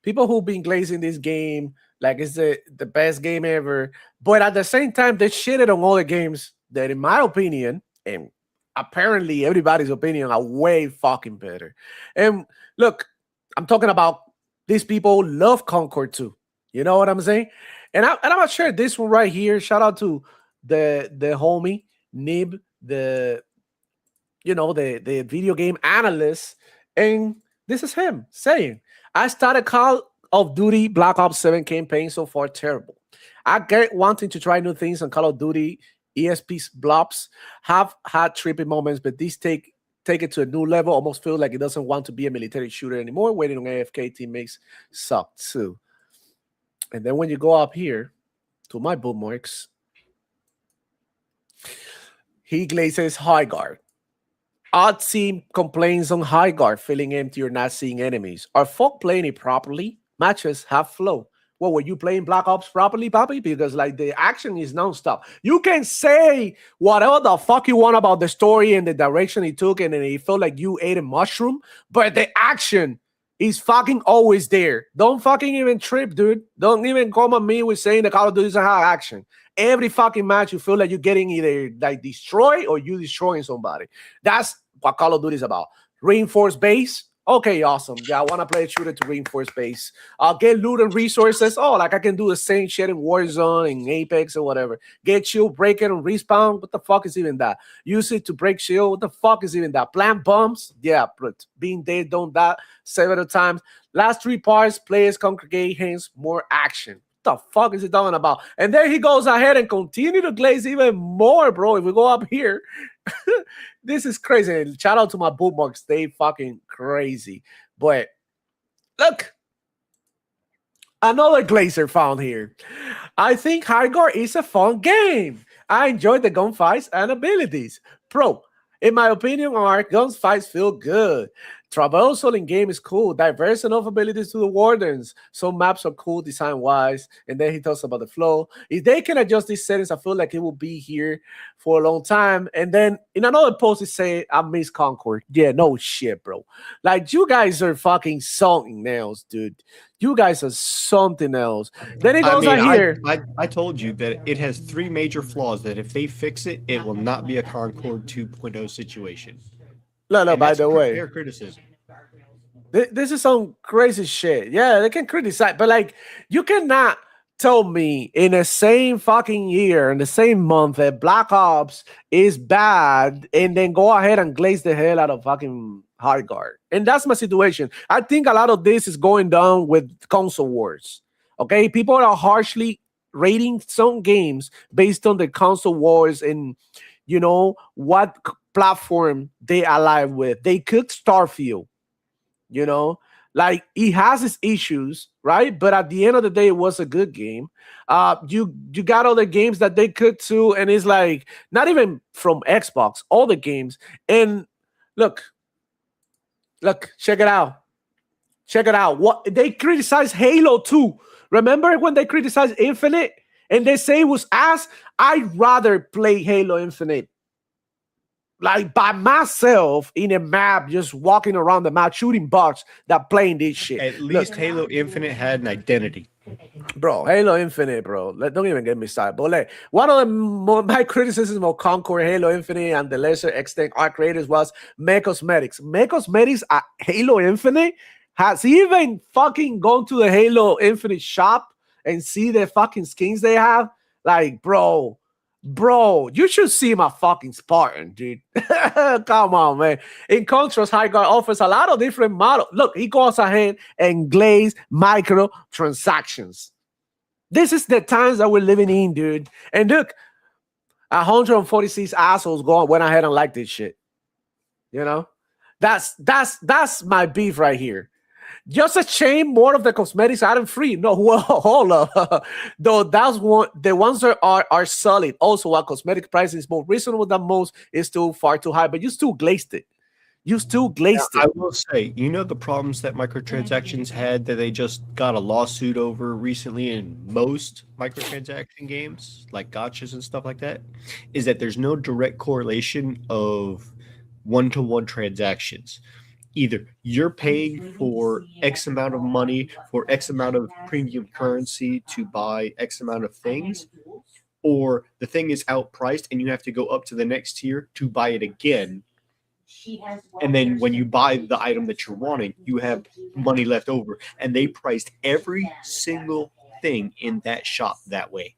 People who've been glazing this game like it's the best game ever, but at the same time, they shitted on other games that, in my opinion, and apparently everybody's opinion, are way fucking better. And look, I'm talking about these people who love Concord too. You know what I'm saying? And I'm gonna share this one right here. Shout out to the homie Nib, the video game analyst, and this is him saying, I started Call of Duty Black Ops 7 campaign so far terrible. I get wanting to try new things on Call of Duty. ESP's blobs have had trippy moments, but these take it to a new level. Almost feel like it doesn't want to be a military shooter anymore. Waiting on AFK teammates suck too. And then when you go up here to my bookmarks, he glazes Hygar. Odd team complains on Hygar feeling empty or not seeing enemies. Are folk playing it properly? Matches have flow. Well, were you playing Black Ops properly, Papi? Because like the action is nonstop. You can say whatever the fuck you want about the story and the direction it took, and then it felt like you ate a mushroom, but the action is fucking always there. Don't fucking even trip, dude. Don't even come at me with saying the Call of Duty doesn't have action. Every fucking match, you feel like you're getting either like destroyed or you destroying somebody. That's what Call of Duty is about. Reinforced base. Okay, awesome. Yeah, I want to play a shooter to reinforce base. I'll get loot and resources. Oh, like I can do the same shit in Warzone, in Apex, or whatever. Get shield, break it, and respawn. What the fuck is even that? Use it to break shield. What the fuck is even that? Plant bombs. Yeah, but being dead, don't die several times. Last 3 parts, players congregate, hence more action. What the fuck is he talking about? And then he goes ahead and continue to glaze even more, bro. If we go up here, this is crazy. And shout out to my bookmarks. They fucking crazy. But look, another glazer found here. I think Hygar is a fun game. I enjoyed the gunfights and abilities. Pro, in my opinion, our gunfights feel good. traversal in game is cool. Diverse enough abilities to the wardens. Some maps are cool design-wise. And then he talks about the flow. If they can adjust these settings, I feel like it will be here for a long time. And then in another post, he say, I miss Concord. Yeah, no shit, bro. Like, you guys are fucking something else, dude. You guys are something else. Then he goes here. I told you that it has 3 major flaws that if they fix it, it will not be a Concord 2.0 situation. No, by the way. Fair criticism. This is some crazy shit. Yeah, they can criticize, but like, you cannot tell me in the same fucking year, in the same month, that Black Ops is bad and then go ahead and glaze the hell out of fucking Highguard. And that's my situation. I think a lot of this is going down with console wars. Okay, people are harshly rating some games based on the console wars and, you know, what platform they alive with. They cooked Starfield, you know, like, it has its issues, right? But at the end of the day, it was a good game. You got other games that they cooked too, and it's like, not even from Xbox, all the games. And look, check it out. What they criticize Halo 2. Remember when they criticized Infinite and they say it was ass? I'd rather play Halo Infinite like by myself in a map, just walking around the map, shooting bugs, that playing this shit. At least Halo Infinite had an identity. Bro, Halo Infinite, bro. Don't even get me started. But like, one of my criticisms of Concord, Halo Infinite, and the lesser extent Arc Creators was Cosmetics. Cosmetics at Halo Infinite. Has he even fucking gone to the Halo Infinite shop and see the fucking skins they have? Like, bro, you should see my fucking Spartan, dude. Come on, man. In contrast, Highguard offers a lot of different models. Look, he goes ahead and glaze micro transactions. This is the times that we're living in, dude. And look, 146 assholes went ahead and liked this shit. You know? That's my beef right here. Just a shame more of the cosmetics item free. No, well, hold up. Though that's one, the ones that are solid. Also, while cosmetic price is more reasonable than most, is still far too high. But you still glazed it. I will say, you know, the problems that microtransactions had that they just got a lawsuit over recently in most microtransaction games, like gotchas and stuff like that, is that there's no direct correlation of one-to-one transactions. Either you're paying for X amount of money for X amount of premium currency to buy X amount of things, or the thing is outpriced and you have to go up to the next tier to buy it again. And then when you buy the item that you're wanting, you have money left over. And they priced every single thing in that shop that way.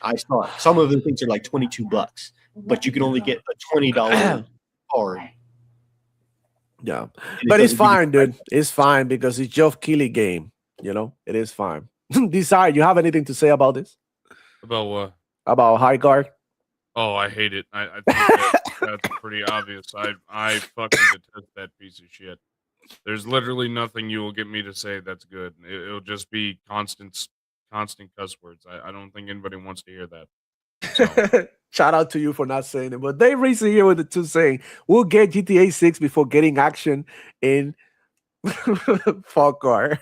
I saw it. Some of the things are like $22, but you can only get a $20 card. Yeah, but it's fine, dude. It's fine because it's Geoff Keighley game. You know, it is fine. Desire, you have anything to say about this? About what? About Highguard? Oh, I hate it. I think that's pretty obvious. I fucking detest that piece of shit. There's literally nothing you will get me to say that's good. It'll just be constant cuss words. I don't think anybody wants to hear that. So. Shout out to you for not saying it. But they recently here with the two saying, we'll get GTA 6 before getting action in Fall Car.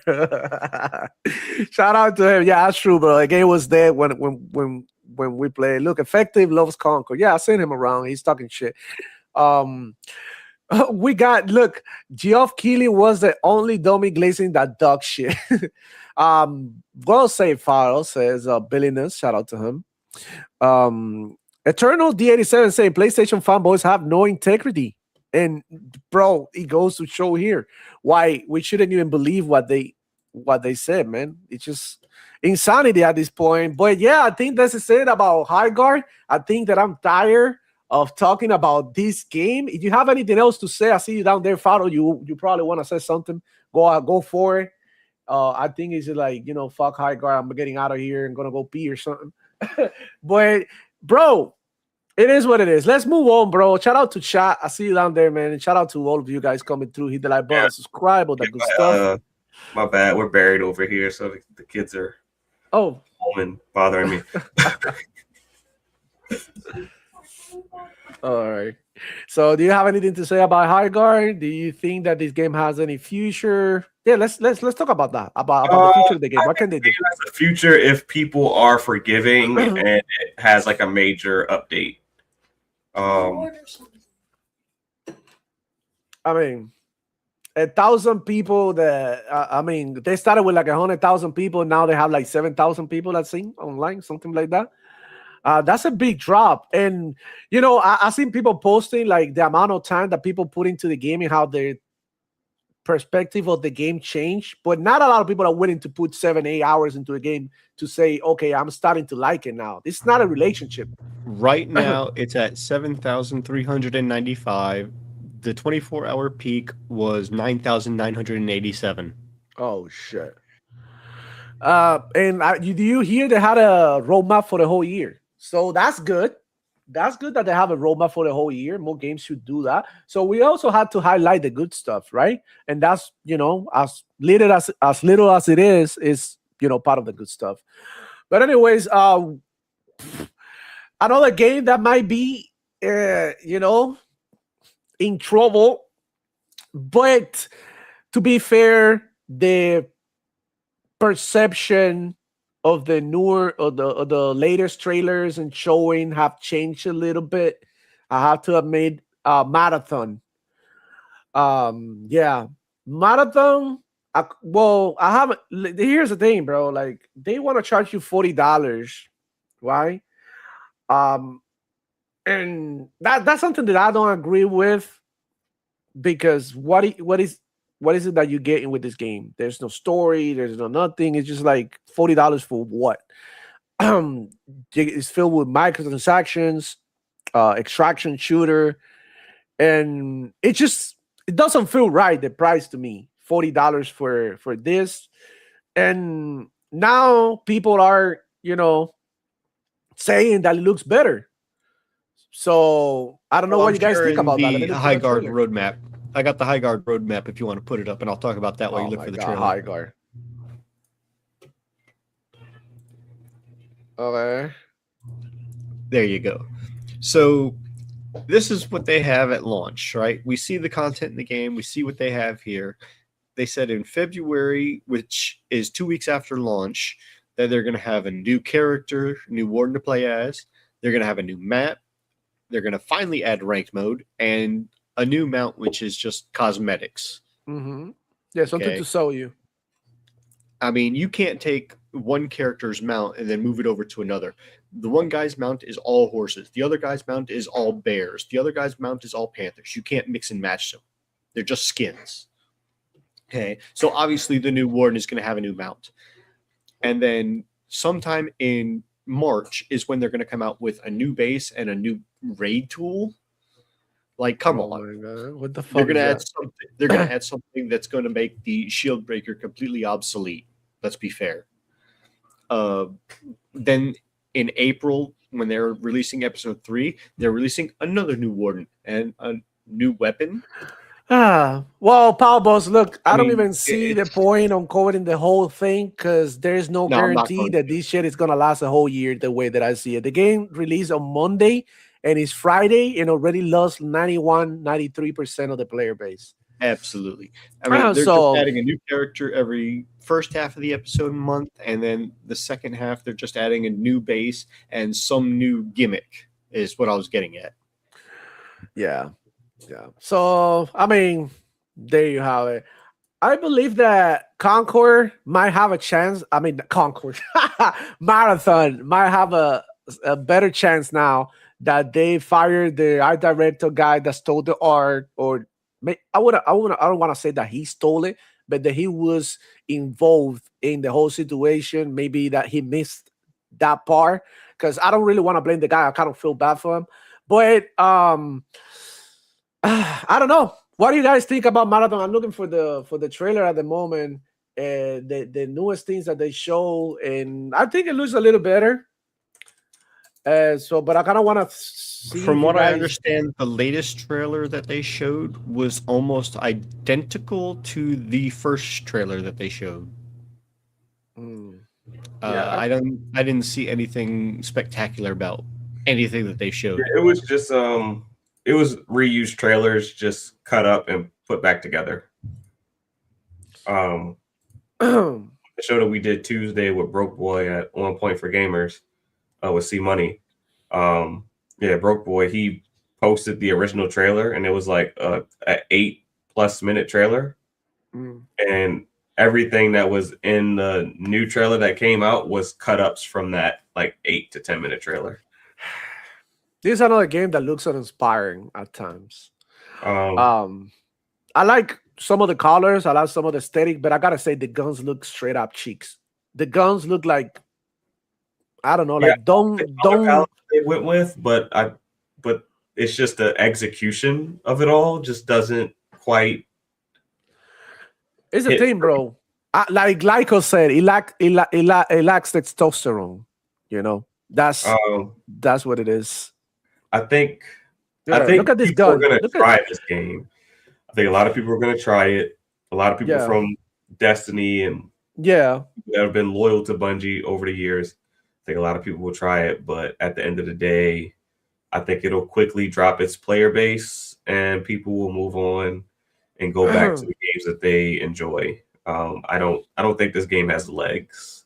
Shout out to him. Yeah, that's true, bro. The game was there when we played. Look, Effective loves Concord. Yeah, I seen him around. He's talking shit. We got, look, Geoff Keighley was the only dummy glazing that dog shit. Well said, Farrell, says Billiness. Shout out to him. Eternal D87 saying PlayStation fanboys have no integrity. And bro, it goes to show here why we shouldn't even believe what they said, man. It's just insanity at this point. But yeah, I think that's it about Highguard. I think that I'm tired of talking about this game. If you have anything else to say, I see you down there, Faro. You probably want to say something. Go for it. I think it's like, you know, fuck Highguard. I'm getting out of here and gonna go pee or something. But bro, it is what it is. Let's move on, bro. Shout out to chat. I see you down there, man. And shout out to all of you guys coming through. Hit the like button, subscribe, all that good stuff. My bad. We're buried over here, so the kids are home and bothering me. All right. So, do you have anything to say about High Guard? Do you think that this game has any future? Yeah, let's talk about that. About the future of the game. What can they do? Has a future if people are forgiving and it has like a major update. I mean, 1,000 people. They started with like 100,000 people. Now they have like 7,000 people that sing online, something like that. That's a big drop. And, I've seen people posting like the amount of time that people put into the game and how their perspective of the game changed. But not a lot of people are willing to put 7-8 hours into a game to say, okay, I'm starting to like it now. This is not a relationship. Right now, it's at 7,395. The 24-hour peak was 9,987. Oh, shit. Do you hear they had a roadmap for the whole year? So that's good. That's good that they have a roadmap for the whole year. More games should do that. So we also had to highlight the good stuff, right? And that's, as little as it is, part of the good stuff. But anyways, another game that might be, in trouble. But to be fair, the perception of the newer or the latest trailers and showing have changed a little bit. I have to admit, Marathon. Marathon. I haven't. Here's the thing, bro. Like, they want to charge you $40, right? And that's something that I don't agree with, because what is it that you're getting with this game? There's no story. There's no nothing. It's just like $40 for what? It's filled with microtransactions, extraction shooter, and it doesn't feel right. The price to me, $40 for this, and now people are saying that it looks better. So I don't know what you guys think about that. The High Guard roadmap. I got the High Guard roadmap if you want to put it up, and I'll talk about that while you look for the trailer. High Guard. Okay. There you go. So this is what they have at launch, right? We see the content in the game. We see what they have here. They said in February, which is 2 weeks after launch, that they're going to have a new character, new warden to play as. They're going to have a new map. They're going to finally add ranked mode and a new mount, which is just cosmetics. Mm-hmm. Yeah, something to sell you. I mean, you can't take one character's mount and then move it over to another. The one guy's mount is all horses. The other guy's mount is all bears. The other guy's mount is all panthers. You can't mix and match them. They're just skins. Okay, so obviously the new warden is going to have a new mount. And then sometime in March is when they're going to come out with a new base and a new raid tool. Like, come on. What the fuck? They're going to add something. They're going to add something that's going to make the shield breaker completely obsolete. Let's be fair. Then in April, when they're releasing episode 3, they're releasing another new warden and a new weapon. Well, Power Boss, look, I don't even see the point on covering the whole thing, because there's no guarantee that this shit is going to last a whole year the way that I see it. The game released on Monday and it's Friday and already lost 93% of the player base. Absolutely. I mean, they're just adding a new character every first half of the episode month, and then the second half, they're just adding a new base and some new gimmick is what I was getting at. Yeah. So, I mean, there you have it. I believe that Concord might have a chance. I mean, Concord Marathon might have a better chance now that they fired the art director guy that stole the art, or I don't want to say that he stole it, but that he was involved in the whole situation. Maybe that he missed that part, because I don't really want to blame the guy. I kind of feel bad for him, but I don't know. What do you guys think about Marathon? I'm looking for the trailer at the moment. The newest things that they show, and I think it looks a little better. But I kind of want to see. From what I understand, the latest trailer that they showed was almost identical to the first trailer that they showed. I didn't see anything spectacular about anything that they showed. It was just it was reused trailers just cut up and put back together. The show that we did Tuesday with Broke Boy at On Point for Gamers with C Money. Broke Boy, he posted the original trailer and it was like a 8+ minute trailer. And everything that was in the new trailer that came out was cut ups from that like 8 to 10 minute trailer. This is another game that looks uninspiring at times. I like some of the colors, I like some of the aesthetic, but I gotta say the guns look straight up cheeks. The guns look like, I don't know, like don't they went with, but it's just the execution of it all just doesn't quite. It's a thing, bro. Like Lyco said, it lacks testosterone. You know, that's what it is. I think look at this gun. We're gonna try this game. I think a lot of people are gonna try it. A lot of people from Destiny and that have been loyal to Bungie over the years. I think a lot of people will try it, but at the end of the day, I think it'll quickly drop its player base and people will move on and go back to the games that they enjoy. I don't think this game has legs.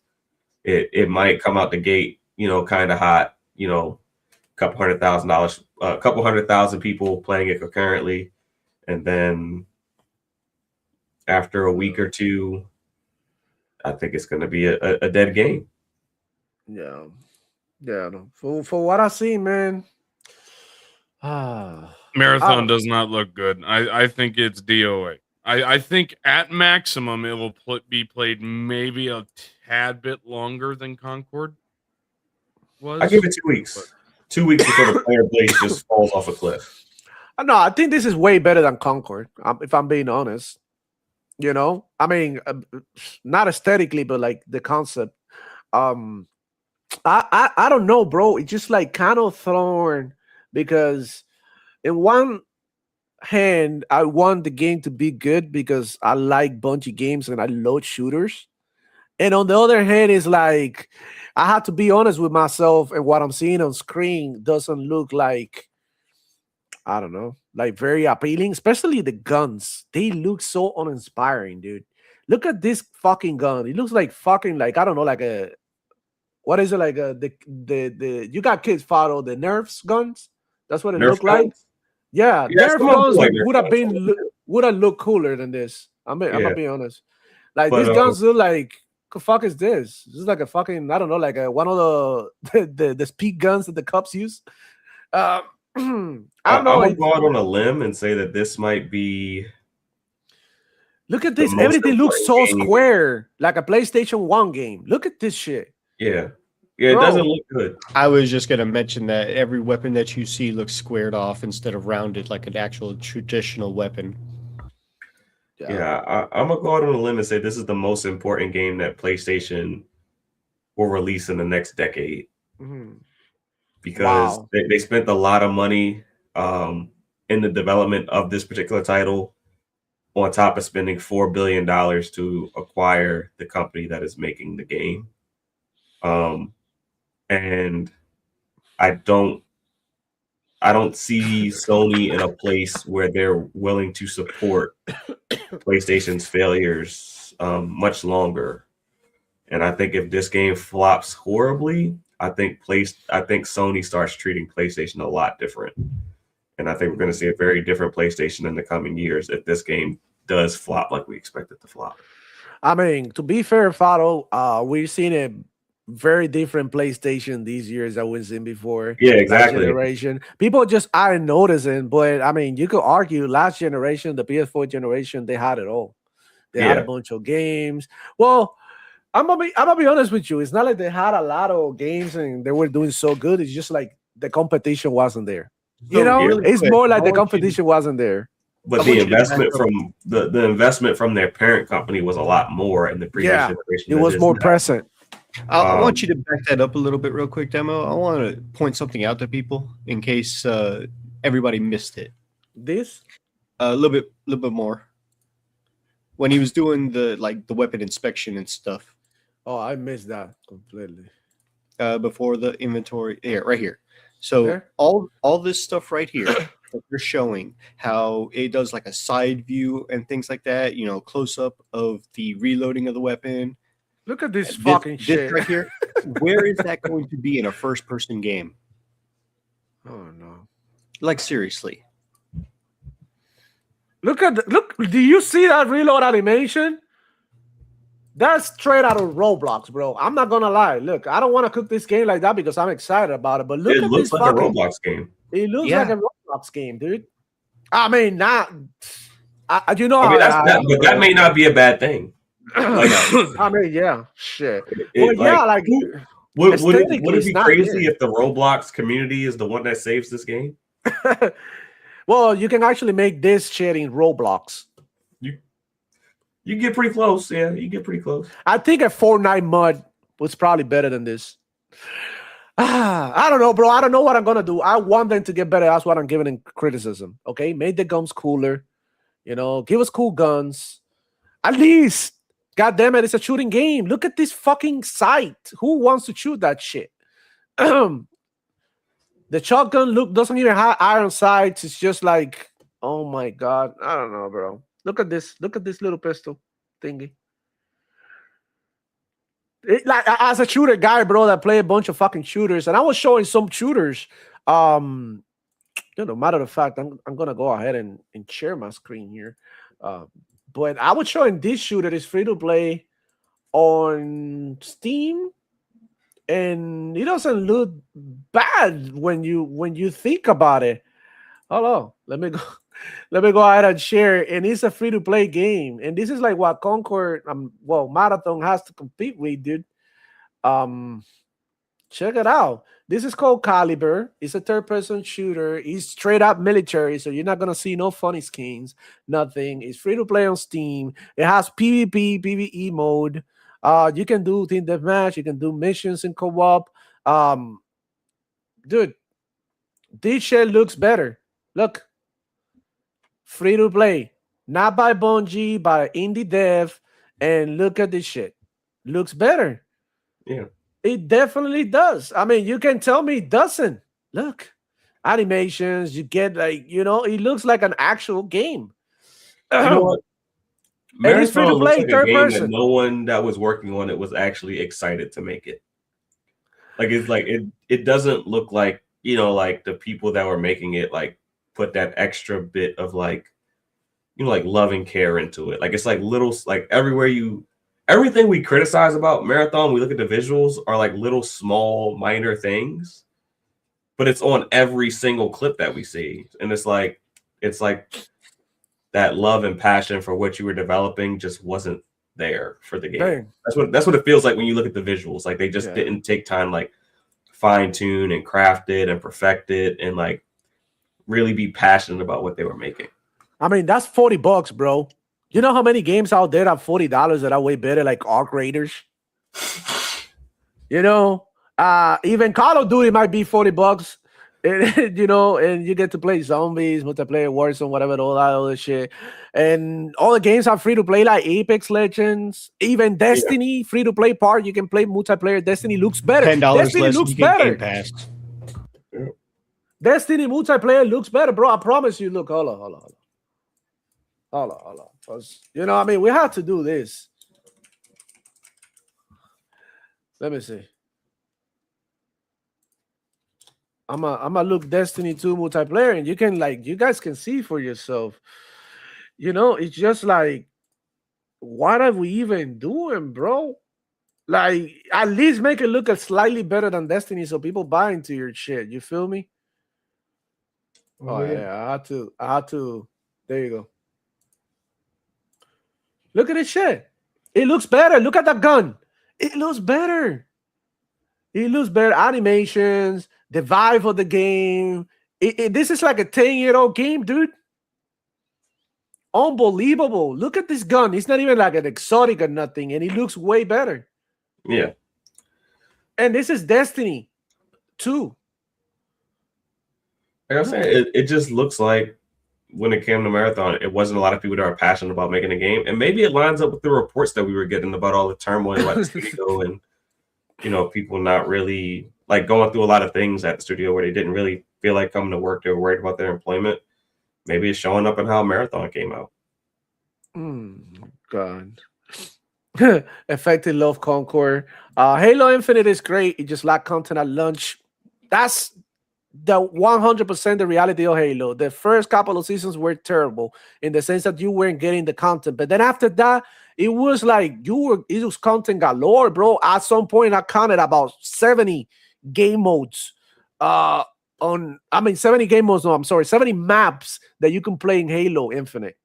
It might come out the gate, kind of hot, couple hundred thousand people playing it concurrently, and then after a week or two, I think it's going to be a dead game. Yeah. No. For what I see, man. Marathon does not look good. I think it's DOA. I think at maximum it will be played maybe a tad bit longer than Concord was. I give it 2 weeks. 2 weeks before the player base just falls off a cliff. No, I think this is way better than Concord, if I'm being honest. I mean, not aesthetically, but like the concept. I don't know, bro. It's just like kind of thrown because in one hand, I want the game to be good because I like Bungie games and I load shooters. And on the other hand, it's like I have to be honest with myself, and what I'm seeing on screen doesn't look like, I don't know, like very appealing, especially the guns. They look so uninspiring, dude. Look at this fucking gun. It looks like fucking, like, I don't know, like a, what is it, like the you got kids follow the Nerfs guns? That's what it looked like. Yeah, Nerf guns would have looked cooler than this. I'm gonna be honest. Like, these guns look like, the fuck is this? This is like a fucking, I don't know, like one of the speed guns that the cops use. I don't know. I would go out on a limb and say that this might be. Look at this. Everything looks so square, like a PlayStation 1 game. Look at this shit. Yeah. It doesn't look good. I was just going to mention that every weapon that you see looks squared off instead of rounded like an actual traditional weapon. Yeah, I'm going to go out on a limb and say this is the most important game that PlayStation will release in the next decade. Mm-hmm. Because they spent a lot of money in the development of this particular title, on top of spending $4 billion to acquire the company that is making the game. And I don't see Sony in a place where they're willing to support PlayStation's failures much longer. And I think if this game flops horribly, I think Sony starts treating PlayStation a lot different. And I think we're going to see a very different PlayStation in the coming years if this game does flop like we expect it to flop. I mean, to be fair, Fado, we've seen a very different PlayStation these years that we've seen before. Yeah, exactly. Generation. People just aren't noticing, but I mean, you could argue last generation, the PS4 generation, they had it all. They had a bunch of games. Well, I'm gonna be honest with you. It's not like they had a lot of games and they were doing so good. It's just like the competition wasn't there. It's more like the competition wasn't there. But the investment from the investment from their parent company was a lot more in the previous generation. It was more present. I want you to back that up a little bit real quick, Demo. I want to point something out to people in case everybody missed it. This? A little bit more. When he was doing the weapon inspection and stuff. Oh, I missed that completely. Before the inventory. Yeah, right here. So all this stuff right here that they're showing, how it does like a side view and things like that, you know, close up of the reloading of the weapon. Look at this fucking shit right here. Where is that going to be in a first-person game? Oh no! Like seriously. Look. Do you see that reload animation? That's straight out of Roblox, bro. I'm not gonna lie. Look, I don't want to cook this game like that because I'm excited about it. But look, it looks like a Roblox game. It looks like a Roblox game, dude. I mean, not. You know, but that may not be a bad thing. Like, I mean, yeah, shit. Would it be crazy if the Roblox community is the one that saves this game? Well, you can actually make this shit in Roblox. You get pretty close, yeah. You get pretty close. I think a Fortnite mod was probably better than this. I don't know, bro. I don't know what I'm gonna do. I want them to get better. That's what I'm giving in criticism. Okay, make the guns cooler. You know, give us cool guns. At least, god damn it, it's a shooting game. Look at this fucking sight. Who wants to shoot that shit? The shotgun doesn't even have iron sights. It's just like, oh my god. I don't know, bro. Look at this. Look at this little pistol thingy. Like, as a shooter guy, bro, that play a bunch of fucking shooters, and I was showing some shooters. You know, matter of fact, I'm gonna go ahead and share my screen here. But I was showing this shooter is free to play on Steam, and it doesn't look bad when you think about it. Hold on, let me go ahead and share. And it's a free to play game, and this is like what Concord, Marathon has to compete with, dude. Check it out. This is called Caliber. It's a third-person shooter. It's straight up military, so you're not gonna see no funny skins, nothing. It's free to play on Steam. It has PvP, PvE mode. You can do team deathmatch. You can do missions in co-op. Dude, this shit looks better. Look, free to play, not by Bungie, by indie dev, and look at this shit. Looks better. Yeah. It definitely does. I mean, you can tell me it doesn't. Look, animations, you get like, you know, it looks like an actual game. You know what? And it's free to play, third person. No one that was working on it was actually excited to make it. Like, it's like it doesn't look like, you know, like the people that were making it like put that extra bit of like, you know, like love and care into it. Like, it's like little, like everything we criticize about Marathon, we look at the visuals, are like little small minor things, but it's on every single clip that we see. And it's like that love and passion for what you were developing just wasn't there for the game. Dang. That's what it feels like when you look at the visuals. Like, they just didn't take time, like fine tune and craft it and perfect it and like really be passionate about what they were making. I mean, that's $40, bro. You know how many games out there at $40 that are way better, like Arc Raiders? You know, even Call of Duty might be $40, and, you know, and you get to play zombies, multiplayer, Warzone, whatever, all that other shit. And all the games are free to play, like Apex Legends, even Destiny, free to play part. You can play multiplayer. Destiny looks better. $10 Destiny less looks you get better. Game Pass. Destiny multiplayer looks better, bro. I promise you. Look, hold on. Because, you know, I mean, we have to do this. Let me see. I'm a look Destiny 2 multiplayer, and you can, like, you guys can see for yourself. You know, it's just like, what are we even doing, bro? Like, at least make it look slightly better than Destiny so people buy into your shit. You feel me? Oh yeah, I had to. There you go. Look at this shit. It looks better. Look at that gun. It looks better. It looks better. Animations, the vibe of the game. This is like a 10-year-old game, dude. Unbelievable. Look at this gun. It's not even like an exotic or nothing, and it looks way better. Yeah. And this is Destiny 2. Like I was saying, it just looks like when it came to Marathon, it wasn't a lot of people that are passionate about making a game. And maybe it lines up with the reports that we were getting about all the turmoil like Studio and, you know, people not really like going through a lot of things at the studio where they didn't really feel like coming to work. They were worried about their employment. Maybe it's showing up in how Marathon came out. God. Effective Love Concord. Halo Infinite is great. It just lacked content at launch. That's the 100% the reality of Halo. The first couple of seasons were terrible in the sense that you weren't getting the content. But then after that, it was like it was content galore, bro. At some point, I counted about 70 game modes. 70 game modes. No, I'm sorry, 70 maps that you can play in Halo Infinite.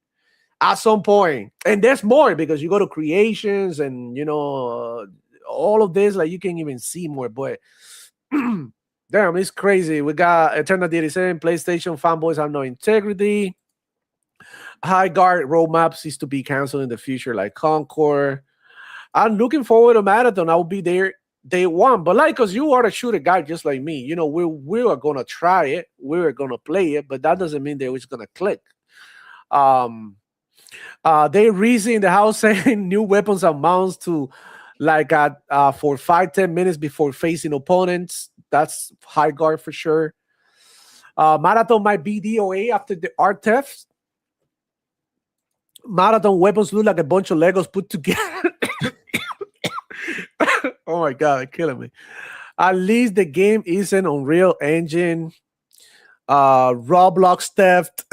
At some point, and there's more because you go to creations and all of this, like you can even see more. But damn, it's crazy. We got Eternal 87, PlayStation fanboys have no integrity. High guard roadmaps is to be canceled in the future, like Concord. I'm looking forward to Marathon. I will be there day one. But like, cause you are a shooter guy just like me, we are gonna try it, we're gonna play it, but that doesn't mean that it's gonna click. They reason in the house saying new weapons and mounts to like for 5-10 minutes before facing opponents. That's high guard for sure. Marathon might be DOA after the art theft. Marathon weapons look like a bunch of Legos put together. Oh my God, they're killing me. At least the game isn't Unreal Engine. Roblox theft.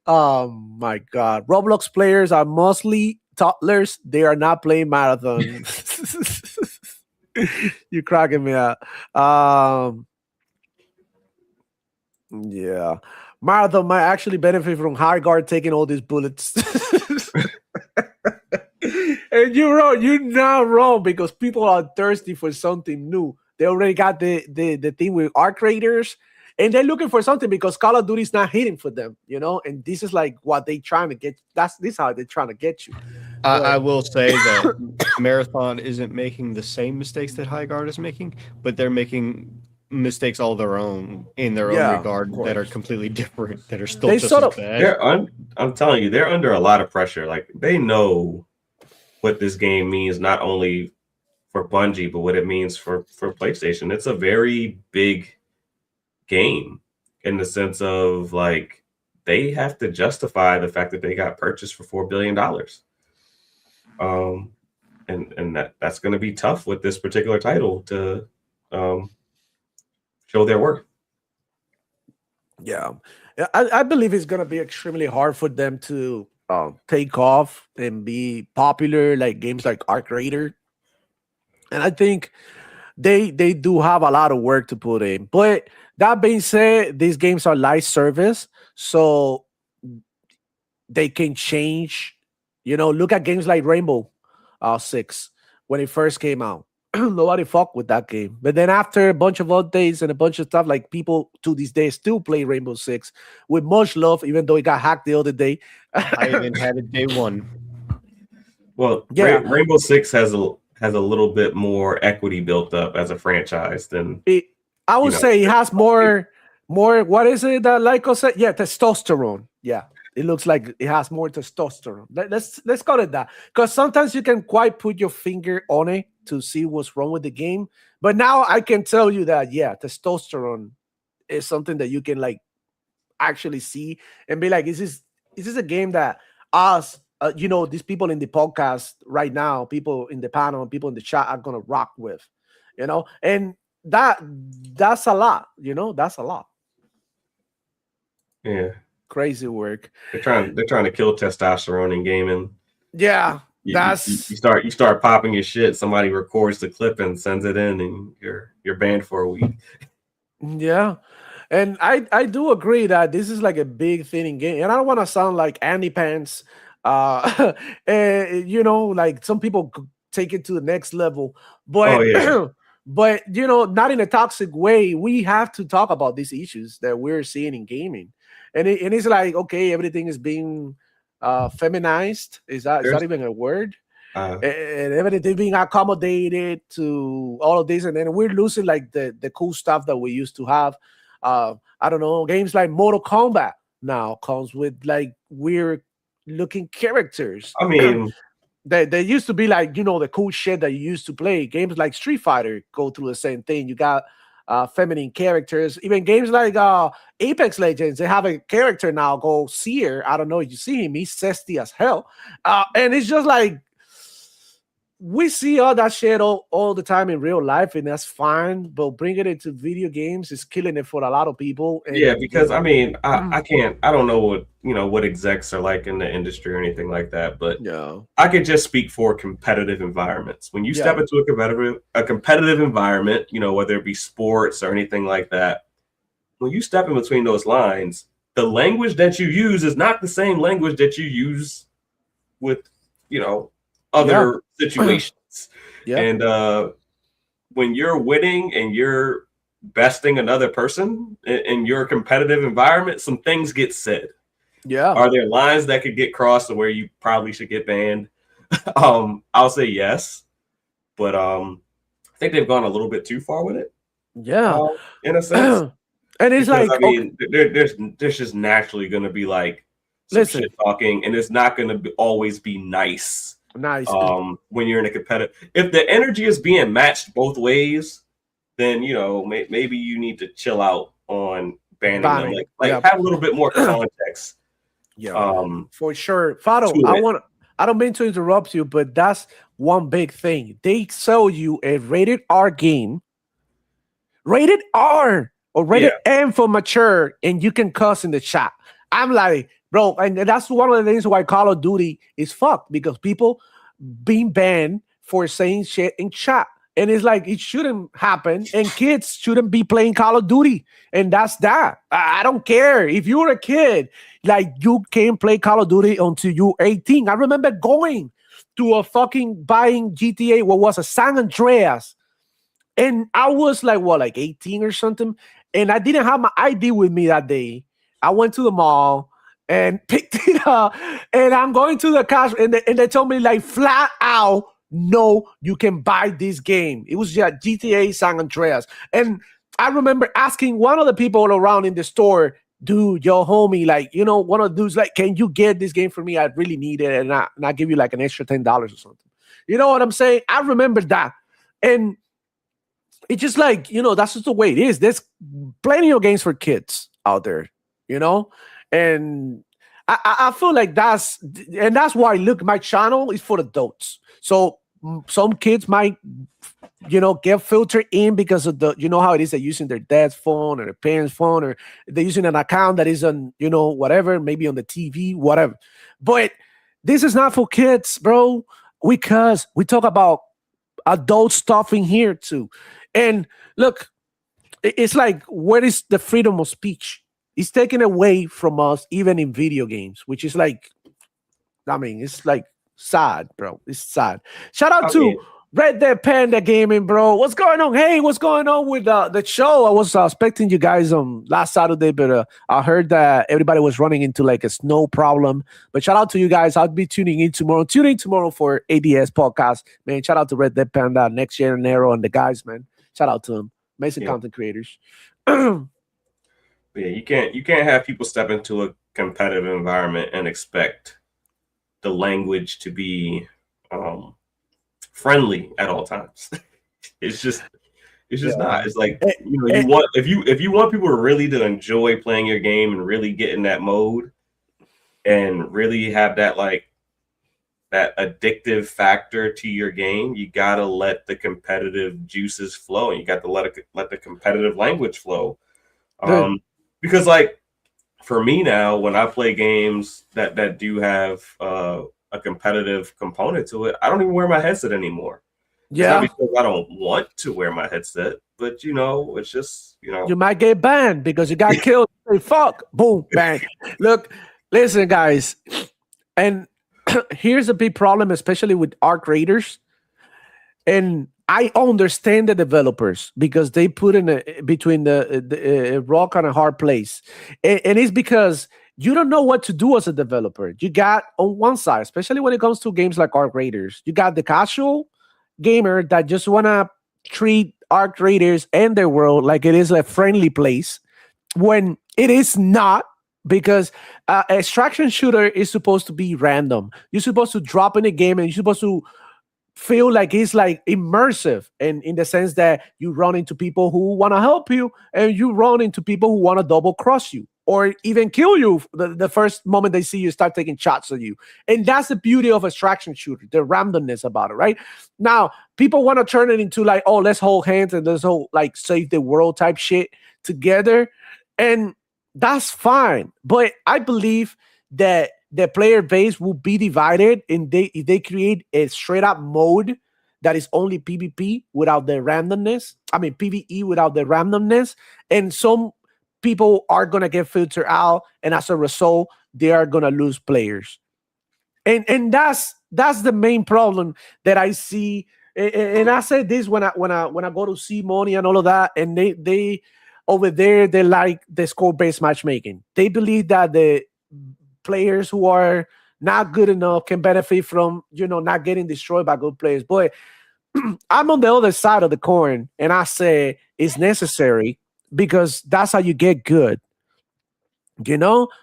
Oh my God. Roblox players are mostly toddlers. They are not playing Marathon. You're cracking me out. Yeah. Marathon might actually benefit from high guard taking all these bullets. And you're not wrong because people are thirsty for something new. They already got the thing with arc raiders. And they're looking for something because Call of Duty is not hitting for them, and this is like what they're trying to get. This is how they're trying to get you. I will say that Marathon isn't making the same mistakes that High Guard is making, but they're making mistakes all their own in their own regard that are completely different, that are still just as bad. I'm telling you, they're under a lot of pressure. Like they know what this game means, not only for Bungie, but what it means for PlayStation. It's a very big game in the sense of like they have to justify the fact that they got purchased for $4 billion. And that's going to be tough with this particular title to show their worth. Yeah, I believe it's going to be extremely hard for them to take off and be popular like games like Arc Raider. And I think they do have a lot of work to put in. But that being said, these games are live service, so they can change. Look at games like Rainbow Six when it first came out. Nobody fucked with that game. But then after a bunch of updates and a bunch of stuff, like people to this day still play Rainbow Six with much love, even though it got hacked the other day. I even had it day one. Well, yeah, Rainbow Six has a little bit more equity built up as a franchise than I would say it has more. What is it that Lyco said? Yeah, testosterone. Yeah, it looks like it has more testosterone. Let's call it that, because sometimes you can quite put your finger on it to see what's wrong with the game. But now I can tell you that testosterone is something that you can like actually see and be like, is this a game that us, these people in the podcast right now, people in the panel, people in the chat are gonna rock with, and that's a lot, that's a lot. Yeah, crazy work. They're trying to kill testosterone in gaming. Yeah, you start popping your shit. Somebody records the clip and sends it in, and you're banned for a week. Yeah, and I do agree that this is like a big thing in game, and I don't want to sound like Andy Pants. Like some people take it to the next level, but but not in a toxic way. We have to talk about these issues that we're seeing in gaming, and it's like, okay, everything is being feminized. Is that even a word? And everything being accommodated to all of this, and then we're losing like the cool stuff that we used to have. I don't know, games like Mortal Kombat now comes with like weird looking characters. I mean, They used to be like, the cool shit that you used to play. Games like Street Fighter go through the same thing. You got feminine characters. Even games like Apex Legends, they have a character now called Seer. I don't know if you see him. He's zesty as hell. And it's just like, we see all that shit all the time in real life, and that's fine. But bringing it to video games is killing it for a lot of people. And, yeah, because I mean, I don't know what execs are like in the industry or anything like that. But I could just speak for competitive environments. When you step into a competitive environment, whether it be sports or anything like that, when you step in between those lines, the language that you use is not the same language that you use with other situations. And when you're winning and you're besting another person in your competitive environment, some things get said. Are there lines that could get crossed to where you probably should get banned? I'll say yes, but I think they've gone a little bit too far with it. In a sense. And it's because, like, I mean, there's just naturally going to be like some shit talking, and it's not going to always be nice. When you're in a competitive, if the energy is being matched both ways, then maybe you need to chill out on banning them. Like have a little bit more context. For sure. Fado, I don't mean to interrupt you, but that's one big thing. They sell you a rated R game, rated R or rated M for mature, and you can cuss in the chat. I'm like, bro, and that's one of the things why Call of Duty is fucked, because people being banned for saying shit in chat. And it's like, it shouldn't happen, and kids shouldn't be playing Call of Duty. And that's that. I don't care. If you're a kid, like, you can't play Call of Duty until you're 18. I remember going to a fucking buying GTA, what was a San Andreas. And I was like 18 or something. And I didn't have my ID with me that day. I went to the mall and picked it up, and I'm going to the cash, and they told me like flat out, no, you can buy this game. It was just GTA San Andreas. And I remember asking one of the people around in the store, dude, yo, homie, like, one of the dudes, like, can you get this game for me? I really need it, and I give you like an extra $10 or something. You know what I'm saying? I remember that. And it's just like, that's just the way it is. There's plenty of games for kids out there, and I feel like that's why, look, my channel is for adults. So some kids might, get filtered in because of the, how it is, they're using their dad's phone or their parents' phone, or they're using an account that is on, whatever, maybe on the TV, whatever. But this is not for kids, bro, because we talk about adult stuff in here too. And look, it's like, where is the freedom of speech? It's taken away from us, even in video games, which is like, I mean, it's like sad, bro. It's sad. Shout out to Red Dead Panda Gaming, bro. What's going on? Hey, what's going on with the show? I was expecting you guys last Saturday, but I heard that everybody was running into like a snow problem. But shout out to you guys. I'll be tuning in tomorrow. Tune in tomorrow for ADS podcast, man. Shout out to Red Dead Panda, Next Gen Nero, and the guys, man. Shout out to them. Amazing content creators. Yeah, you can't have people step into a competitive environment and expect the language to be friendly at all times. It's just not. It's like, you want, if you want people to really to enjoy playing your game and really get in that mode and really have that that addictive factor to your game, you gotta let the competitive juices flow, and you got to let the competitive language flow. Because like for me now, when I play games that do have a competitive component to it, I don't even wear my headset anymore. Not because I don't want to wear my headset, but it's just you might get banned because you got killed. Say, fuck, boom, bang. Look, listen, guys, and here's a big problem, especially with ARC Raiders. And I understand the developers because they put in between the rock and a hard place. And it's because you don't know what to do as a developer. You got on one side, especially when it comes to games like ARC Raiders, you got the casual gamer that just want to treat ARC Raiders and their world like it is a friendly place when it is not. because extraction shooter is supposed to be random. You're supposed to drop in a game and you're supposed to feel like it's like immersive, and in the sense that you run into people who want to help you and you run into people who want to double cross you or even kill you the first moment they see you start taking shots at you. And that's the beauty of extraction shooter, the randomness about it, right? Now, people want to turn it into like, oh, let's hold hands and let's hold like save the world type shit together. And that's fine. But I believe that the player base will be divided, and if they create a straight up mode that is only PvP without the randomness. I mean PvE without the randomness, and some people are gonna get filtered out, and as a result, they are gonna lose players. And that's the main problem that I see. And I said this when I go to see Money and all of that, and they over there they like the score-based matchmaking. They believe that the players who are not good enough can benefit from, not getting destroyed by good players. But I'm on the other side of the coin, and I say it's necessary because that's how you get good.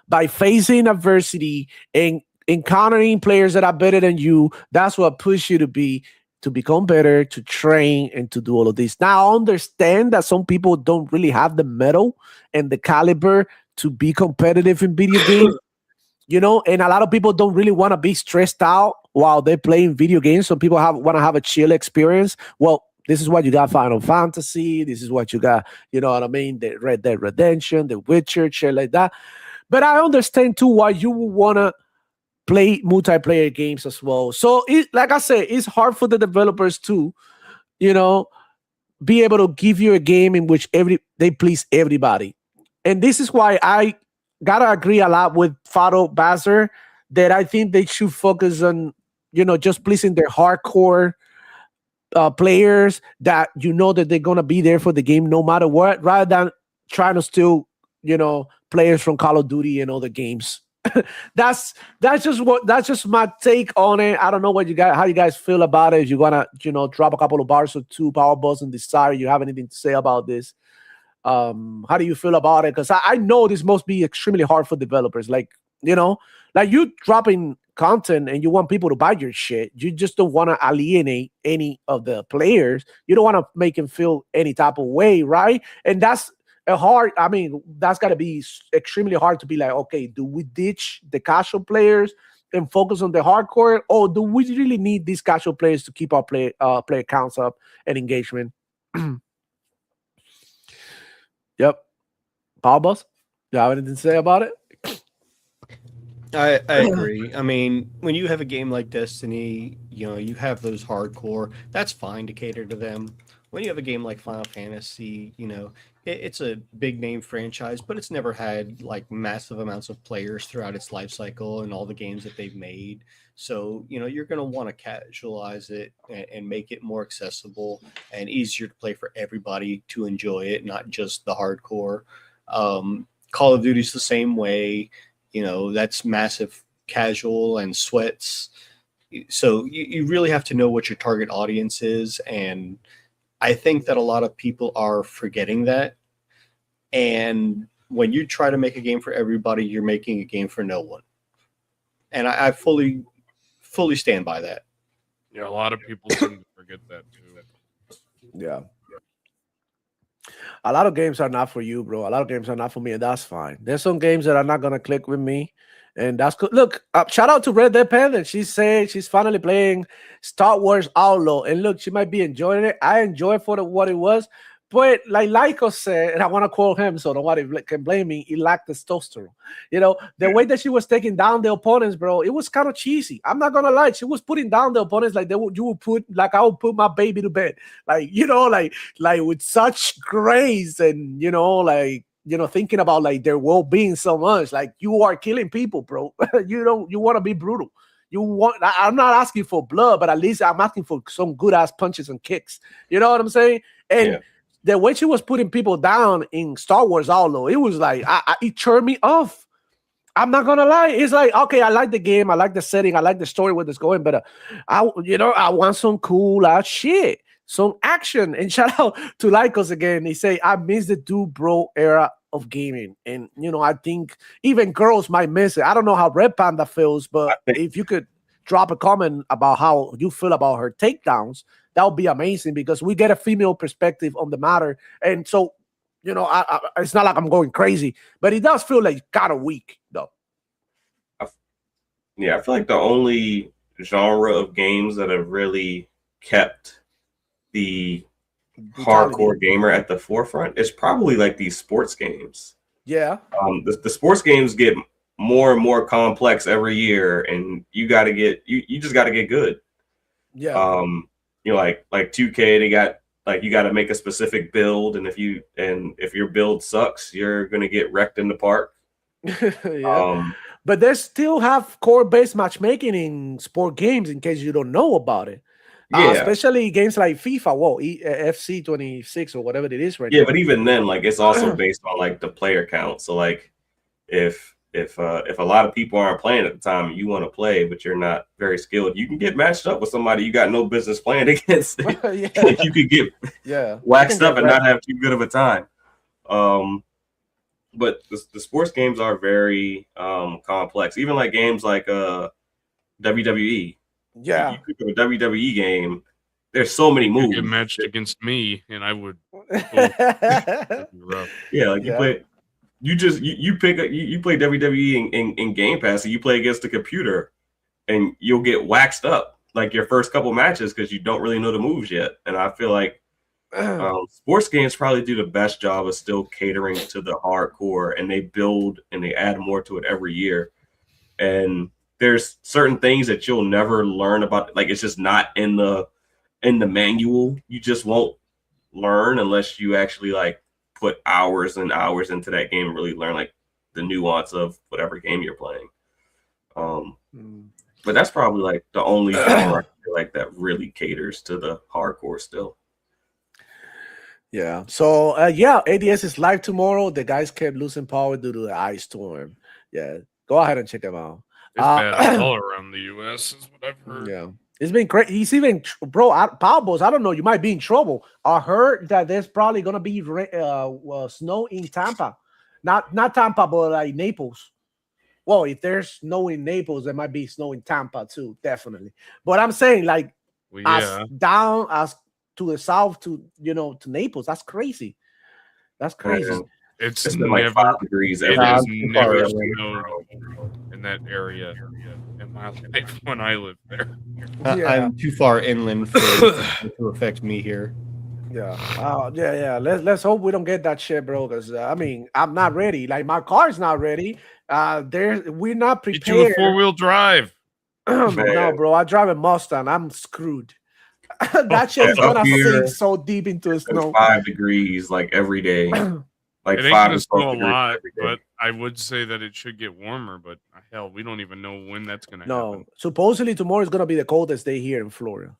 By facing adversity and encountering players that are better than you, that's what pushes you to become better, to train, and to do all of this. Now, I understand that some people don't really have the mettle and the caliber to be competitive in video games. And a lot of people don't really want to be stressed out while they're playing video games. Some people want to have a chill experience. Well, this is what you got Final Fantasy. This is what you got, you know what I mean? The Red Dead Redemption, The Witcher, shit like that. But I understand too why you would want to play multiplayer games as well. So, like I said, it's hard for the developers to, be able to give you a game in which they please everybody. And this is why I gotta agree a lot with Fado Bazzer that I think they should focus on, just pleasing their hardcore players that that they're gonna be there for the game no matter what, rather than trying to steal, players from Call of Duty and other games. That's just my take on it. I don't know how you guys feel about it. If you're gonna, drop a couple of bars or two, Power Boss, and decide you have anything to say about this. How do you feel about it? Because I know this must be extremely hard for developers. Like you dropping content and you want people to buy your shit. You just don't want to alienate any of the players. You don't want to make them feel any type of way, right? And that's that's got to be extremely hard to be like, okay, do we ditch the casual players and focus on the hardcore, or do we really need these casual players to keep our player counts up and engagement? Yep. Power Boss, you have anything to say about it? I agree. I mean, when you have a game like Destiny, you have those hardcore, that's fine to cater to them. When you have a game like Final Fantasy, it's a big name franchise, but it's never had like massive amounts of players throughout its life cycle and all the games that they've made. So, you're going to want to casualize it and make it more accessible and easier to play for everybody to enjoy it, not just the hardcore. Call of Duty's the same way. That's massive casual and sweats. So you really have to know what your target audience is. And I think that a lot of people are forgetting that. And when you try to make a game for everybody, you're making a game for no one. And I fully stand by that. Yeah, a lot of people seem to forget that too. Yeah. A lot of games are not for you, bro. A lot of games are not for me, and that's fine. There's some games that are not going to click with me, and that's good. Look, shout out to Red Dead Panda. She said she's finally playing Star Wars Outlaw, and look, she might be enjoying it. I enjoy it for what it was, but like Lyko said, and I want to quote him, so nobody can blame me, he lacked testosterone. The way that she was taking down the opponents, bro, it was kind of cheesy. I'm not going to lie. She was putting down the opponents like I would put my baby to bed. Like, like with such grace and, thinking about like their well-being so much. Like, you are killing people, bro. You want to be brutal. I'm not asking for blood, but at least I'm asking for some good ass punches and kicks. You know what I'm saying? And the way she was putting people down in Star Wars Outlaw, it was like, it turned me off. I'm not gonna lie. It's like, okay, I like the game, I like the setting, I like the story where it's going, but I want some cool ass shit, some action. And shout out to Lycos again. He say, I miss the dude bro era of gaming. And, I think even girls might miss it. I don't know how Red Panda feels, but if you could drop a comment about how you feel about her takedowns, that would be amazing because we get a female perspective on the matter. And so, it's not like I'm going crazy, but it does feel like kind of weak, though. Yeah, I feel like the only genre of games that have really kept the hardcore gamer at the forefront is probably like these sports games. Yeah. The sports games get more and more complex every year, and you got to get you just got to get good. Yeah. Like 2K, they got like you got to make a specific build, and if your build sucks, you're gonna get wrecked in the park. Yeah. But they still have core-based matchmaking in sport games in case you don't know about it. Yeah. Especially games like FIFA, FC 26 or whatever it is right now. Yeah, but even then, like it's also based on like the player count. So like if a lot of people aren't playing at the time and you want to play, but you're not very skilled, you can get matched up with somebody you got no business playing against. You could get waxed up and not have too good of a time. But the sports games are very complex. Even like games like WWE. Yeah. You pick up a WWE game, there's so many moves. You get matched against me, and I would. Yeah, like you play. You play WWE in Game Pass, and you play against the computer, and you'll get waxed up like your first couple matches because you don't really know the moves yet. And I feel like sports games probably do the best job of still catering to the hardcore, and they build and they add more to it every year. And there's certain things that you'll never learn about. Like it's just not in the manual. You just won't learn unless you actually like put hours and hours into that game and really learn like the nuance of whatever game you're playing. But that's probably like the only genre like that really caters to the hardcore still. Yeah. So ADS is live tomorrow. The guys kept losing power due to the ice storm. Yeah. Go ahead and check them out. It's bad all around the US is what I've heard. Yeah. It's been great. He's even, Power Balls, I don't know. You might be in trouble. I heard that there's probably going to be snow in Tampa. Not Tampa, but like Naples. Well, if there's snow in Naples, there might be snow in Tampa too, definitely. But I'm saying like as down as to the south to Naples. That's crazy. That's crazy. It's been like 5 degrees. It has never snowed in that area in my life when I lived there. I'm too far inland for it to affect me here. Yeah. Let's hope we don't get that shit, bro. Because I'm not ready. Like my car's not ready. We're not prepared. Get you a 4-wheel drive. No, bro. I drive a Mustang. I'm screwed. That shit is gonna sink so deep into the snow. 5 degrees like every day. Like it ain't gonna snow a lot, but I would say that it should get warmer. But hell, we don't even know when that's gonna happen. Supposedly tomorrow is gonna be the coldest day here in Florida.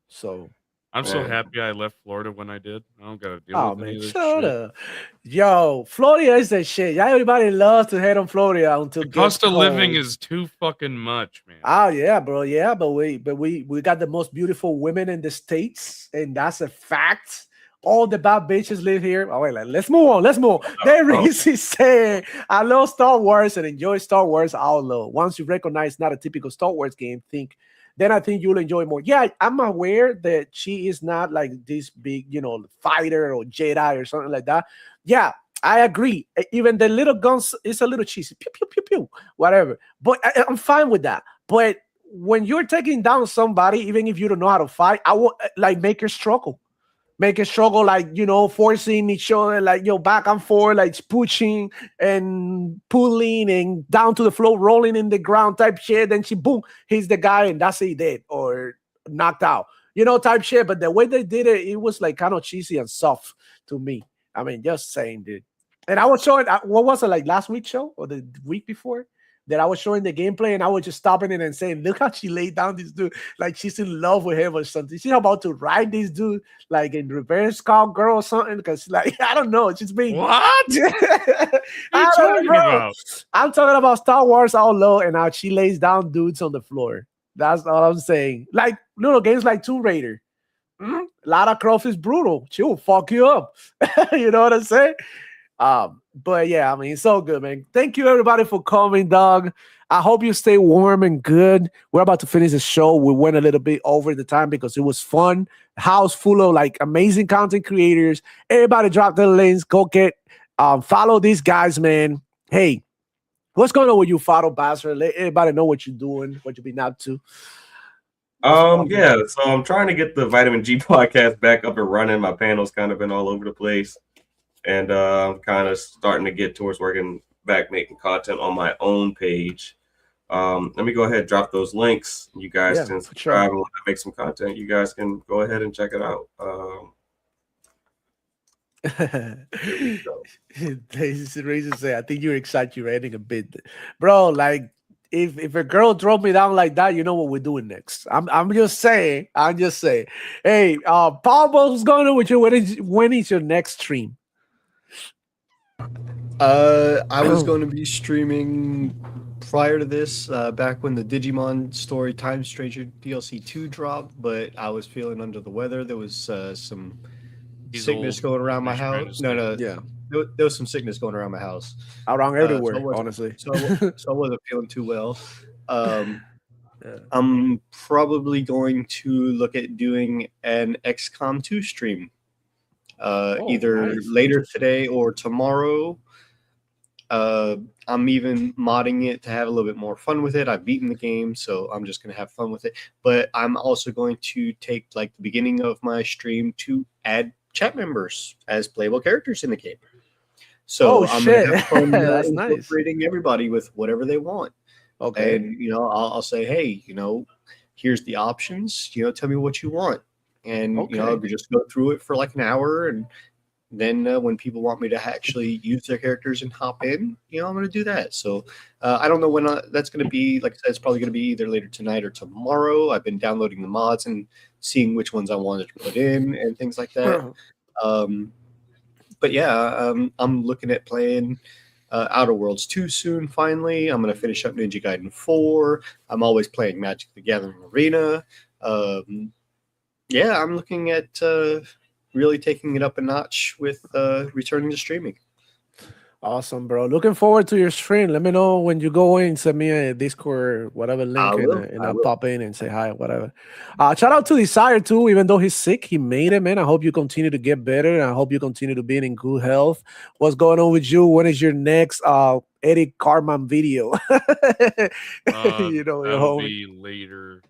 So I'm so happy I left Florida when I did. I don't gotta deal with any of this shut shit. up. Yo, Florida is that shit. Yeah, everybody loves to head on Florida until the cost of living is too fucking much, man. Oh yeah, bro. Yeah, but we got the most beautiful women in the States, and that's a fact. All the bad bitches live here. Oh, wait, let's move on. Reese saying, I love Star Wars and enjoy Star Wars Outlaw. Once you recognize not a typical Star Wars game, then I think you'll enjoy more. Yeah, I'm aware that she is not like this big, fighter or Jedi or something like that. Yeah, I agree. Even the little guns is a little cheesy. Pew, pew, pew, pew, whatever. But I'm fine with that. But when you're taking down somebody, even if you don't know how to fight, I will make her struggle. Make it struggle, forcing each other, back and forth, like pushing and pulling and down to the floor, rolling in the ground type shit. Then she, boom, hits the guy and that's it, dead or knocked out, type shit. But the way they did it, it was like kind of cheesy and soft to me. I mean, just saying, dude. And I was showing, what was it, like last week's show or the week before? That I was showing the gameplay and I was just stopping it and saying, look how she laid down this dude. Like she's in love with him or something. She's about to ride this dude like in reverse cowgirl or something. Because I don't know. She's being what? I'm talking about Star Wars Outlaw and how she lays down dudes on the floor. That's all I'm saying. Like little games like Tomb Raider. Lara Croft is brutal. She'll fuck you up. You know what I'm saying? But yeah, I mean, it's all good, man. Thank you everybody for coming, dog. I hope you stay warm and good. We're about to finish the show. We went a little bit over the time because it was fun. House full of like amazing content creators. Everybody drop their links. Go get follow these guys, man. Hey, what's going on with you, Fado Bastard? Let everybody know what you're doing, what you've been up to. Yeah, so I'm trying to get the Vitamin G podcast back up and running. My panel's kind of been all over the place. And I'm kind of starting to get towards working back, making content on my own page. Let me go ahead and drop those links. You guys can subscribe and make some content. You guys can go ahead and check it out. Razor say, I think you're exaggerating a bit, bro. Like if a girl drove me down like that, you know what we're doing next. I'm just saying. Hey, Paul, what's going on with you? When is your next stream? I was going to be streaming prior to this, back when the Digimon Story Time Stranger DLC 2 dropped, but I was feeling under the weather. There was some sickness going around my house. There was some sickness going around my house. Around everywhere, honestly. So I wasn't feeling too well. I'm probably going to look at doing an XCOM 2 stream. Either later today or tomorrow. I'm even modding it to have a little bit more fun with it. I've beaten the game, so I'm just going to have fun with it. But I'm also going to take like the beginning of my stream to add chat members as playable characters in the game. So I'm going to have fun That's incorporating everybody with whatever they want. Okay. And, I'll say, hey, here's the options. Tell me what you want. And, we just go through it for like an hour. And then when people want me to actually use their characters and hop in, I'm going to do that. So I don't know when that's going to be. Like I said, it's probably going to be either later tonight or tomorrow. I've been downloading the mods and seeing which ones I wanted to put in and things like that. But yeah, I'm looking at playing Outer Worlds 2 soon, finally. I'm going to finish up Ninja Gaiden 4. I'm always playing Magic the Gathering Arena. Yeah, I'm looking at really taking it up a notch with returning to streaming. Awesome, bro. Looking forward to your stream. Let me know when you go in. Send me a Discord, whatever link, and I'll pop in and say hi, whatever. Shout out to Desire, too. Even though he's sick, he made it, man. I hope you continue to get better, and I hope you continue to be in good health. What's going on with you? When is your next Eric Carman video? That'll be later.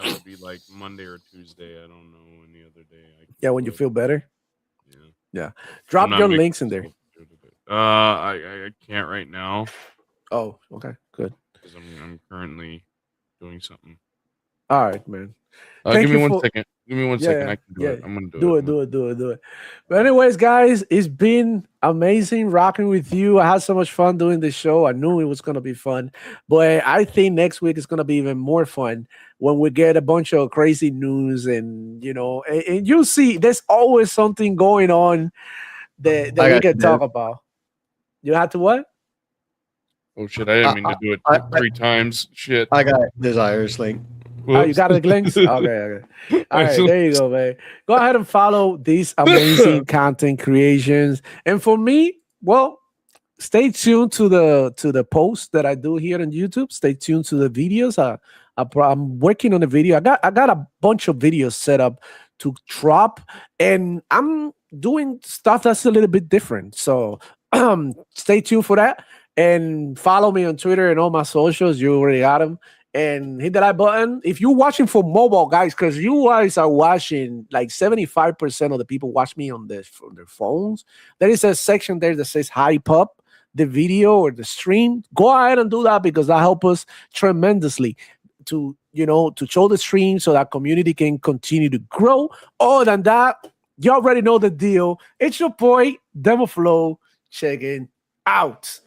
That would be like Monday or Tuesday. I don't know any other day. When you feel better. Yeah. Drop your links in there. I can't right now. Oh, okay, good. Because I'm currently doing something. All right, man. Give me 1 second. Give me 1 second. I can do it. I'm gonna do it. But anyways, guys, it's been amazing rocking with you. I had so much fun doing this show. I knew it was gonna be fun, but I think next week is gonna be even more fun when we get a bunch of crazy news and and you'll see there's always something going on that we can talk about. You have to what? Oh shit! I didn't mean to do it 3 times. Shit! I got Desire's link. Oh, you got the links? Okay. All right, there you go, man. Go ahead and follow these amazing content creations. And for me, well, stay tuned to the posts that I do here on YouTube. Stay tuned to the videos. I'm working on a video. I got a bunch of videos set up to drop, and I'm doing stuff that's a little bit different. So stay tuned for that, and follow me on Twitter and all my socials. You already got them. And hit the like button. If you're watching for mobile, guys, because you guys are watching, like 75% of the people watch me on their phones. There is a section there that says hype up the video or the stream. Go ahead and do that because that helps us tremendously to show the stream so that community can continue to grow. Other than that, you already know the deal. It's your boy, Demo Flow, checking out.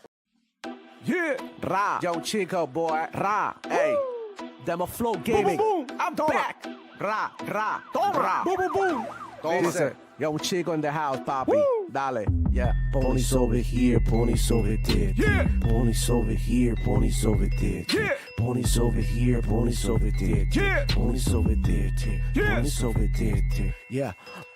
Yeah, Ra, yo Chico boy, Ra, hey, Demo Flow Gaming, boom, boom. I'm back. Ra, Ra, boom, boom, boom. Listen, yo Chico in the house, papi, dale, yeah. Ponies over here, ponies over there, yeah. Ponies over here, ponies over there, yeah. Ponies over here, ponies over there, yeah. Ponies over there, yeah. Ponies over there, yeah.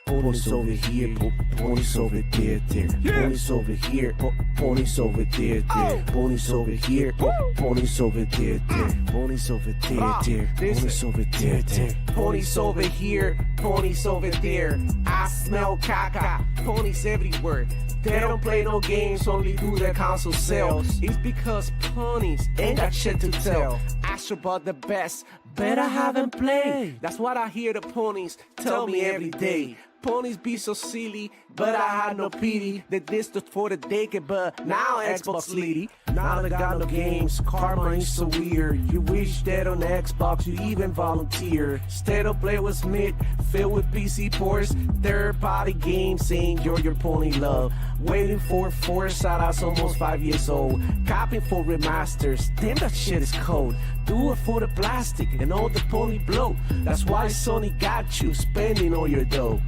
ponies over here, ponies over there, ponies over here, ponies over there, ponies over here, ponies over there, ponies over there, ponies over there, ponies over here, ponies over there. I smell caca, ponies everywhere. They don't play no games, only do their console sales. It's because ponies ain't got shit to tell. Astro bought the best, but I haven't played. That's what I hear the ponies tell me every day. Ponies be so silly, but I had no pity. They dissed us for the decade, but now Xbox leady. Now they got no games, karma is so weird. You wish that on Xbox you even volunteer. Instead of play with Smith, filled with PC ports. Third-party games saying you're your pony love. Waiting for Forza that's almost 5 years old. Copying for remasters, damn that shit is cold. Do it for the plastic and all the pony blow. That's why Sony got you spending all your dough.